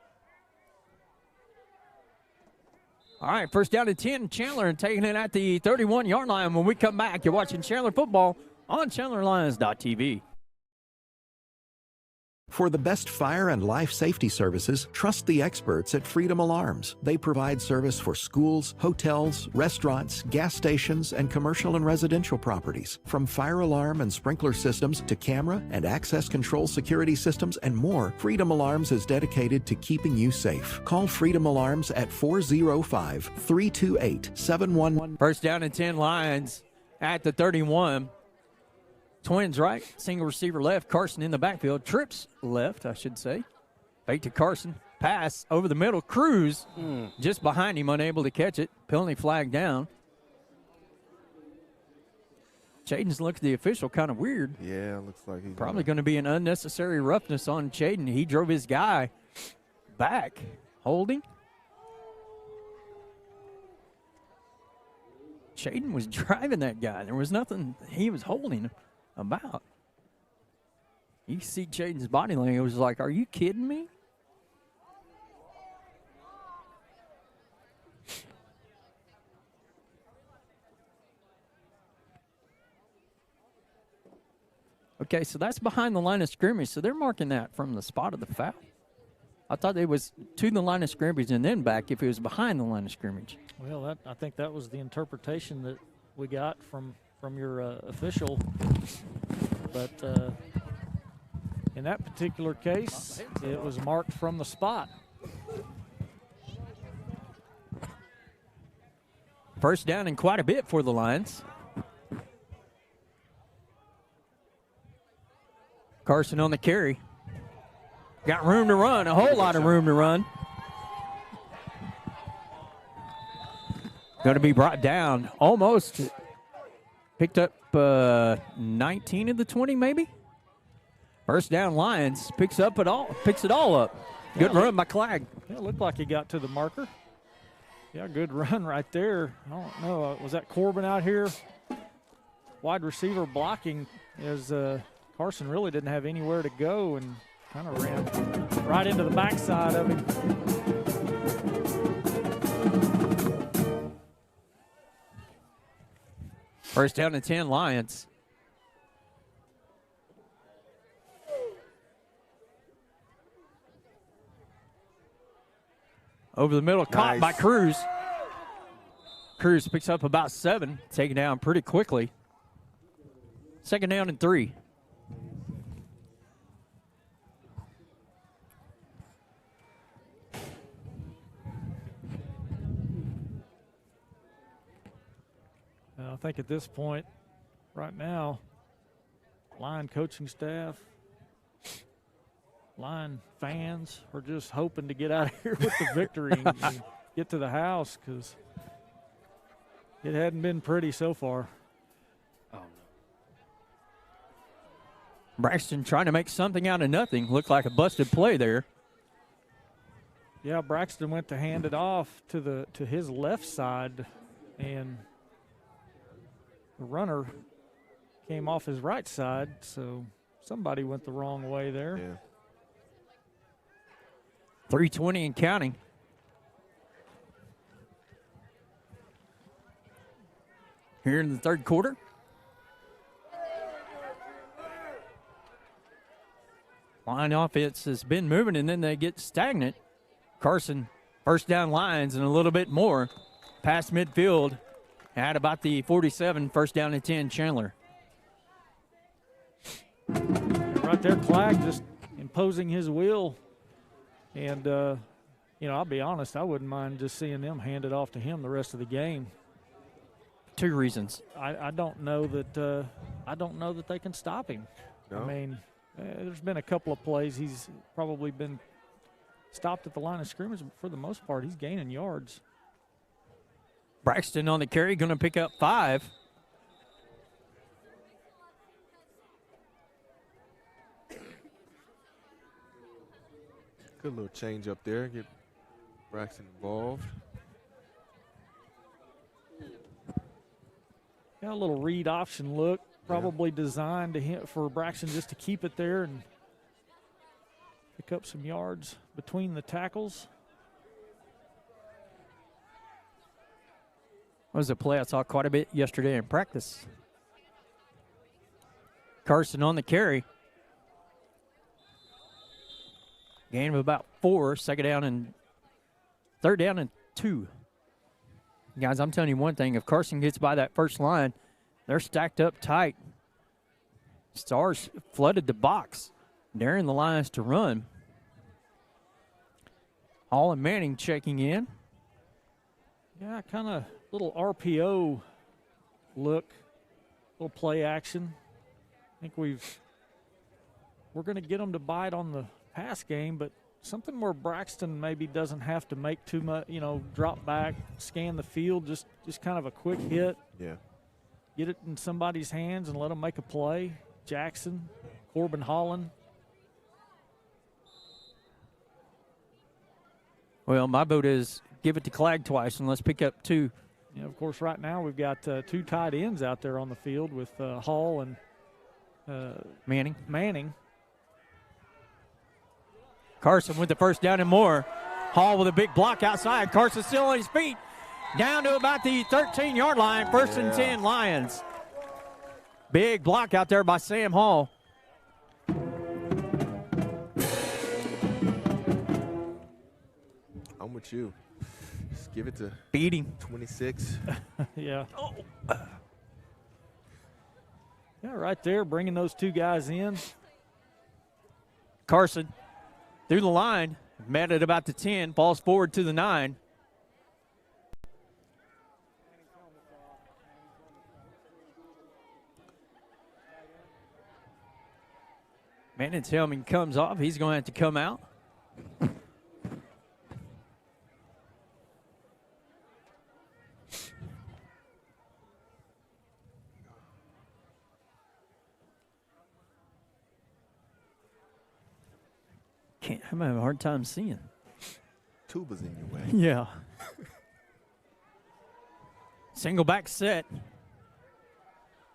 All right, first down and 10, Chandler, and taking it at the 31-yard line. When we come back, you're watching Chandler football on ChandlerLions.tv. For the best fire and life safety services, trust the experts at Freedom Alarms. They provide service for schools, hotels, restaurants, gas stations, and commercial and residential properties. From fire alarm and sprinkler systems to camera and access control security systems and more, Freedom Alarms is dedicated to keeping you safe. Call Freedom Alarms at 405-328-7111. First down and 10, Lions at the 31. Twins right, single receiver left, Carson in the backfield, trips left, I should say. Fake to Carson, pass over the middle, Cruz just behind him, unable to catch it. Penalty flag down. Chaden's looked at the official kind of weird. Yeah, looks like he's probably going to be an unnecessary roughness on Chaden. He drove his guy back, holding. Chaden was driving that guy. There was nothing he was holding him about. You see Chaden's body language. It was like, are you kidding me? Okay, so that's behind the line of scrimmage. So they're marking that from the spot of the foul. I thought it was to the line of scrimmage and then back if it was behind the line of scrimmage. Well, I think that was the interpretation that we got from your official. But in that particular case, it was marked from the spot. First down and quite a bit for the Lions. Carson on the carry. Got room to run, a whole lot of room to run. Going to be brought down almost. Picked up 19 of the 20, maybe. First down, Lions picks it all up. Good run by Clag. It looked like he got to the marker. Yeah, good run right there. I don't know. Was that Corbin out here? Wide receiver blocking as Carson really didn't have anywhere to go and kind of ran right into the backside of him. First down and 10, Lions. Over the middle, caught by Cruz. Cruz picks up about 7, taken down pretty quickly. Second down and 3. I think at this point, right now, line coaching staff, line fans are just hoping to get out of here with the victory and get to the house because it hadn't been pretty so far. Braxton trying to make something out of nothing. Looked like a busted play there. Yeah, Braxton went to hand it off to his left side, and the runner came off his right side, so somebody went the wrong way there. Yeah. 3:20 and counting. Here in the third quarter. Line offense has been moving, and then they get stagnant. Carson, first down, Lions, and a little bit more. Past midfield at about the 47, first down and 10, Chandler. Right there, Clag just imposing his will. And, I'll be honest, I wouldn't mind just seeing them hand it off to him the rest of the game. 2 reasons. I don't know that they can stop him. No. I mean, There's been a couple of plays he's probably been stopped at the line of scrimmage, but for the most part, he's gaining yards. Braxton on the carry, going to pick up 5. Good little change up there. Get Braxton involved. Got a little read option look, probably designed to hit for Braxton just to keep it there and pick up some yards between the tackles. That was a play I saw quite a bit yesterday in practice. Carson on the carry. Gain of about 4, third down and 2. Guys, I'm telling you one thing. If Carson gets by that first line, they're stacked up tight. Stars flooded the box, daring the Lions to run. Hall and Manning checking in. Yeah, kind of little RPO look, little play action. I think we're going to get them to bite on the pass game, but something where Braxton maybe doesn't have to make too much, drop back, scan the field, just kind of a quick hit. Yeah. Get it in somebody's hands and let them make a play. Jackson, Corbin Holland. Well, my vote is give it to Clegg twice and let's pick up 2. Yeah, of course, right now we've got 2 tight ends out there on the field with Hall and Manning. Carson with the first down and more. Hall with a big block outside. Carson still on his feet. Down to about the 13-yard line. First and 10 Lions. Big block out there by Sam Hall. I'm with you. Just give it to beat him. 26. Yeah. Yeah, right there, bringing those 2 guys in. Carson through the line, met at about the 10, falls forward to the 9. Manning's helmet comes off. He's going to have to come out. I'm having a hard time seeing. Tuba's in your way. Yeah. Single back set.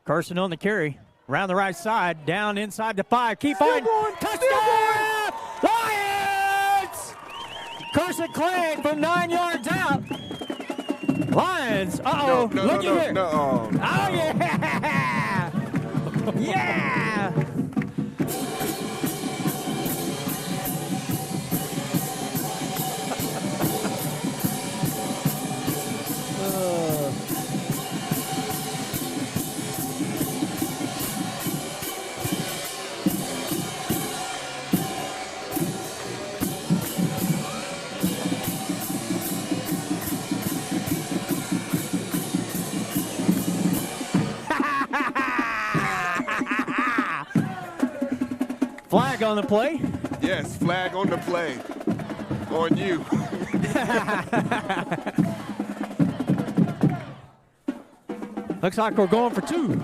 Carson on the carry. Around the right side. Down inside the 5. Keep on. Touchdown! Lions! Carson Clegg from 9 yards out. Lions. Uh-oh. Look at here. No. Oh, yeah. Yeah. Flag on the play. Yes, flag on the play. On you. Looks like we're going for 2.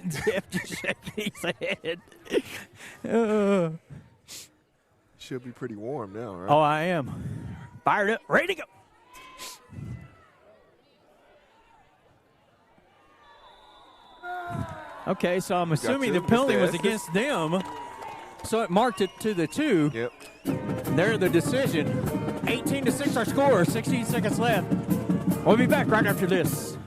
Jeff just shaking his head. Should be pretty warm now, right? Oh, I am. Fired up, ready to go. Okay, so I'm assuming the penalty was against them. So it marked it to the 2. Yep. They're the decision. 18-6 our score, 16 seconds left. We'll be back right after this.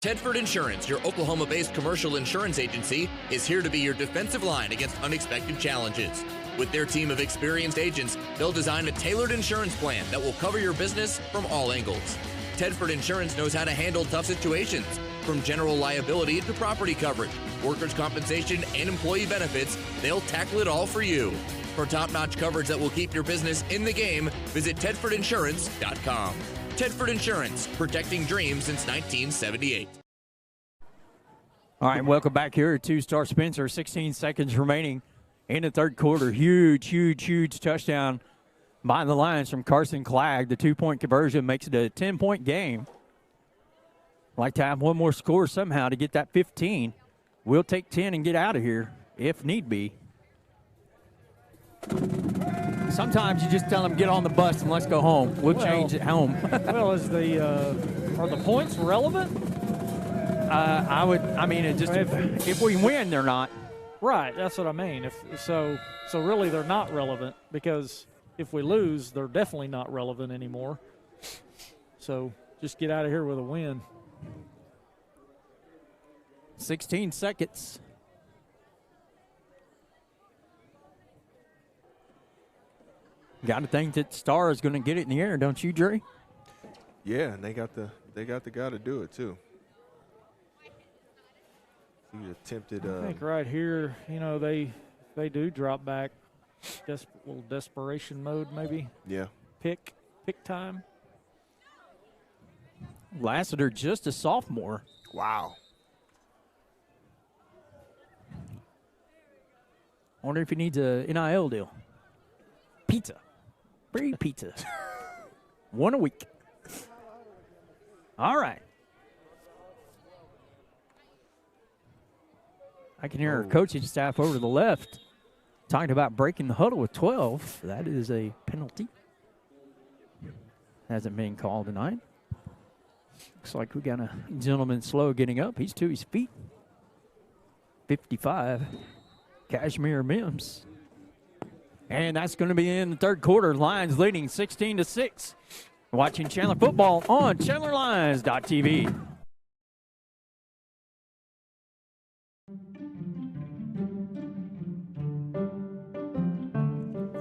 Tedford Insurance, your Oklahoma-based commercial insurance agency, is here to be your defensive line against unexpected challenges. With their team of experienced agents, they'll design a tailored insurance plan that will cover your business from all angles. Tedford Insurance knows how to handle tough situations. From general liability to property coverage, workers' compensation, and employee benefits, they'll tackle it all for you. For top-notch coverage that will keep your business in the game, visit TedfordInsurance.com. Tedford Insurance, protecting dreams since 1978. All right, welcome back here to Star Spencer. 16 seconds remaining in the third quarter. Huge touchdown by the Lions from Carson Clagg. The 2-point conversion makes it a 10-point game. Like to have one more score somehow to get that 15. We'll take 10 and get out of here if need be. Sometimes you just tell them, get on the bus and let's go home. We'll change it home. Well, are the points relevant? If we win, they're not. Right, that's what I mean. So really they're not relevant, because if we lose, they're definitely not relevant anymore. So just get out of here with a win. 16 seconds. Got to think that Star is going to get it in the air, don't you, Dre? Yeah, and they got the guy to do it too. He attempted. I think right here, they do drop back. Little desperation mode, maybe. Yeah. Pick time. Lassiter, just a sophomore. Wow. I wonder if he needs a NIL deal. Pizza. Free pizza. One a week. All right. I can hear our coaching staff over to the left talking about breaking the huddle with 12. That is a penalty. Hasn't been called tonight. Looks like we got a gentleman slow getting up. He's to his feet. 55. Kashmir Mims. And that's going to be in the third quarter. Lions leading 16-6. Watching Chandler football on ChandlerLions.tv.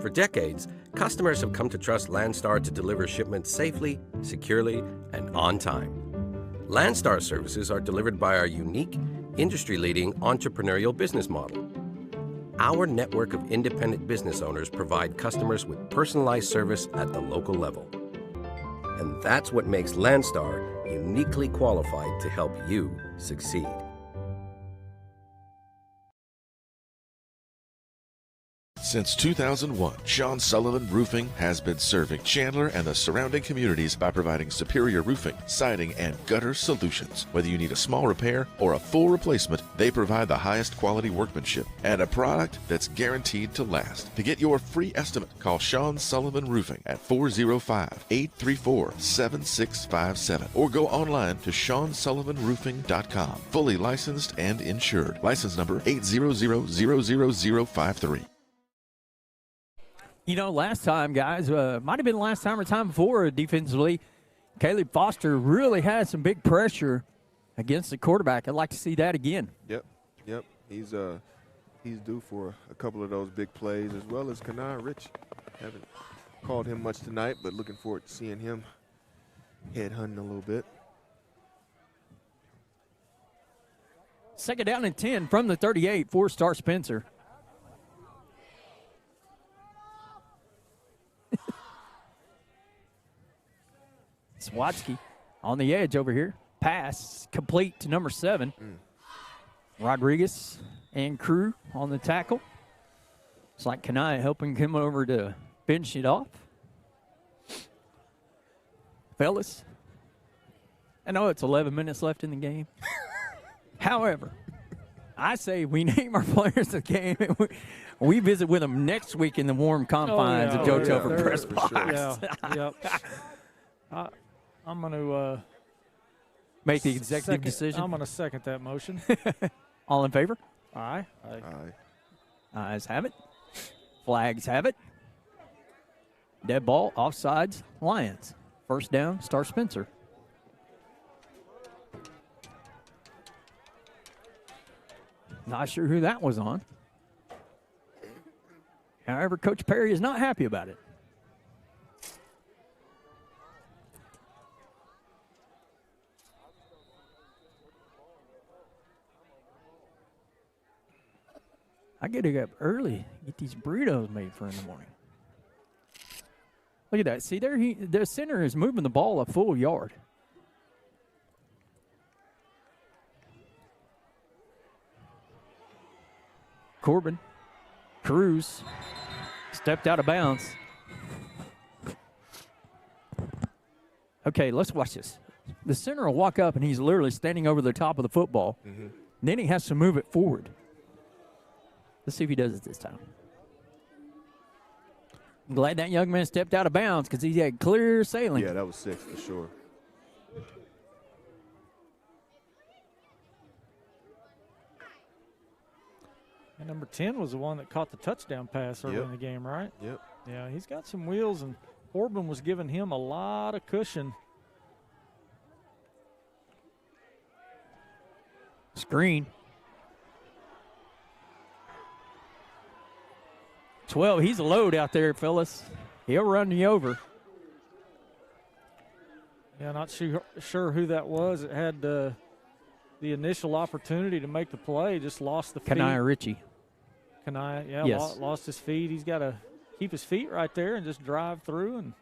For decades, customers have come to trust Landstar to deliver shipments safely, securely, and on time. Landstar services are delivered by our unique, industry-leading entrepreneurial business model. Our network of independent business owners provide customers with personalized service at the local level. And that's what makes Landstar uniquely qualified to help you succeed. Since 2001, Sean Sullivan Roofing has been serving Chandler and the surrounding communities by providing superior roofing, siding, and gutter solutions. Whether you need a small repair or a full replacement, they provide the highest quality workmanship and a product that's guaranteed to last. To get your free estimate, call Sean Sullivan Roofing at 405-834-7657 or go online to SeanSullivanRoofing.com. Fully licensed and insured. License number 800-00053. Last time, guys, might have been the last time or time before defensively, Caleb Foster really had some big pressure against the quarterback. I'd like to see that again. Yep. He's due for a couple of those big plays, as well as Kanai Rich. Haven't called him much tonight, but looking forward to seeing him headhunting a little bit. Second down and 10 from the 38 for Star Spencer. Swatsky on the edge over here. Pass complete to number 7. Rodriguez and crew on the tackle. It's like Kanai helping him over to finish it off. Fellas, I know it's 11 minutes left in the game. However, I say we name our players of the game and we visit with them next week in the warm confines of Joe Topher Press Box. I'm going to make the executive decision. I'm going to second that motion. All in favor? Aye. Ayes have it. Flags have it. Dead ball, offsides, Lions. First down, Star Spencer. Not sure who that was on. However, Coach Perry is not happy about it. I get to get up early, get these burritos made for in the morning. Look at that. See, there the center is moving the ball a full yard. Corbin, Cruz, stepped out of bounds. Okay, let's watch this. The center will walk up, and he's literally standing over the top of the football. Mm-hmm. Then he has to move it forward. Let's see if he does it this time. I'm glad that young man stepped out of bounds because he had clear sailing. Yeah, that was 6 for sure. And number 10 was the one that caught the touchdown pass early in the game, right? Yep. Yeah, he's got some wheels, and Corbin was giving him a lot of cushion. Screen. 12, he's a load out there, fellas. He'll run you over. Yeah, not sure who that was. It had the initial opportunity to make the play, just lost the feet. Kanaya Ritchie. Kanaya, yeah, Yes. lost his feet. He's got to keep his feet right there and just drive through and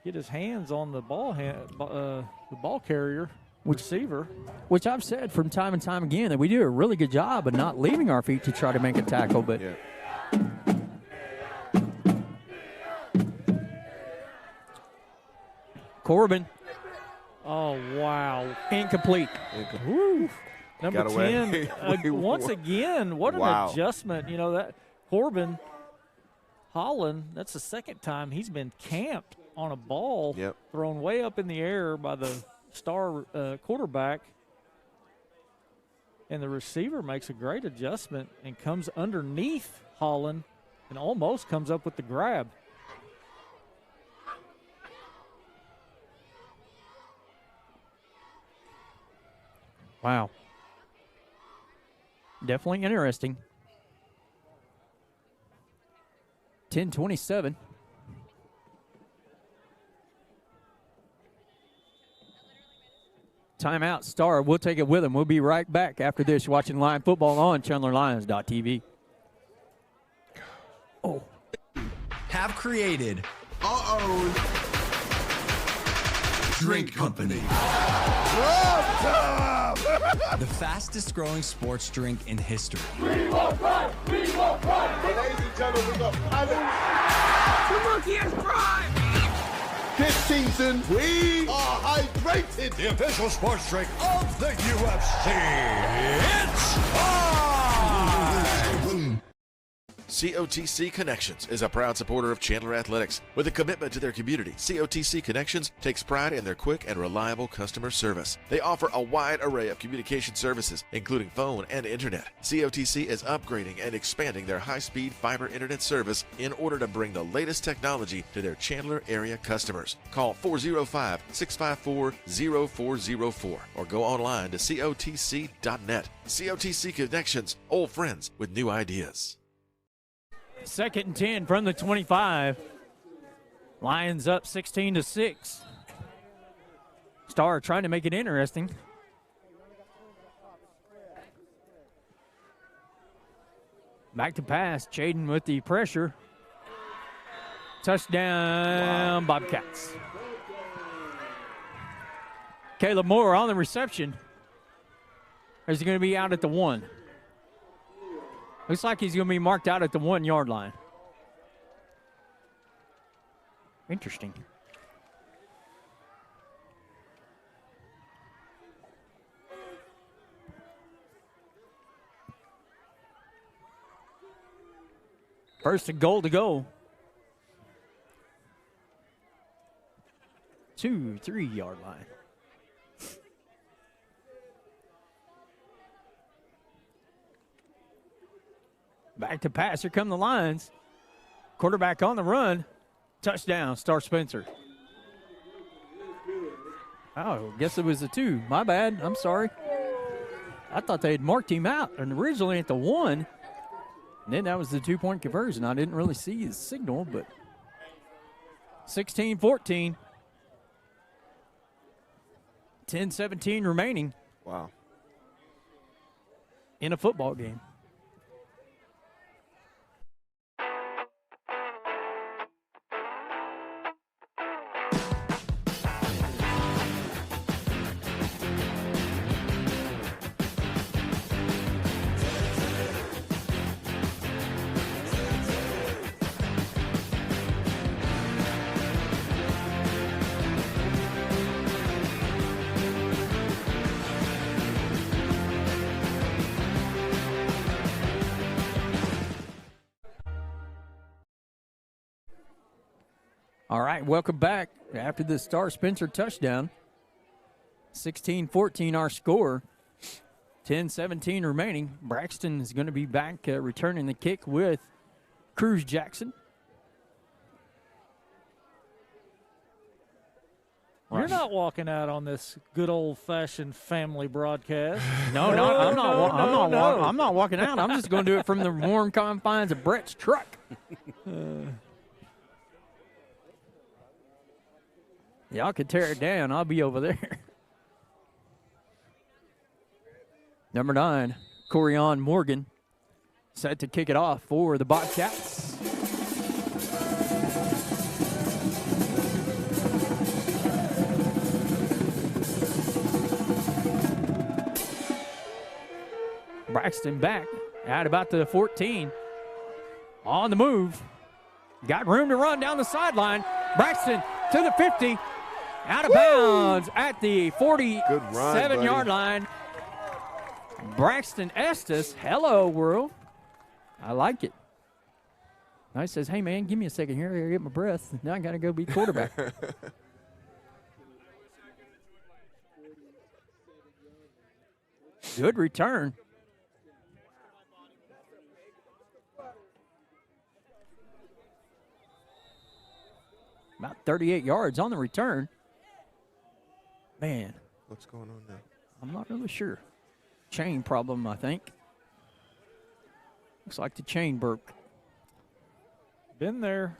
get his hands on the ball carrier, receiver. Which I've said from time and time again that we do a really good job of not leaving our feet to try to make a tackle, but Corbin. Oh, wow. Incomplete. Woo. Number Got away. 10, once again, what an adjustment. You know, that Corbin Holland, that's the second time he's been camped on a ball thrown way up in the air by the star quarterback. And the receiver makes a great adjustment and comes underneath Holland and almost comes up with the grab. Wow. Definitely interesting. 10-27. Timeout, Star. We'll take it with him. We'll be right back after this, watching live football on ChandlerLions.tv. Oh. Have created Drink Company. The fastest growing sports drink in history. We want pride! We want pride! Ladies and gentlemen, we got paddle. The monkey has pride! This season, we are hydrated! The official sports drink of the UFC. It's time! COTC Connections is a proud supporter of Chandler Athletics. With a commitment to their community, COTC Connections takes pride in their quick and reliable customer service. They offer a wide array of communication services, including phone and internet. COTC is upgrading and expanding their high-speed fiber internet service in order to bring the latest technology to their Chandler area customers. Call 405-654-0404 or go online to cotc.net. COTC Connections, old friends with new ideas. 2nd and 10 from the 25. Lions up 16-6. Star trying to make it interesting. Back to pass. Jaden with the pressure. Touchdown, Bobcats. Caleb Moore on the reception. Or is he going to be out at the 1? Looks like he's going to be marked out at the 1 yard line. Interesting. First and goal to go. 2-3 yard line. Back to pass. Here come the Lions. Quarterback on the run. Touchdown, Star Spencer. Oh, guess it was a 2. My bad. I'm sorry. I thought they had marked him out and originally at the 1. And then that was the 2-point conversion. I didn't really see his signal, but 16-14. 10-17 remaining. Wow. In a football game. All right, welcome back after the Star Spencer touchdown. 16-14 our score. 10-17 remaining. Braxton is going to be back returning the kick with Cruz Jackson. You're not walking out on this good old-fashioned family broadcast. No, I'm not walking out. I'm just going to do it from the warm confines of Brett's truck. Y'all can tear it down. I'll be over there. Number 9, Corian Morgan, set to kick it off for the Bobcats. Braxton back at about the 14. On the move. Got room to run down the sideline. Braxton to the 50. Out of bounds at the 47-yard line. Braxton Estes, hello, world. I like it. I says, hey, man, give me a second here. I gotta get my breath. Now I got to go be quarterback. Good return. About 38 yards on the return. Man. What's going on now? I'm not really sure. Chain problem, I think. Looks like the chain broke. Been there.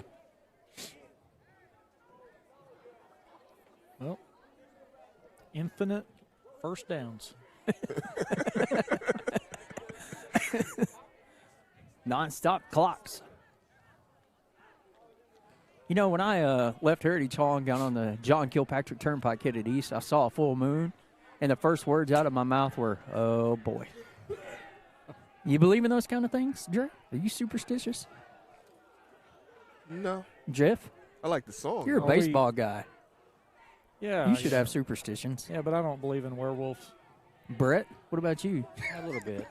Well, infinite first downs. Non-stop clocks. You know, when I left Heritage Hall and got on the John Kilpatrick Turnpike headed east, I saw a full moon, and the first words out of my mouth were, oh, boy. You believe in those kind of things, Dre? Are you superstitious? No. Jeff? I like the song. You're a baseball guy. Yeah. You should have superstitions. Yeah, but I don't believe in werewolves. Brett, what about you? A little bit.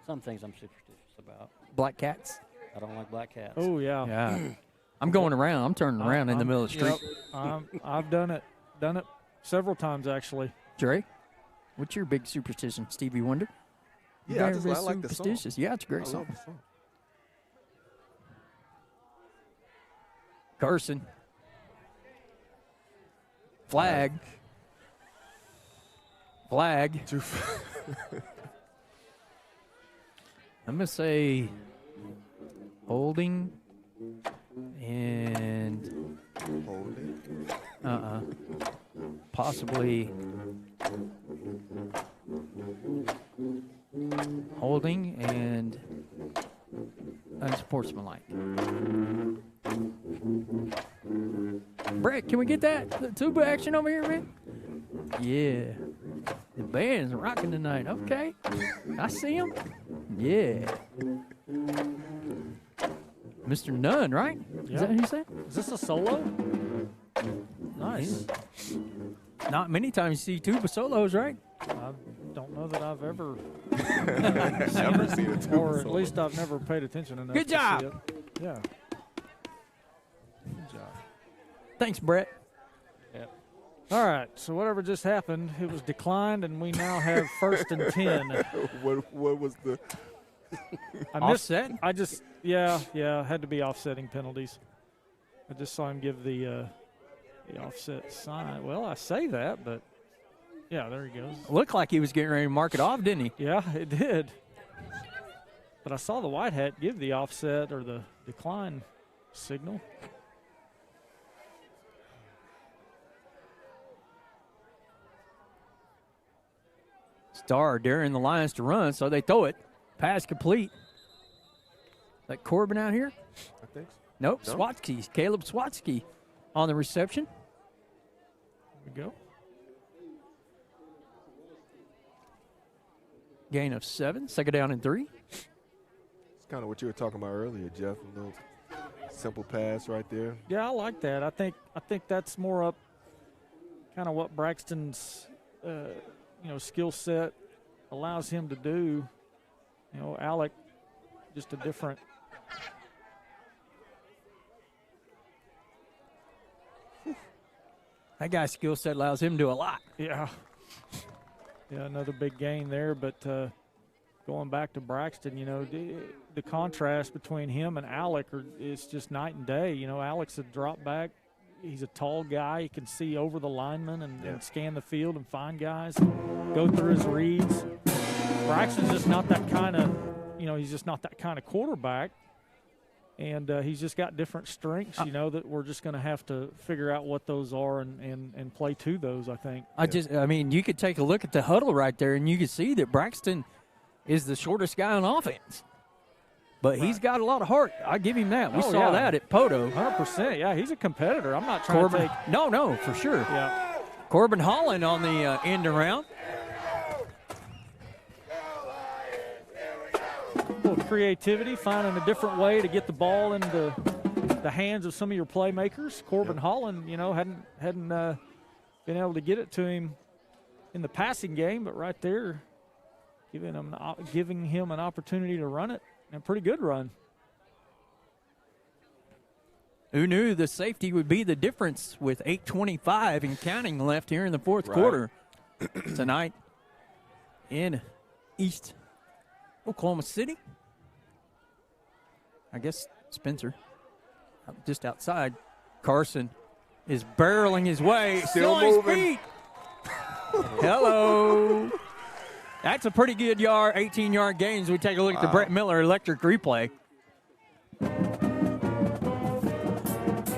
Some things I'm superstitious about. Black cats? I don't like black cats. Oh, yeah. Yeah. I'm going around. I'm turning around in the middle of the street. Yep, I've done it several times, actually. Dre, what's your big superstition? Stevie Wonder? Yeah, I like the song. Yeah, it's a great I song. love the song. Carson. Flag. Flag. I'm going to say holding and possibly holding and unsportsmanlike. Brett, can we get that? The tuba action over here, man? Yeah. The band's rocking tonight. Okay. I see him. Yeah. Mr. Nunn, right? Yeah. Is that who you said? Is this a solo? Nice. Yeah. Not many times you see tuba solos, right? I don't know that I've ever Never seen a tuba or at solo. least I've never paid attention enough. Good to see job. it. Yeah. Good job. Thanks, Brett. Yep. All right. So whatever just happened, it was declined, and we now have 1st and 10. What was the offset? Had to be offsetting penalties. I just saw him give the offset sign. Well, I say that, but yeah, there he goes. Looked like he was getting ready to mark it off, didn't he? Yeah, it did. But I saw the white hat give the offset or the decline signal. Star daring the Lions to run, so they throw it. Pass complete. That Corbin out here? I think so. Nope, No? Swatsky. Caleb Swatsky on the reception. Here we go. Gain of 7. Second down and 3. It's kind of what you were talking about earlier, Jeff. A little simple pass right there. Yeah, I like that. I think that's more up kind of what Braxton's skill set allows him to do. You know, Alec, just a different That guy's skill set allows him to do a lot. Yeah. Yeah, another big gain there. But going back to Braxton, the contrast between him and Alec is just night and day. Alec's a drop back. He's a tall guy. He can see over the lineman and scan the field and find guys, go through his reads. Braxton's just not that kind of, he's just not that kind of quarterback. And he's just got different strengths, that we're just going to have to figure out what those are and play to those, I think. You could take a look at the huddle right there, and you could see that Braxton is the shortest guy on offense. But he's got a lot of heart. I give him that. We saw that at Poto. 100%. Yeah, he's a competitor. I'm not trying to take. No, for sure. Yeah. Corbin Holland on the end around. A little creativity, finding a different way to get the ball into the hands of some of your playmakers. Corbin Holland, hadn't been able to get it to him in the passing game, but right there, giving him an opportunity to run it, and a pretty good run. Who knew the safety would be the difference with 8:25 and counting left here in the fourth quarter tonight in East Oklahoma City? I guess Spencer, just outside. Carson is barreling his way. Still on his moving. feet. Hello. That's a pretty good 18-yard gain as we take a look at the Brett Miller electric replay.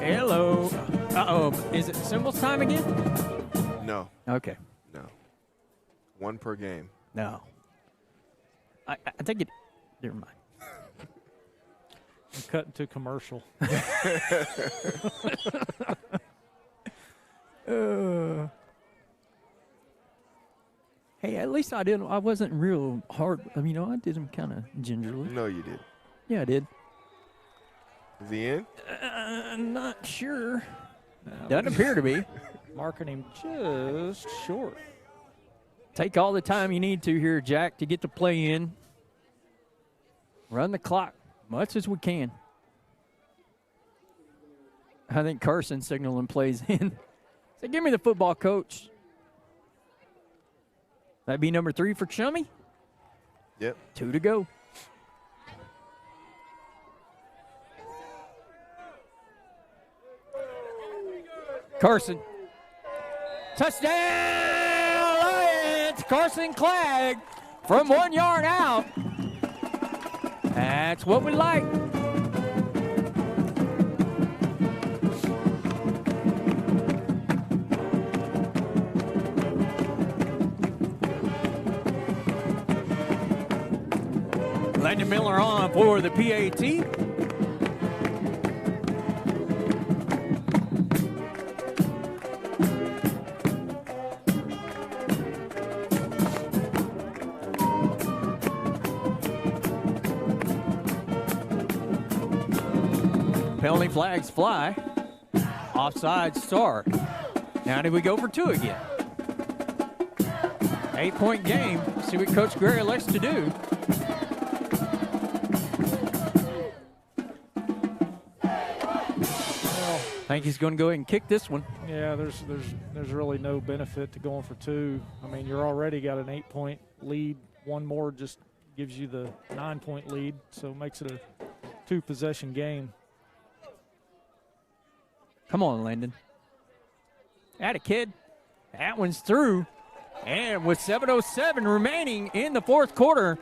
Hello. Uh-oh. Is it symbols time again? No. Okay. No. One per game. No. I think it. Never mind. I'm cutting to commercial. Hey, at least I wasn't real hard. I did them kind of gingerly. No, you did. Yeah, I did. Is he in? Not sure. Doesn't appear to be. Marking him just short. Take all the time you need to here, Jack, to get the play in. Run the clock much as we can. I think Carson signaling plays in. Say, give me the football, coach. That'd be number 3 for Chummy. Yep. 2 to go. Carson. Touchdown, Lions! Carson Clegg from 1 yard out. That's what we like. Landon Miller on for the PAT. Penalty flags fly. Offside start. Now did we go for 2 again? 8-point game. See what Coach Gray likes to do. I think he's going to go ahead and kick this one. Yeah, there's really no benefit to going for 2. You're already got an 8-point lead. One more just gives you the 9-point lead, so it makes it a 2-possession game. Come on, Landon. Atta kid. That one's through. And with 7:07 remaining in the fourth quarter,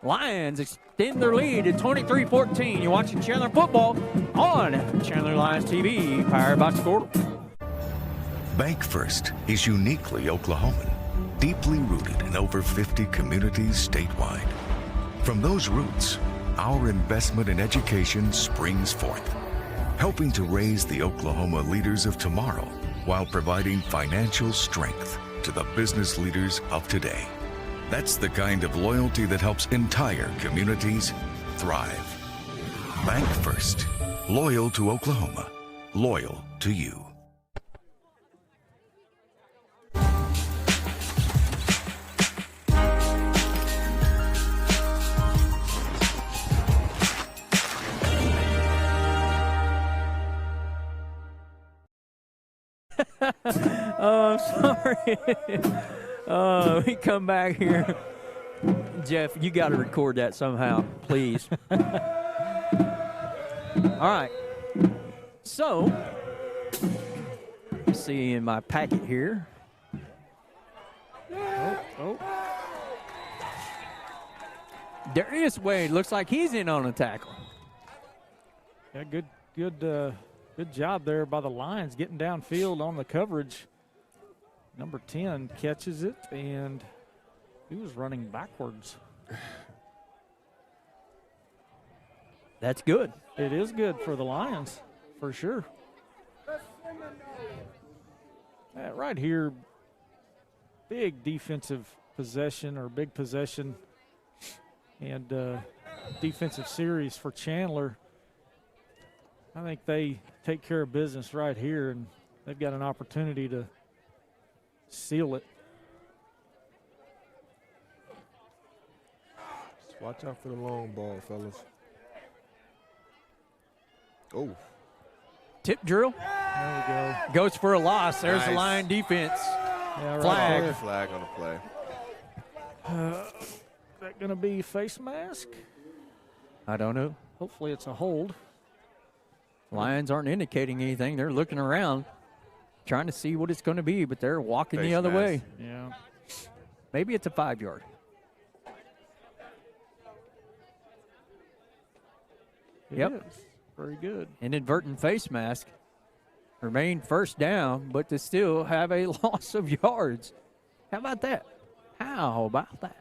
Lions extend their lead to 23-14. You're watching Chandler football on Chandler Lions TV, powered by Squirtle. Bank First is uniquely Oklahoman, deeply rooted in over 50 communities statewide. From those roots, our investment in education springs forth, helping to raise the Oklahoma leaders of tomorrow while providing financial strength to the business leaders of today. That's the kind of loyalty that helps entire communities thrive. Bank First. Loyal to Oklahoma. Loyal to you. Oh, sorry. We come back here. Jeff, you got to record that somehow, please. All right. So, let's see in my packet here. Oh. Darius Wade looks like he's in on a tackle. Yeah, good job there by the Lions getting downfield on the coverage. Number 10 catches it, and he was running backwards. That's good. It is good for the Lions, for sure. Right here, big defensive possession or big possession and defensive series for Chandler. I think they take care of business right here, and they've got an opportunity to seal it. Just watch out for the long ball, fellas. Oh. Tip drill. There we go. Goes for a loss. There's Nice. the Lion defense. Yeah, right Flag. there. Flag on the play. Is that going to be face mask? I don't know. Hopefully it's a hold. Lions aren't indicating anything. They're looking around, trying to see what it's going to be, but they're walking Face the other mask. way. Yeah. Maybe it's a 5-yard. It Yep. is. Very good. Inadvertent face mask. Remain first down, but to still have a loss of yards. How about that? How about that?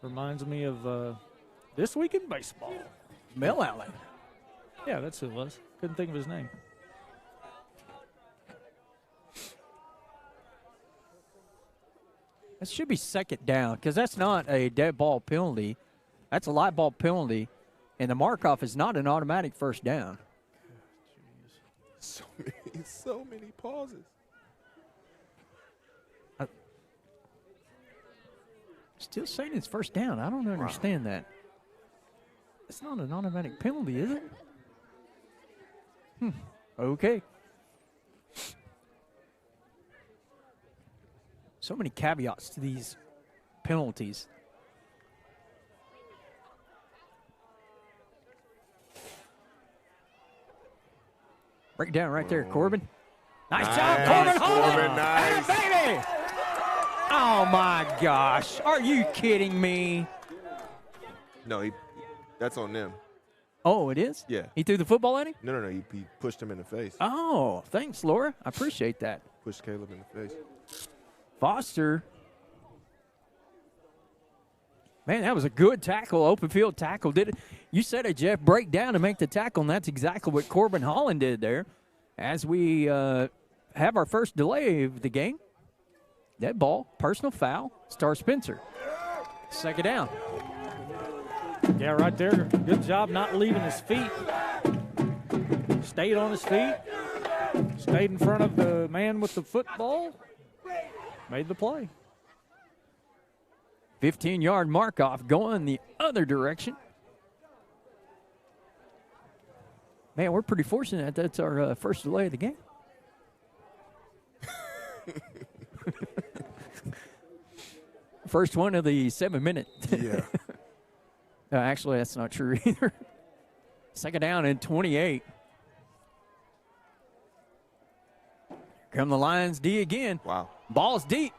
Reminds me of This Week in Baseball. Mel Allen. Yeah, that's who it was. Couldn't think of his name. That should be second down because that's not a dead ball penalty. That's a light ball penalty, and the mark-off is not an automatic first down. So many pauses. Still saying it's first down. I don't understand that. It's not an automatic penalty, is it? Okay. So many caveats to these penalties. Break down right there, Corbin. Nice job, Corbin Holland. Corbin, nice. Hey, baby. Oh, my gosh. Are you kidding me? No, that's on them. Oh, it is? Yeah. He threw the football at him? No. He pushed him in the face. Oh, thanks, Laura. I appreciate that. Pushed Caleb in the face. Foster. Man, that was a good tackle, open field tackle. You said it, Jeff, break down to make the tackle, and that's exactly what Corbin Holland did there. As we have our first delay of the game. Dead ball, personal foul, Star Spencer. Second down. Yeah, right there. Good job not leaving his feet. Stayed on his feet. Stayed in front of the man with the football. Made the play. 15-yard mark-off going the other direction. Man, we're pretty fortunate that's our first delay of the game. First one of the 7-minute. Yeah. Actually, that's not true either. Second down and 28. Come the Lions D again. Wow. Ball's deep.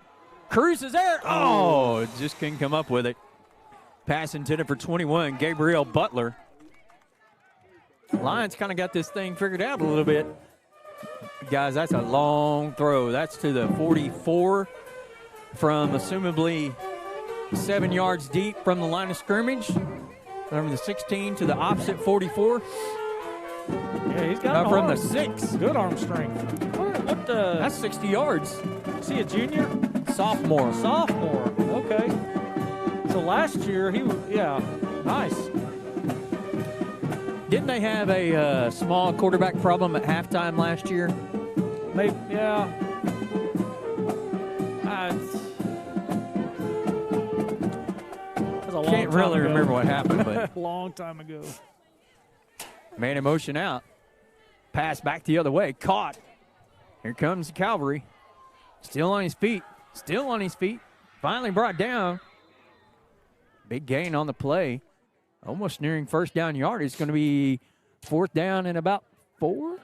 Cruz is there. Oh, just couldn't come up with it. Pass intended for 21, Gabriel Butler. Lions kind of got this thing figured out a little bit. Guys, that's a long throw. That's to the 44 from assumably 7 yards deep from the line of scrimmage. From the 16 to the opposite 44. Yeah, he's got from arm. the 6. Good arm strength. What That's 60 yards. Is he a junior? Sophomore. Sophomore. Okay. So last year he was, nice. Didn't they have a small quarterback problem at halftime last year? Maybe, yeah. Can't really remember what happened, but a long time ago. Man in motion out. Pass back the other way. Caught Here comes the Cavalry. Still on his feet. Still on his feet. Finally brought down. Big gain on the play. Almost nearing first down yard. It's going to be fourth down and about 4.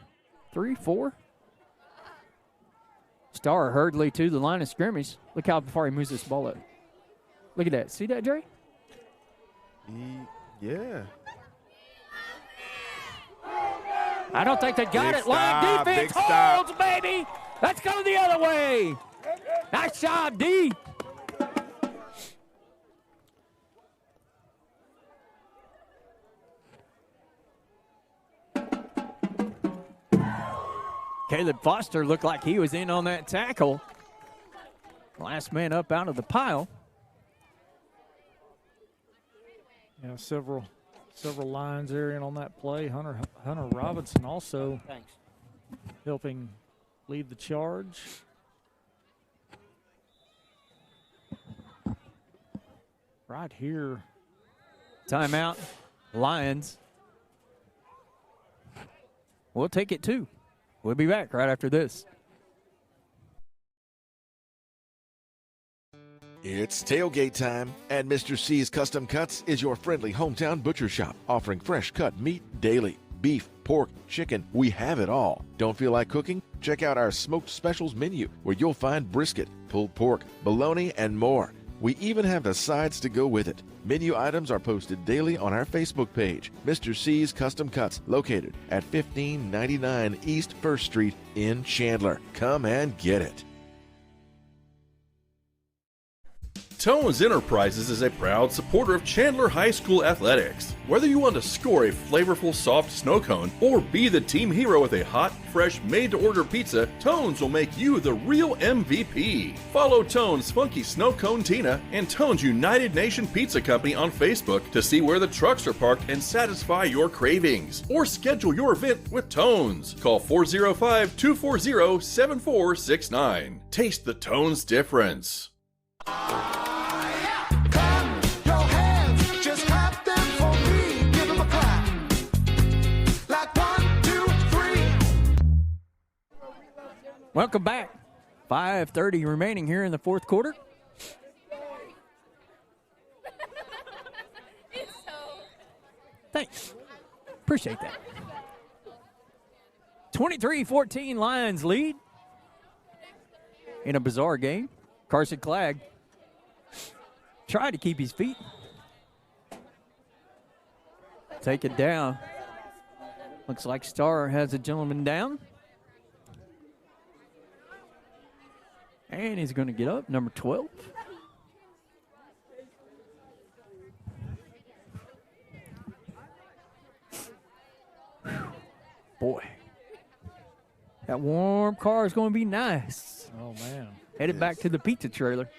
Star hurriedly to the line of scrimmage. Look how far he moves this ball up. Look at that. See that, Dre? Yeah. I don't think they got Big it. Line stop, defense big stop. holds, baby. Let's go the other way. Nice job, D. Caleb Foster looked like he was in on that tackle. Last man up out of the pile. Yeah, several lines there in on that play. Hunter Robinson also helping lead the charge. Right here. Timeout. Lions. We'll take it too. We'll be back right after this. It's tailgate time, and Mr. C's Custom Cuts is your friendly hometown butcher shop, offering fresh cut meat daily. Beef, pork, chicken, we have it all. Don't feel like cooking? Check out our smoked specials menu, where you'll find brisket, pulled pork, bologna, and more. We even have the sides to go with it. Menu items are posted daily on our Facebook page, Mr. C's Custom Cuts, located at 1599 East 1st Street in Chandler. Come and get it. Tones Enterprises is a proud supporter of Chandler High School athletics. Whether you want to score a flavorful soft snow cone or be the team hero with a hot, fresh, made-to-order pizza, Tones will make you the real MVP. Follow Tones Funky Snow Cone Tina and Tones United Nation Pizza Company on Facebook to see where the trucks are parked and satisfy your cravings. Or schedule your event with Tones. Call 405-240-7469. Taste the Tones difference. Welcome back. 5:30 remaining here in the fourth quarter. Thanks. Appreciate that. 23-14 Lions lead in a bizarre game. Carson Clegg tried to keep his feet. Take it down. Looks like Starr has a gentleman down. And he's going to get up, number 12. Boy, that warm car is going to be nice. Oh, man. Headed back to the pizza trailer.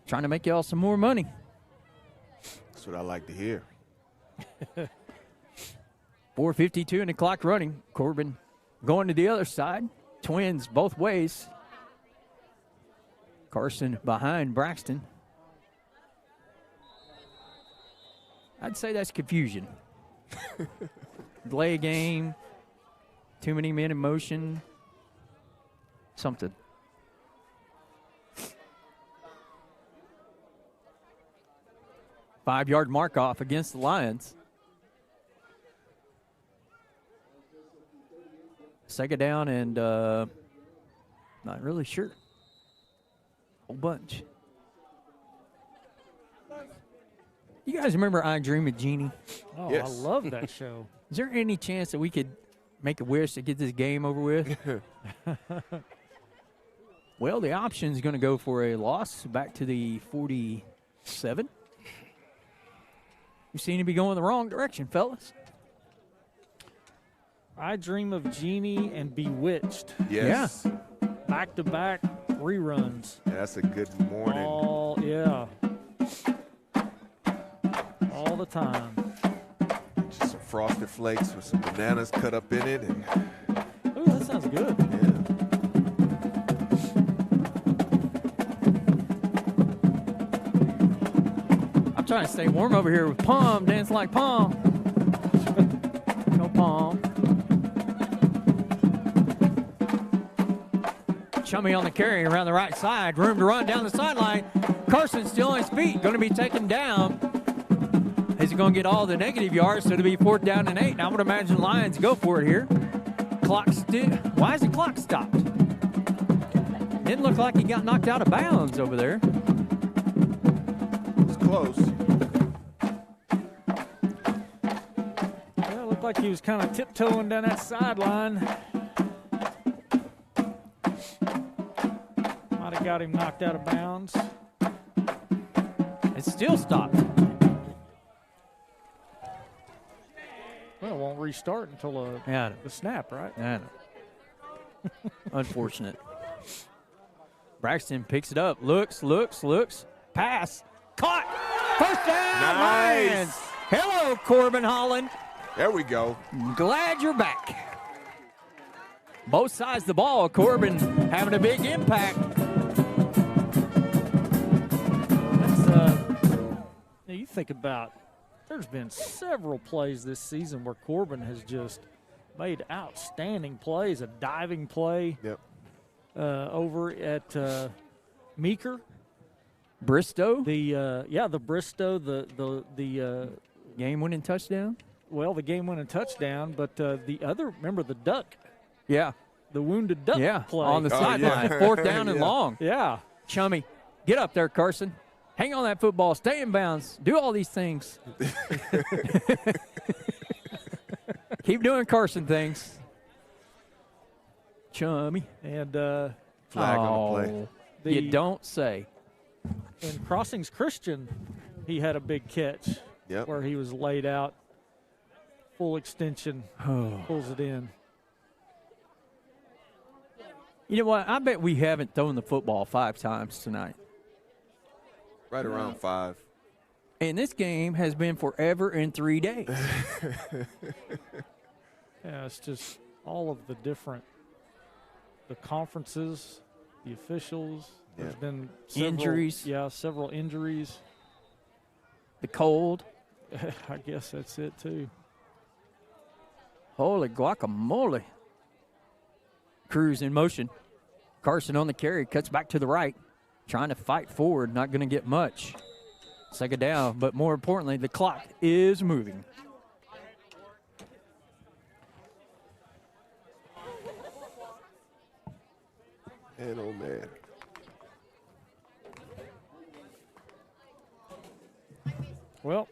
Trying to make y'all some more money. That's what I like to hear. 4:52 and the clock running. Corbin going to the other side. Twins both ways. Carson behind Braxton. I'd say that's confusion. Delay a game. Too many men in motion. Something. Five-yard mark off against the Lions. Second down and not really sure. Whole bunch. You guys remember I Dream of Jeannie? Oh, yes. I love that show. Is there any chance that we could make a wish to get this game over with? Well, the option is going to go for a loss back to the 47. You seem to be going the wrong direction, fellas. I Dream of Jeannie and Bewitched. Yes. Yeah. Back-to-back reruns. Yeah, that's a good morning. All the time. Just some Frosted Flakes with some bananas cut up in it. And ooh, that sounds good. Yeah. I'm trying to stay warm over here with Palm, dance like Palm. Go Palm. Chummy on the carry around the right side. Room to run down the sideline. Carson still on his feet. Going to be taken down. Is he going to get all the negative yards? So it'll be 4th down and 8. I would imagine Lions go for it here. Clock still. Why is the clock stopped? Didn't look like he got knocked out of bounds over there. It's close. Yeah, it looked like he was kind of tiptoeing down that sideline. Might have got him knocked out of bounds. It's still stopped. Well, it won't restart until the snap, right? I know. Unfortunate. Braxton picks it up. Looks. Pass. Caught. First down. Nice. Lions. Hello, Corbin Holland. There we go. Glad you're back. Both sides of the ball. Corbin having a big impact. You think about, there's been several plays this season where Corbin has just made outstanding plays. A diving play over at Meeker. Bristow? The Bristow, the game-winning touchdown? Well, the game-winning touchdown, but the other, remember the duck? Yeah. The wounded duck play. On the sideline. 4th down and long. Yeah. Chummy, get up there, Carson. Hang on that football. Stay in bounds. Do all these things. Keep doing Carson things. Chummy. And flag on the play. You don't say. In Crossings Christian, he had a big catch where he was laid out, full extension, pulls it in. You know what? I bet we haven't thrown the football 5 times tonight. Right around 5. And this game has been forever in 3 days. Yeah, it's just all of the different, the conferences, the officials. Yeah. There's been several, Injuries. Yeah, several injuries. The cold. I guess that's it, too. Holy guacamole. Cruz in motion. Carson on the carry, cuts back to the right. Trying to fight forward, not going to get much. 2nd down, but more importantly, the clock is moving. Man, oh man. Well,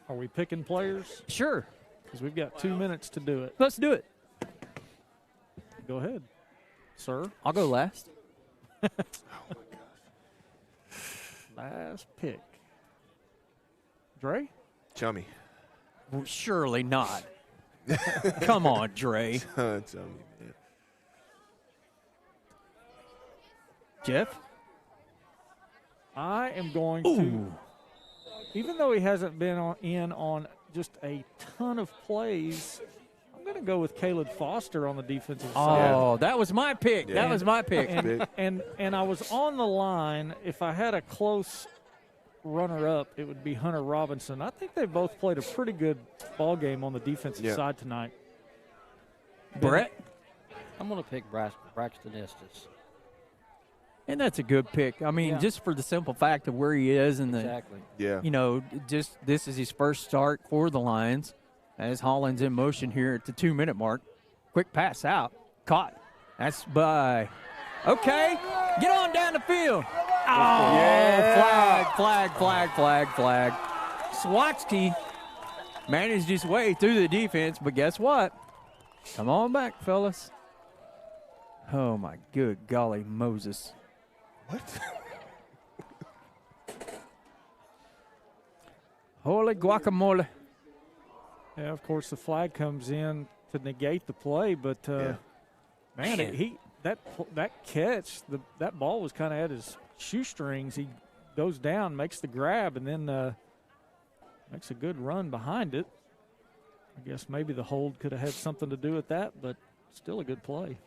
are we picking players? Sure. Because we've got 2 minutes to do it. Let's do it. Go ahead, sir. I'll go last. Last pick. Dre? Chummy. Well, surely not. Come on, Dre. Chummy, man. Jeff? I am going to, even though he hasn't been on just a ton of plays, I'm going to go with Caleb Foster on the defensive side. Oh, that was my pick. Yeah. That was my pick. And I was on the line. If I had a close runner-up, it would be Hunter Robinson. I think they both played a pretty good ball game on the defensive side tonight. Brett? I'm going to pick Braxton Estes. And that's a good pick. I mean, just for the simple fact of where he is and you know, just this is his first start for the Lions as Holland's in motion here at the 2-minute mark. Quick pass out. Caught. That's by. Okay. Get on down the field. Oh, flag. Swatsky managed his way through the defense, but guess what? Come on back, fellas. Oh, my good golly Moses. What? Holy guacamole. Yeah, of course, the flag comes in to negate the play, but man, that catch, that ball was kind of at his shoestrings. He goes down, makes the grab, and then makes a good run behind it. I guess maybe the hold could have had something to do with that, but still a good play.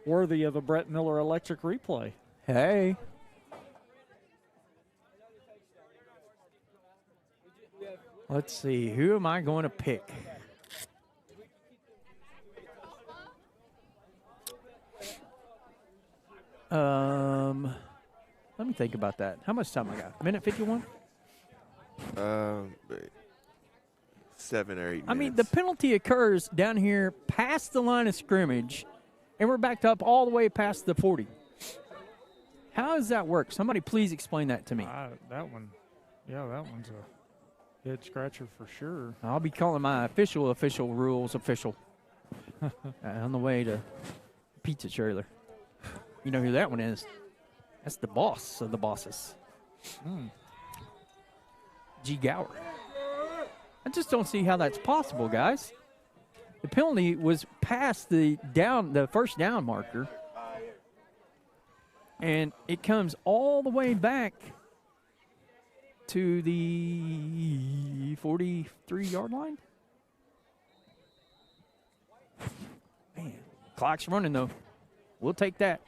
Worthy of a Brett Miller electric replay. Hey. Let's see. Who am I going to pick? Let me think about that. How much time I got? Minute 51? 7 or 8 minutes. I mean, the penalty occurs down here past the line of scrimmage, and we're backed up all the way past the 40. How does that work? Somebody please explain that to me. That one's a head scratcher for sure. I'll be calling my official rules official on the way to pizza trailer. You know who that one is? That's the boss of the bosses. G. Gower. I just don't see how that's possible, guys. The penalty was past the first down marker, and it comes all the way back to the 43-yard line. Man, clock's running, though. We'll take that.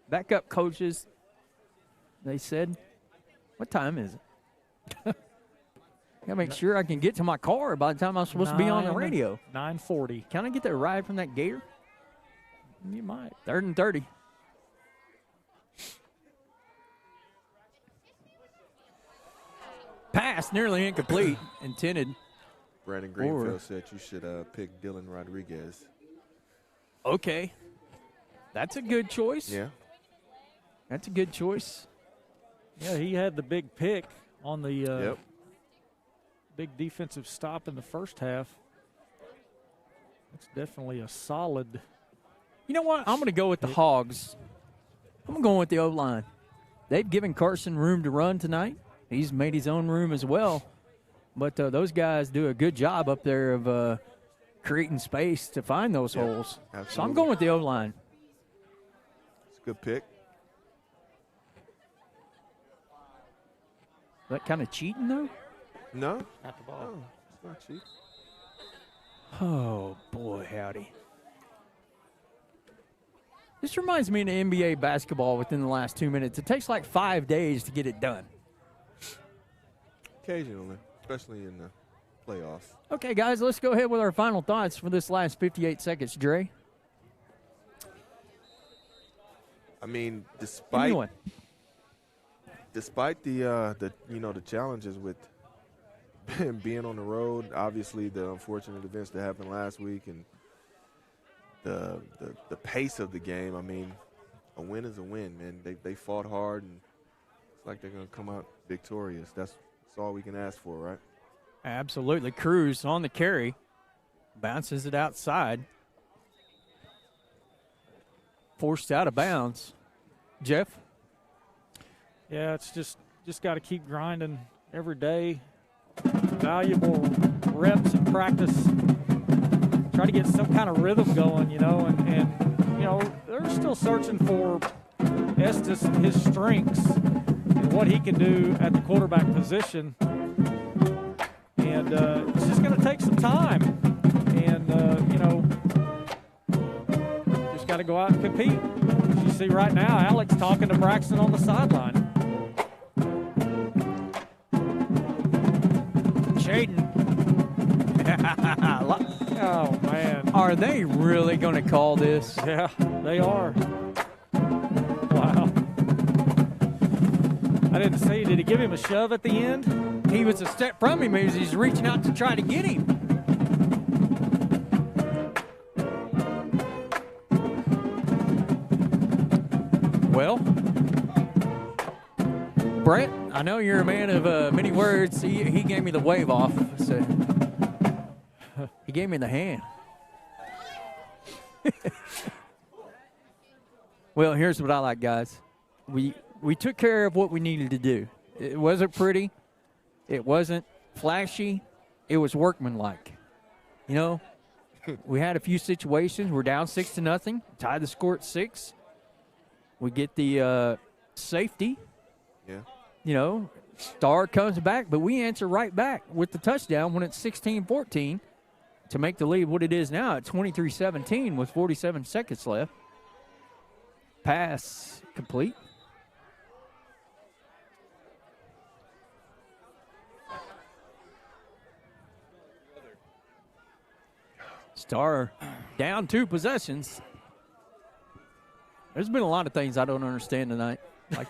Back up, coaches. They said, what time is it? Gotta make sure I can get to my car by the time I'm supposed to be on the radio. 9:40. Can I get that ride from that Gator? You might. 3rd and 30. Pass nearly incomplete. Intended. Brandon Greenfield said you should pick Dylan Rodriguez. Okay. That's a good choice. Yeah. That's a good choice. Yeah, he had the big pick on the Yep. big defensive stop in the first half. That's definitely a solid. You know what? I'm going to go with the Hogs. I'm going with the O-line. They've given Carson room to run tonight. He's made his own room as well. But those guys do a good job up there of creating space to find those holes. Absolutely. So I'm going with the O-line. It's a good pick. That kind of cheating, though? No. Not the ball. No, it's not cheap. Oh, boy, howdy. This reminds me of the NBA basketball within the last 2 minutes. It takes like 5 days to get it done. Occasionally, especially in the playoffs. Okay, guys, let's go ahead with our final thoughts for this last 58 seconds. Dre? I mean, despite the challenges with being on the road, obviously the unfortunate events that happened last week and the pace of the game, I mean, a win is a win, man. They fought hard, and it's like they're going to come out victorious. That's all we can ask for, right? Absolutely. Cruz on the carry. Bounces it outside. Forced out of bounds. Jeff? Yeah, it's just got to keep grinding every day. Valuable reps and practice. Try to get some kind of rhythm going, and they're still searching for Estes and his strengths and what he can do at the quarterback position. And it's just going to take some time. And, just got to go out and compete. As you see right now, Alex talking to Braxton on the sideline. Shaden. Oh, man. Are they really going to call this? Yeah, they are. Wow. I didn't see. Did he give him a shove at the end? He was a step from him as he's reaching out to try to get him. Well, Brett, I know you're a man of many words. He gave me the wave off. So he gave me the hand. Well, here's what I like, guys. We took care of what we needed to do. It wasn't pretty. It wasn't flashy. It was workmanlike. We had a few situations. We're down 6-0. Tied the score at 6. We get the safety. Yeah. Star comes back, but we answer right back with the touchdown when it's 16-14 to make the lead what it is now at 23-17 with 47 seconds left. Pass complete. Star down 2 possessions. There's been a lot of things I don't understand tonight. Like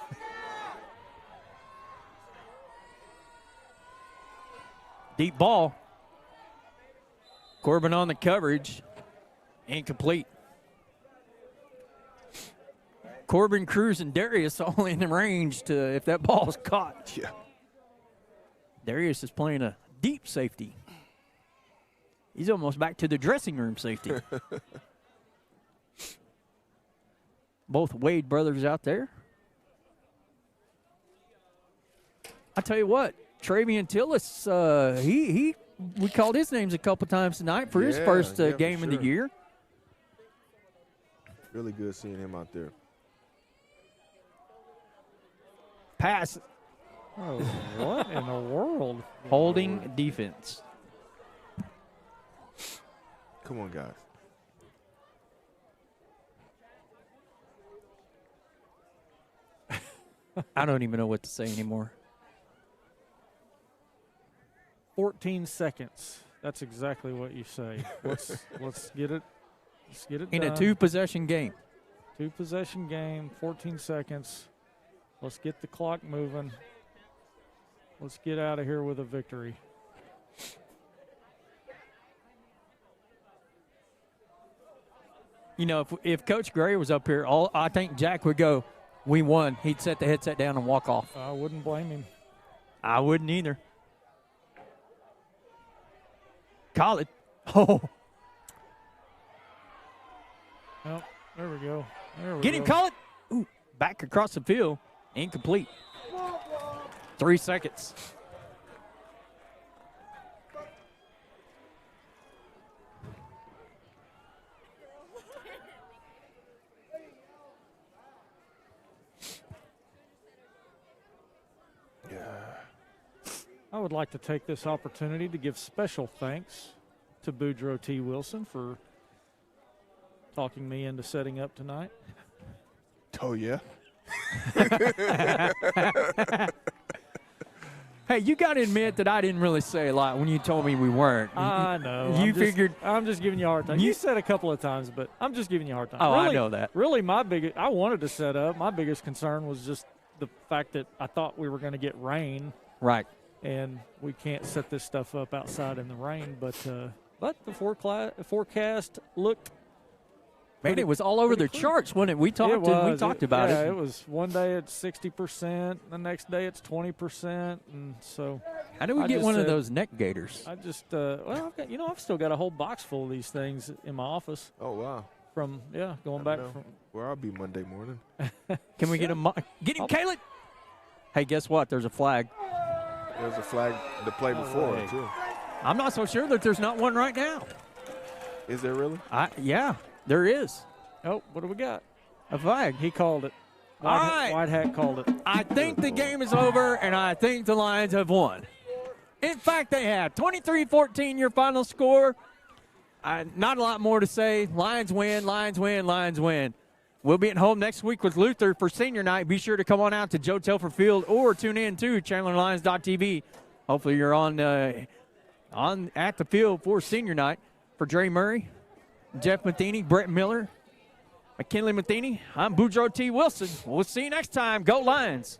deep ball. Corbin on the coverage. Incomplete. Corbin, Cruz, and Darius all in the range to if that ball is caught. Yeah. Darius is playing a deep safety. He's almost back to the dressing room safety. Both Wade brothers out there. I tell you what, Travian Tillis, we called his names a couple times tonight for his first game of the year. Really good seeing him out there. Pass. Oh, what in the world? Holding defense. Come on, guys. I don't even know what to say anymore. 14 seconds. That's exactly what you say. Let's get it. Let's get it in done. A 2-possession game. 2-possession game, 14 seconds. Let's get the clock moving. Let's get out of here with a victory. You know, if Coach Gray was up here, I think Jack would go, we won. He'd set the headset down and walk off. I wouldn't blame him. I wouldn't either. Call it. Oh. Well, there we go. Get him, call it. Ooh, back across the field. Incomplete. 3 seconds. I would like to take this opportunity to give special thanks to Boudreaux T. Wilson for talking me into setting up tonight. Oh, yeah? Hey, you got to admit that I didn't really say a lot when you told me we weren't. I know. I'm just giving you a hard time. You said a couple of times, but I'm just giving you a hard time. Oh, really, I know that. Really, I wanted to set up. My biggest concern was just the fact that I thought we were going to get rain. Right. And we can't set this stuff up outside in the rain. But the forecast looked. Man, it was all over the charts when we talked about it. Yeah, it was one day it's 60%, the next day it's 20%, and so. How do we get one of those neck gaiters? I just I've still got a whole box full of these things in my office. Oh wow! From going back from where I'll be Monday morning. Can we get him? Get him, Caleb. Hey, guess what? There's a flag. There's a flag to play before too. I'm not so sure that there's not one right now. Is there really? Yeah. There is. Oh, what do we got? A flag. He called it. All right. White Hat called it. I think the game is over, and I think the Lions have won. In fact, they have. 23-14 your final score. Not a lot more to say. Lions win, Lions win, Lions win. We'll be at home next week with Luther for senior night. Be sure to come on out to Joe Telfer Field or tune in to ChandlerLions.tv. Hopefully you're on at the field for senior night. For Dre Murray, Jeff Matheny, Brett Miller, McKinley Matheny, I'm Boudreaux T. Wilson. We'll see you next time. Go Lions.